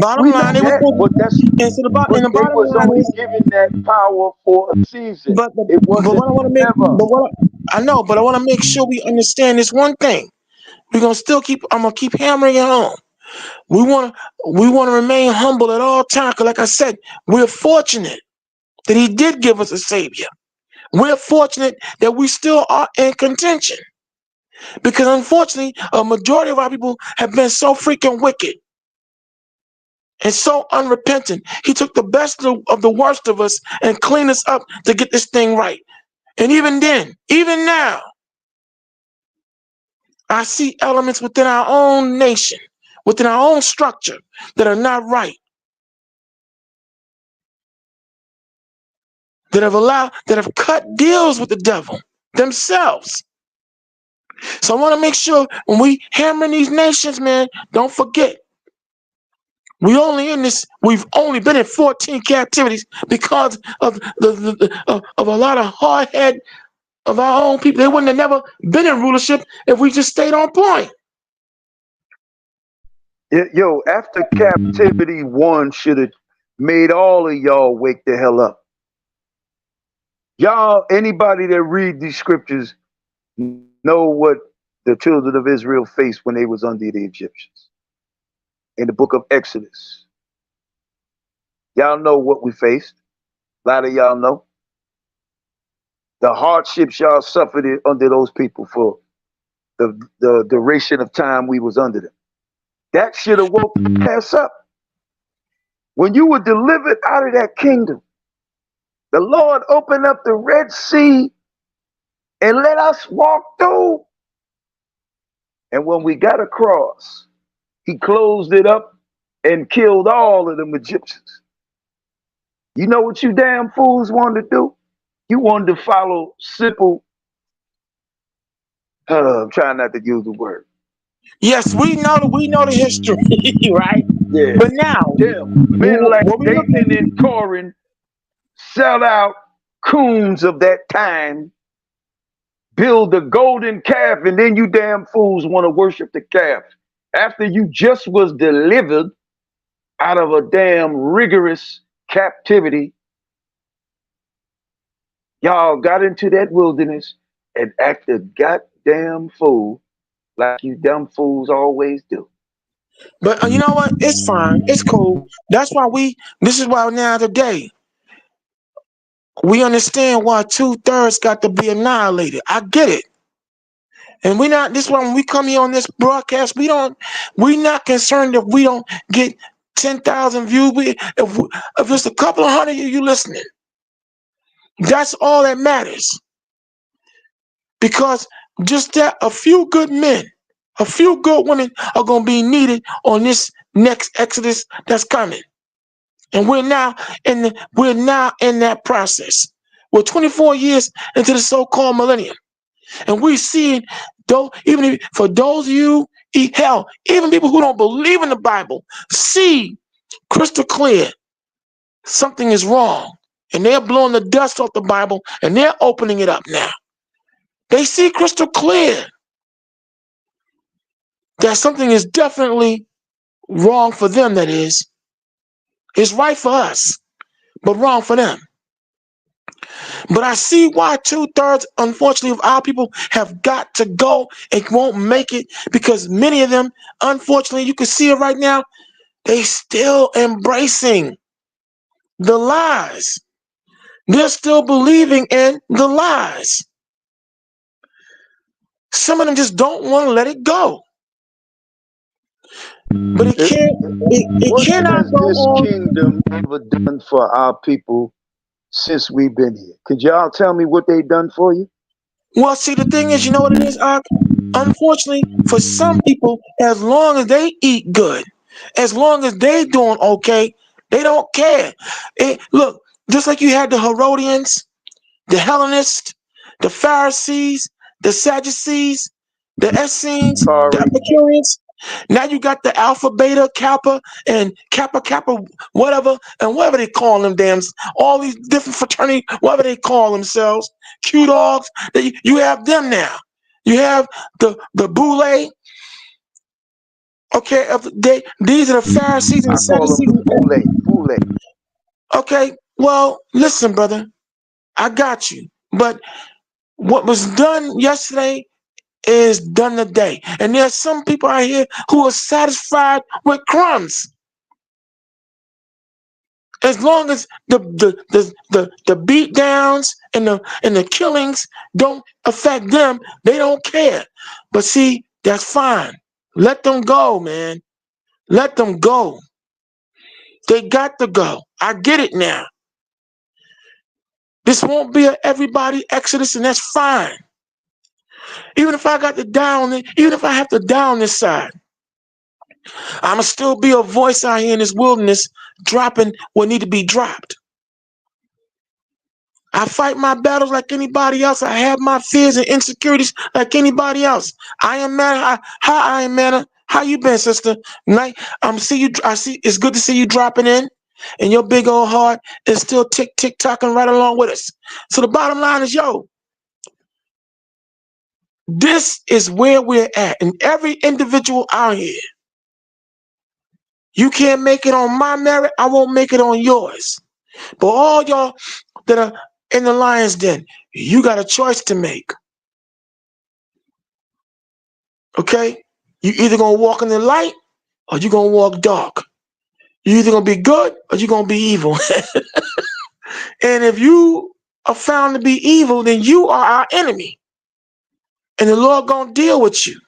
Bottom line, they was only given that power for a season. But what I want to make, but I want to make sure we understand this one thing. I'm gonna keep hammering it home. We want to remain humble at all times. Cause like I said, we're fortunate that he did give us a savior. We're fortunate that we still are in contention. Because unfortunately, a majority of our people have been so freaking wicked and so unrepentant. He took the best of the worst of us and cleaned us up to get this thing right. And even then, even now, I see elements within our own nation, within our own structure, that are not right. That have cut deals with the devil themselves. So I want to make sure when we hammer these nations, man, don't forget. We've only been in 14 captivities because of of a lot of hard head of our own people. They wouldn't have never been in rulership if we just stayed on point. Yo, after captivity 1 should have made all of y'all wake the hell up. Y'all, anybody that read these scriptures know what the children of Israel faced when they was under the Egyptians. In the book of Exodus. Y'all know what we faced. A lot of y'all know. The hardships y'all suffered under those people for the duration of time we was under them. That should have woke the ass up. When you were delivered out of that kingdom, the Lord opened up the Red Sea and let us walk through. And when we got across, he closed it up and killed all of them Egyptians. You know what you damn fools wanted to do? You wanted to follow simple, I'm trying not to use the word. Yes, we know the history, right? Yeah. But now, men like Dathan and Corin sell out coons of that time, build a golden calf, and then you damn fools want to worship the calf after you just was delivered out of a damn rigorous captivity. Y'all got into that wilderness and acted goddamn fool like you dumb fools always do. But you know what? It's fine. It's cool. This is why now today, we understand why 2/3 got to be annihilated. I get it. And this is why when we come here on this broadcast, we're not concerned if we don't get 10,000 views. If it's a couple of hundred of you listening, that's all that matters. Because just that a few good men, a few good women are going to be needed on this next Exodus that's coming. And we're now in that process. We're 24 years into the so-called millennium. And we're seeing, for those of you, even people who don't believe in the Bible, see crystal clear something is wrong. and they're blowing the dust off the Bible, and they're opening it up now. They see crystal clear that something is definitely wrong for them, that is. It's right for us, but wrong for them. But I see why 2/3, unfortunately, of our people have got to go and won't make it, because many of them, unfortunately, you can see it right now, they still embracing the lies. They're still believing in the lies. Some of them just don't want to let it go. But it What cannot has go this on. kingdom ever done for our people since we've been here? Could y'all tell me what they done for you? Well, see, the thing is, you know what it is, unfortunately, for some people, as long as they eat good, as long as they doing okay, they don't care. Look, just like you had the Herodians, the Hellenists, the Pharisees, the Sadducees, the Essenes, the Sorry. Epicureans. Now you got the Alpha, Beta, Kappa, and Kappa, whatever, and whatever they call them, all these different fraternity, whatever they call themselves, Q dogs. You have them now. You have the Boule. Okay, these are the Pharisees and I the call them Sadducees. the Fule. Okay, well, listen, brother, I got you. But what was done yesterday is done today. And there's some people out here who are satisfied with crumbs. As long as the beat downs and the killings don't affect them, they don't care. But see, that's fine. Let them go, man. Let them go. They got to go. I get it now. This won't be an everybody exodus, and that's fine. Even if I got to die on it, even if I have to die on this side, I'ma still be a voice out here in this wilderness, dropping what need to be dropped. I fight my battles like anybody else. I have my fears and insecurities like anybody else. I am Manna. Hi, I am Manna. How you been, sister? Night. See you. I see. It's good to see you dropping in, and your big old heart is still tick tocking right along with us. So the bottom line is, yo, this is where we're at, and every individual out here. You can't make it on my merit. I won't make it on yours. But all y'all that are in the lion's den, you got a choice to make. Okay? You either gonna walk in the light or you gonna walk dark. You either gonna be good or you gonna be evil. And if you are found to be evil, then you are our enemy. And the Lord gonna deal with you.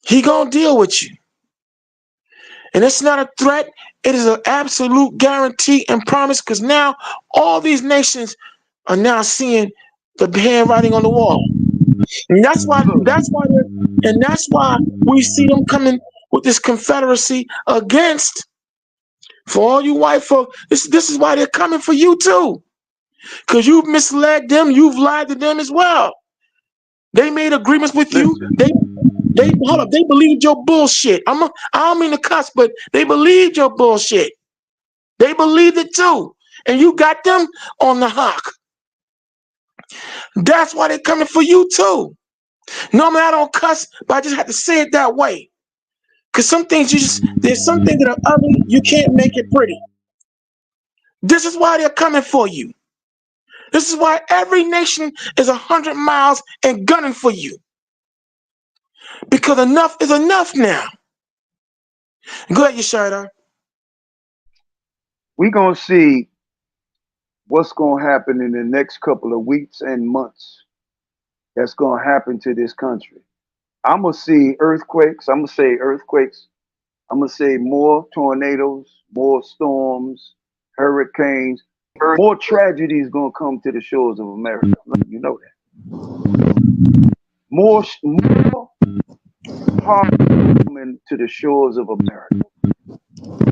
He gonna deal with you. And it's not a threat. It is an absolute guarantee and promise, because now all these nations are now seeing the handwriting on the wall. And that's why we see them coming with this confederacy against, for all you white folk, this is why they're coming for you too. Because you've misled them, you've lied to them as well. They made agreements with you. They hold up, they believed your bullshit. I don't mean to cuss, but they believed your bullshit. They believed it too. And you got them on the hook. That's why they're coming for you too. Normally I don't cuss, but I just have to say it that way. Because some things there's some things that are ugly, you can't make it pretty. This is why they're coming for you. This is why every nation is 100 miles and gunning for you. Because enough is enough now. Go ahead, Yeshida. We're going to see what's going to happen in the next couple of weeks and months that's going to happen to this country. I'm going to see earthquakes. I'm going to say earthquakes. I'm going to say more tornadoes, more storms, hurricanes, more tragedies going to come to the shores of America. You know that. More harm coming to the shores of America.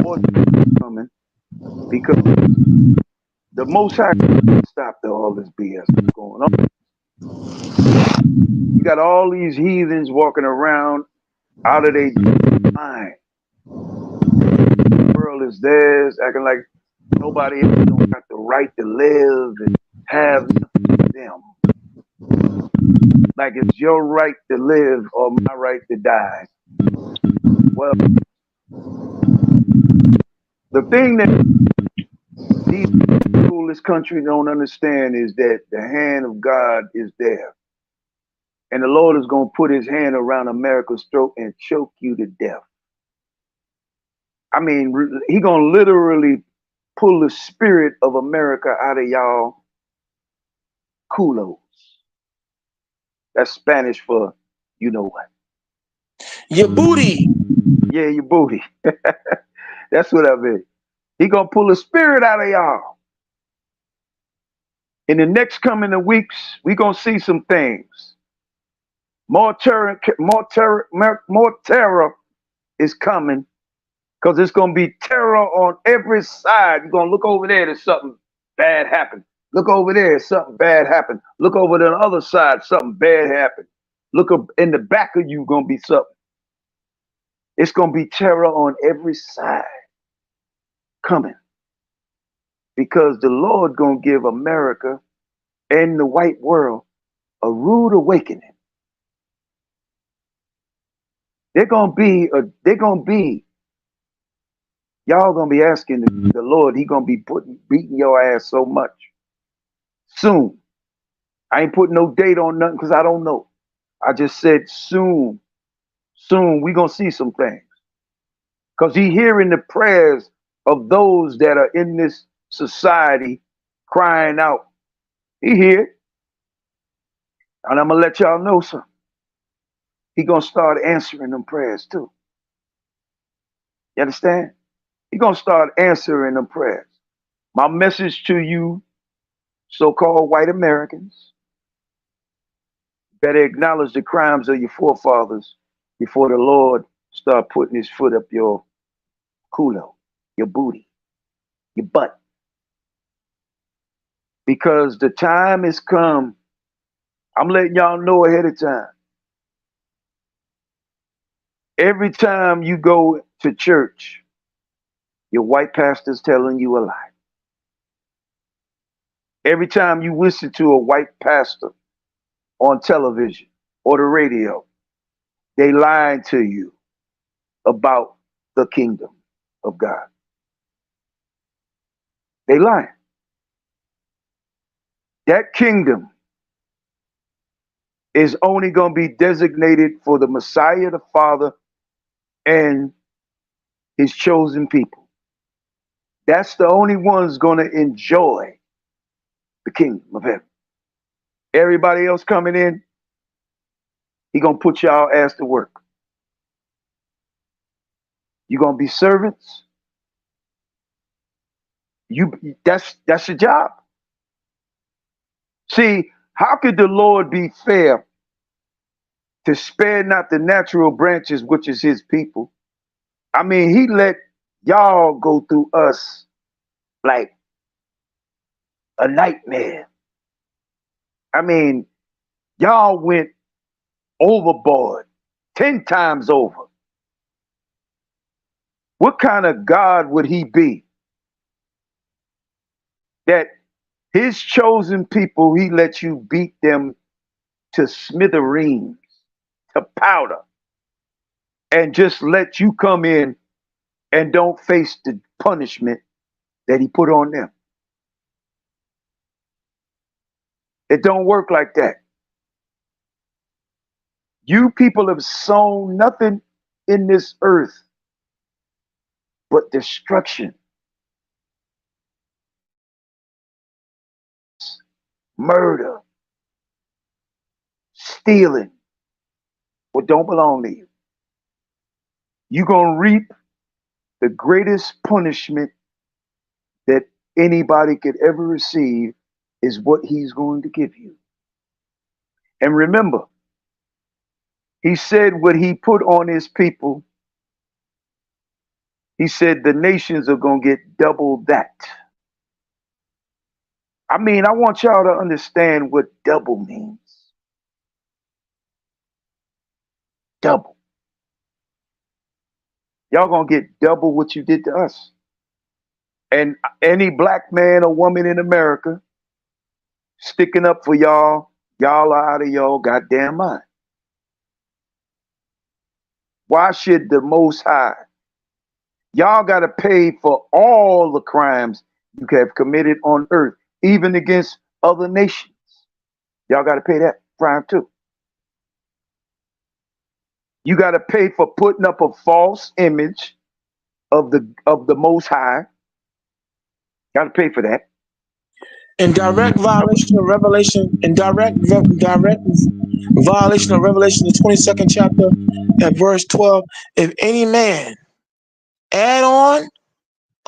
More coming because the Most High stopped all this BS going on. You got all these heathens walking around out of their mind. The world is theirs, acting like Nobody else don't got the right to live and have nothing for them. Like it's your right to live or my right to die. Well, the thing that these people in this country don't understand is that the hand of God is there. And the Lord is going to put his hand around America's throat and choke you to death. I mean, he going to literally pull the spirit of America out of y'all culos. That's Spanish for you know what. Your booty. Yeah, your booty. That's what I mean. He going to pull the spirit out of y'all. In the next coming of weeks, we going to see some things. More terror is coming because it's going to be terror on every side. You're going to look over there, there's something bad happened. Look over there, something bad happened. Look over to the other side, something bad happened. Look up in the back of you, going to be something. It's going to be terror on every side coming because the Lord going to give America and the white world a rude awakening. They're going to be, y'all going to be asking the Lord, he going to be beating your ass so much soon. I ain't putting no date on nothing because I don't know. I just said soon we going to see some things. Because he hearing the prayers of those that are in this society crying out. He hear. And I'm going to let y'all know something. He going to start answering them prayers too. You understand? He going to start answering them prayers. My message to you, so-called white Americans, better acknowledge the crimes of your forefathers before the Lord start putting his foot up your culo, your booty, your butt. Because the time has come. I'm letting y'all know ahead of time. Every time you go to church, your white pastor's telling you a lie. Every time you listen to a white pastor on television or the radio, they lying to you about the kingdom of God. They lying. That kingdom is only going to be designated for the Messiah, the Father, and his chosen people. That's the only ones going to enjoy the kingdom of heaven. Everybody else coming in, he going to put y'all ass to work. You're going to be servants. That's your job. See, how could the Lord be fair to spare not the natural branches, which is his people? I mean, he let y'all go through us like a nightmare. I mean, y'all went overboard 10 times over. What kind of God would he be that his chosen people, he let you beat them to smithereens, to powder, and just let you come in and don't face the punishment that he put on them? It don't work like that. You people have sown nothing in this earth but destruction, murder, stealing what don't belong to you. You're going to reap the greatest punishment that anybody could ever receive is what he's going to give you. And remember, he said what he put on his people, he said the nations are going to get double that. I mean, I want y'all to understand what double means. Double. Y'all going to get double what you did to us. And any black man or woman in America sticking up for y'all, y'all are out of y'all goddamn mind. Why should the Most High? Y'all got to pay for all the crimes you have committed on earth, even against other nations. Y'all got to pay that crime too. You got to pay for putting up a false image of the Most High. Got to pay for that. In direct violation of Revelation, direct violation of Revelation, the 22nd chapter, at verse 12, if any man add on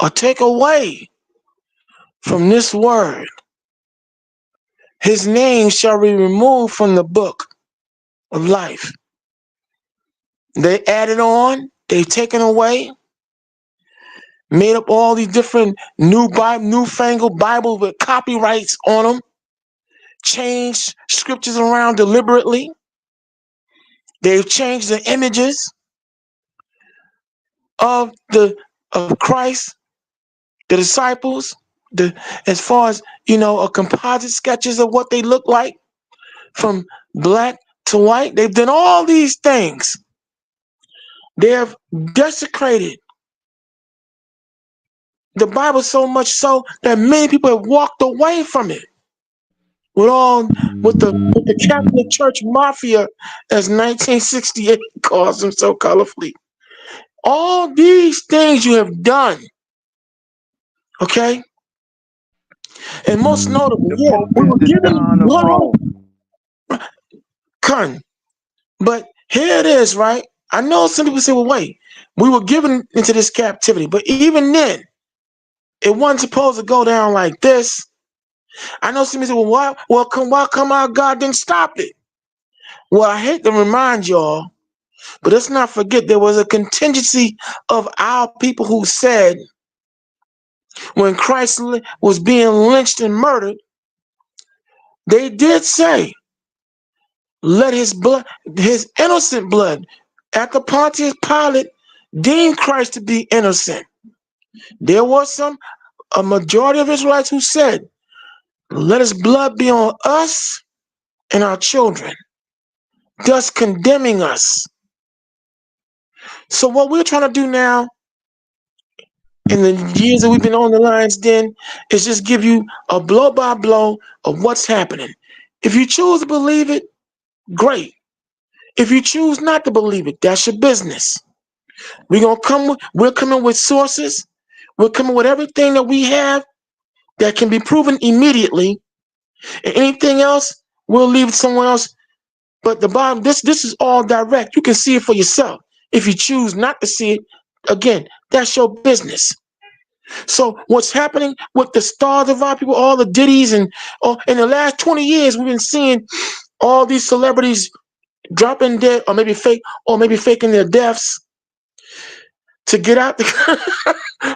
or take away from this word, his name shall be removed from the book of life. They added on, they've taken away, made up all these different newfangled Bibles with copyrights on them, changed scriptures around deliberately. They've changed the images of Christ, the disciples, as far as a composite sketches of what they look like from black to white. They've done all these things. They have desecrated the Bible so much so that many people have walked away from it. With the Catholic Church mafia, as 1968 calls them so colorfully. All these things you have done, okay? And most notably, The Pope we is were the given Don of Rome. But here it is, right? I know some people say, well, wait, we were given into this captivity, but even then, it wasn't supposed to go down like this. I know some people say, well, why come our God didn't stop it? Well, I hate to remind y'all, but let's not forget there was a contingency of our people who said when Christ was being lynched and murdered, they did say, let his blood, his innocent blood, after Pontius Pilate deemed Christ to be innocent. There was a majority of Israelites who said, let his blood be on us and our children, thus condemning us. So what we're trying to do now, in the years that we've been on the Lion's Den, is just give you a blow by blow of what's happening. If you choose to believe it, great. If you choose not to believe it, that's your business. We're coming with sources. We're coming with everything that we have that can be proven immediately. And anything else, we'll leave someone else. But the bottom, this is all direct. You can see it for yourself. If you choose not to see it, again, that's your business. So what's happening with the stars of our people, all the ditties, and in the last 20 years, we've been seeing all these celebrities dropping dead, or maybe faking their deaths to get out,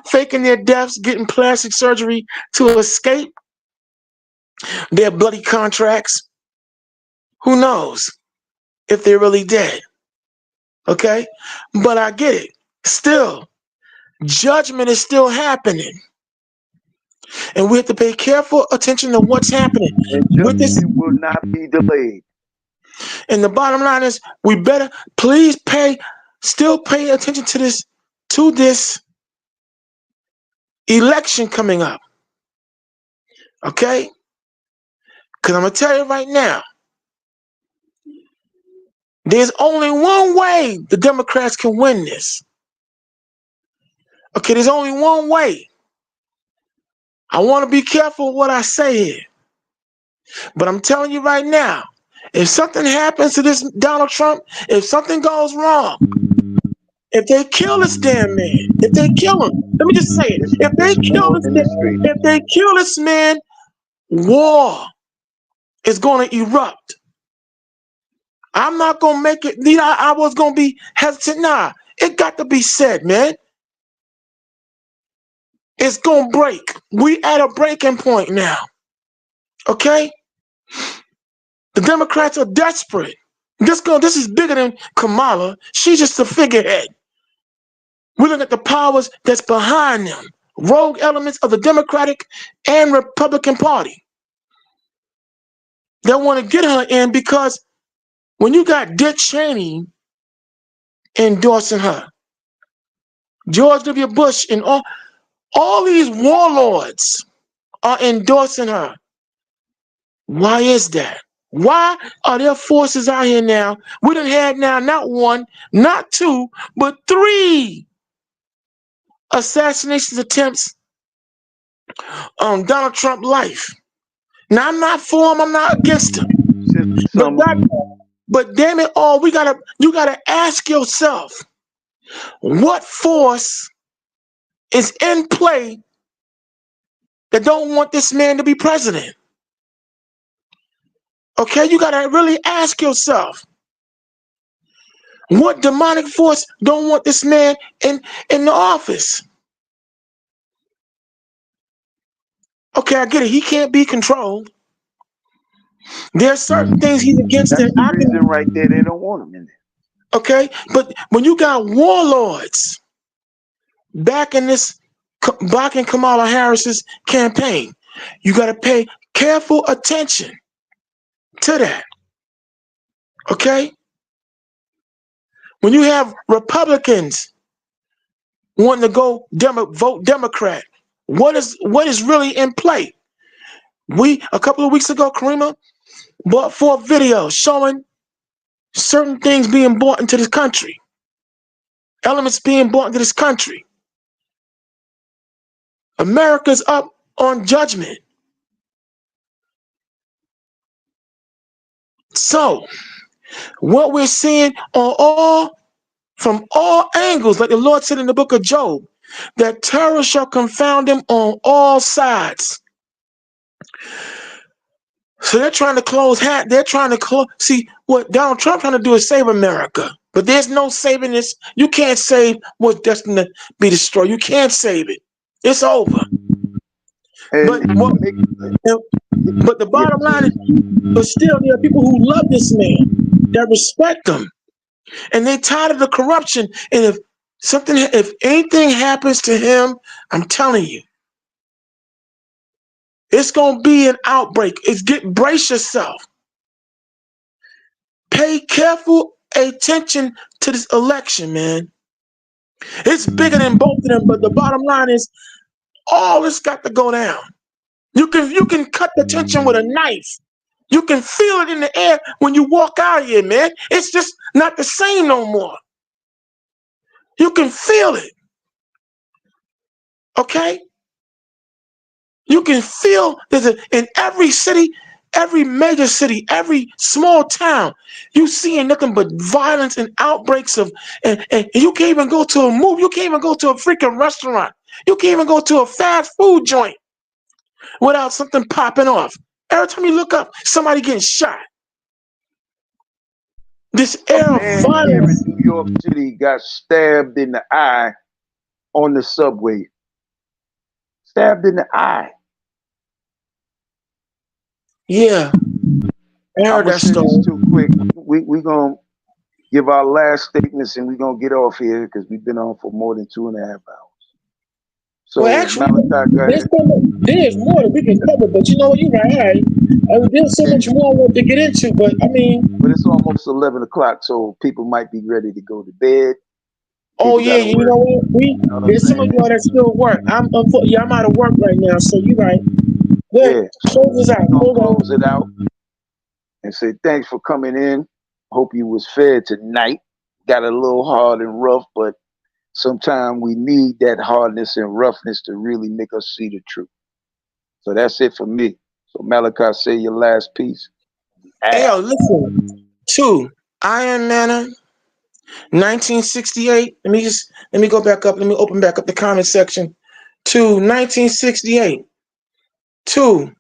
faking their deaths, getting plastic surgery to escape their bloody contracts. Who knows if they're really dead? Okay, but I get it. Still, judgment is still happening. And we have to pay careful attention to what's happening. And With this, judgment will not be delayed. and the bottom line is, we better still pay attention to this election coming up. Okay? Because I'm going to tell you right now, there's only one way the Democrats can win this. Okay, there's only one way. I want to be careful what I say here. But I'm telling you right now, if something happens to this Donald Trump, if something goes wrong, if they kill this damn man, if they kill him, let me just say it. If they kill this man, war is going to erupt. I'm not going to make it. I was going to be hesitant. Nah, it got to be said, man. It's going to break. We at a breaking point now. Okay? The Democrats are desperate. This is bigger than Kamala. She's just a figurehead. We look at the powers that's behind them. rogue elements of the Democratic and Republican Party. They want to get her in because when you got Dick Cheney endorsing her, George W. Bush and all these warlords are endorsing her. Why is that? Why are there forces out here now? We done had now not one, not two, but 3 assassination attempts on Donald Trump's life. Now I'm not for him, I'm not against him. But damn it all, you gotta ask yourself, what force is in play that don't want this man to be president? Okay, you gotta really ask yourself, what demonic force don't want this man in the office? Okay, I get it. He can't be controlled. There's certain things he's against. That's the reason right there they don't want him in there. Okay, but when you got warlords backing Kamala Harris's campaign, you got to pay careful attention to that. Okay? When you have Republicans wanting to go vote Democrat, what is really in play? A couple of weeks ago, Karima brought forth videos showing certain things being brought into this country, elements being brought into this country. America's up on judgment. So, what we're seeing from all angles, like the Lord said in the book of Job, that terror shall confound them on all sides. So they're trying to see what Donald Trump trying to do is save America. But there's no saving this. You can't save what's destined to be destroyed. You can't save it. It's over. But the bottom line is, but still there are people who love this man, that respect him, and they tired of the corruption. And if anything happens to him, I'm telling you, it's gonna be an outbreak. Brace yourself. Pay careful attention to this election, man. It's bigger than both of them, but the bottom line is, all this got to go down. You can cut the tension with a knife. You can feel it in the air when you walk out here, man. It's just not the same no more. You can feel it. Okay? You can feel in every city, every major city, every small town, you seeing nothing but violence and outbreaks and you can't even go to a movie. You can't even go to a freaking restaurant. You can't even go to a fast food joint without something popping off. Every time you look up, somebody getting shot. This air of violence. Here in New York City got stabbed in the eye on the subway. Stabbed in the eye. Yeah. I heard that story. Too quick. We're going to give our last statements and we're going to get off here because we've been on for more than 2.5 hours. So, well, actually, there's more that we can cover, but you know what? You're right. There's so much more I want to get into, but I mean. But it's almost 11 o'clock, so people might be ready to go to bed. Oh, yeah, you know what? There's some of y'all that still work. I'm out of work right now, so you're right. Good. Yeah. Close it out. And say thanks for coming in. Hope you was fed tonight. Got a little hard and rough, but sometimes we need that hardness and roughness to really make us see the truth. So that's it for me. So Malachi, say your last piece. Hey, yo, listen. 2 Iron Manor, 1968. Let me go back up. Let me open back up the comment section. 2 1968. 2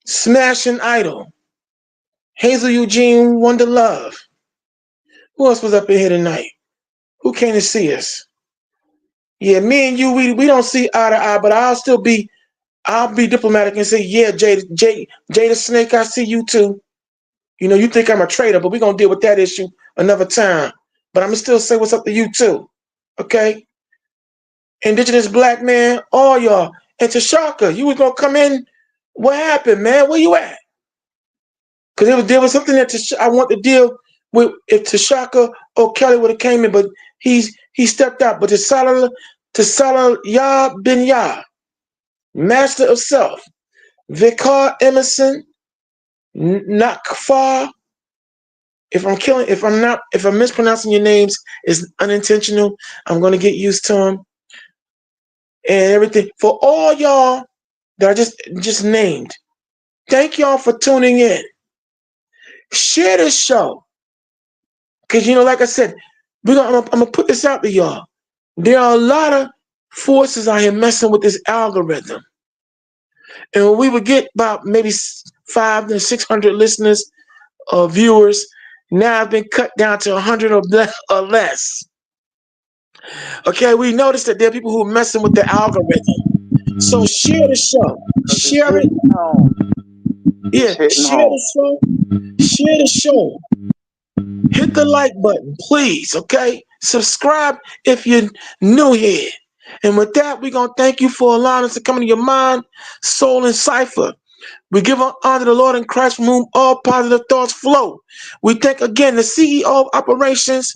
Smashing Idol. Hazel Eugene Wonder Love. Who else was up in here tonight? Who came to see us? Yeah, me and you, we don't see eye to eye, but I'll be diplomatic and say, yeah, Jada Snake, I see you too. You know, you think I'm a traitor, but we're gonna deal with that issue another time. But I'm gonna still say what's up to you too. Okay? indigenous black man, all y'all. And Tashaka, you was gonna come in. What happened, man? Where you at? Because there was something that I want to deal with if Tashaka or Kelly would have came in, but he stepped out. But Tasala Yah bin Yah, master of self, Vikar Emerson, Nakfar. If I'm mispronouncing your names, it's unintentional. I'm gonna get used to them and everything. For all y'all that I just named, thank y'all for tuning in. Share this show. Because, like I said, I'm going to put this out to y'all. There are a lot of forces out here messing with this algorithm. And when we would get about maybe 500 to 600 listeners or viewers, now I've been cut down to 100 or less. Okay, we noticed that there are people who are messing with the algorithm. So share the show. Share it. Yeah, share the show. Share the show. Hit the like button, please, okay? Subscribe if you're new here. And with that, we're going to thank you for allowing us to come into your mind, soul, and cipher. We give honor to the Lord in Christ from whom all positive thoughts flow. We thank again the CEO of Operations,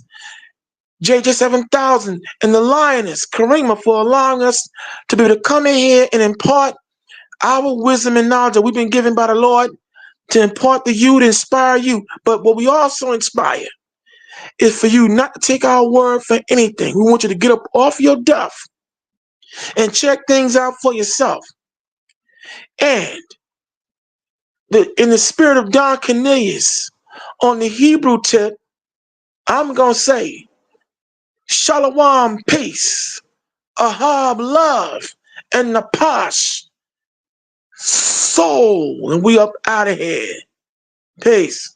JJ7000, and the Lioness, Karima, for allowing us to be able to come in here and impart our wisdom and knowledge that we've been given by the Lord to impart to you, to inspire you. But what we also inspire is for you not to take our word for anything. We want you to get up off your duff and check things out for yourself. And in the spirit of Don Cornelius, on the Hebrew tip, I'm going to say, Shalom, peace, Ahab, love, and Napash, soul. And we up out of here. Peace.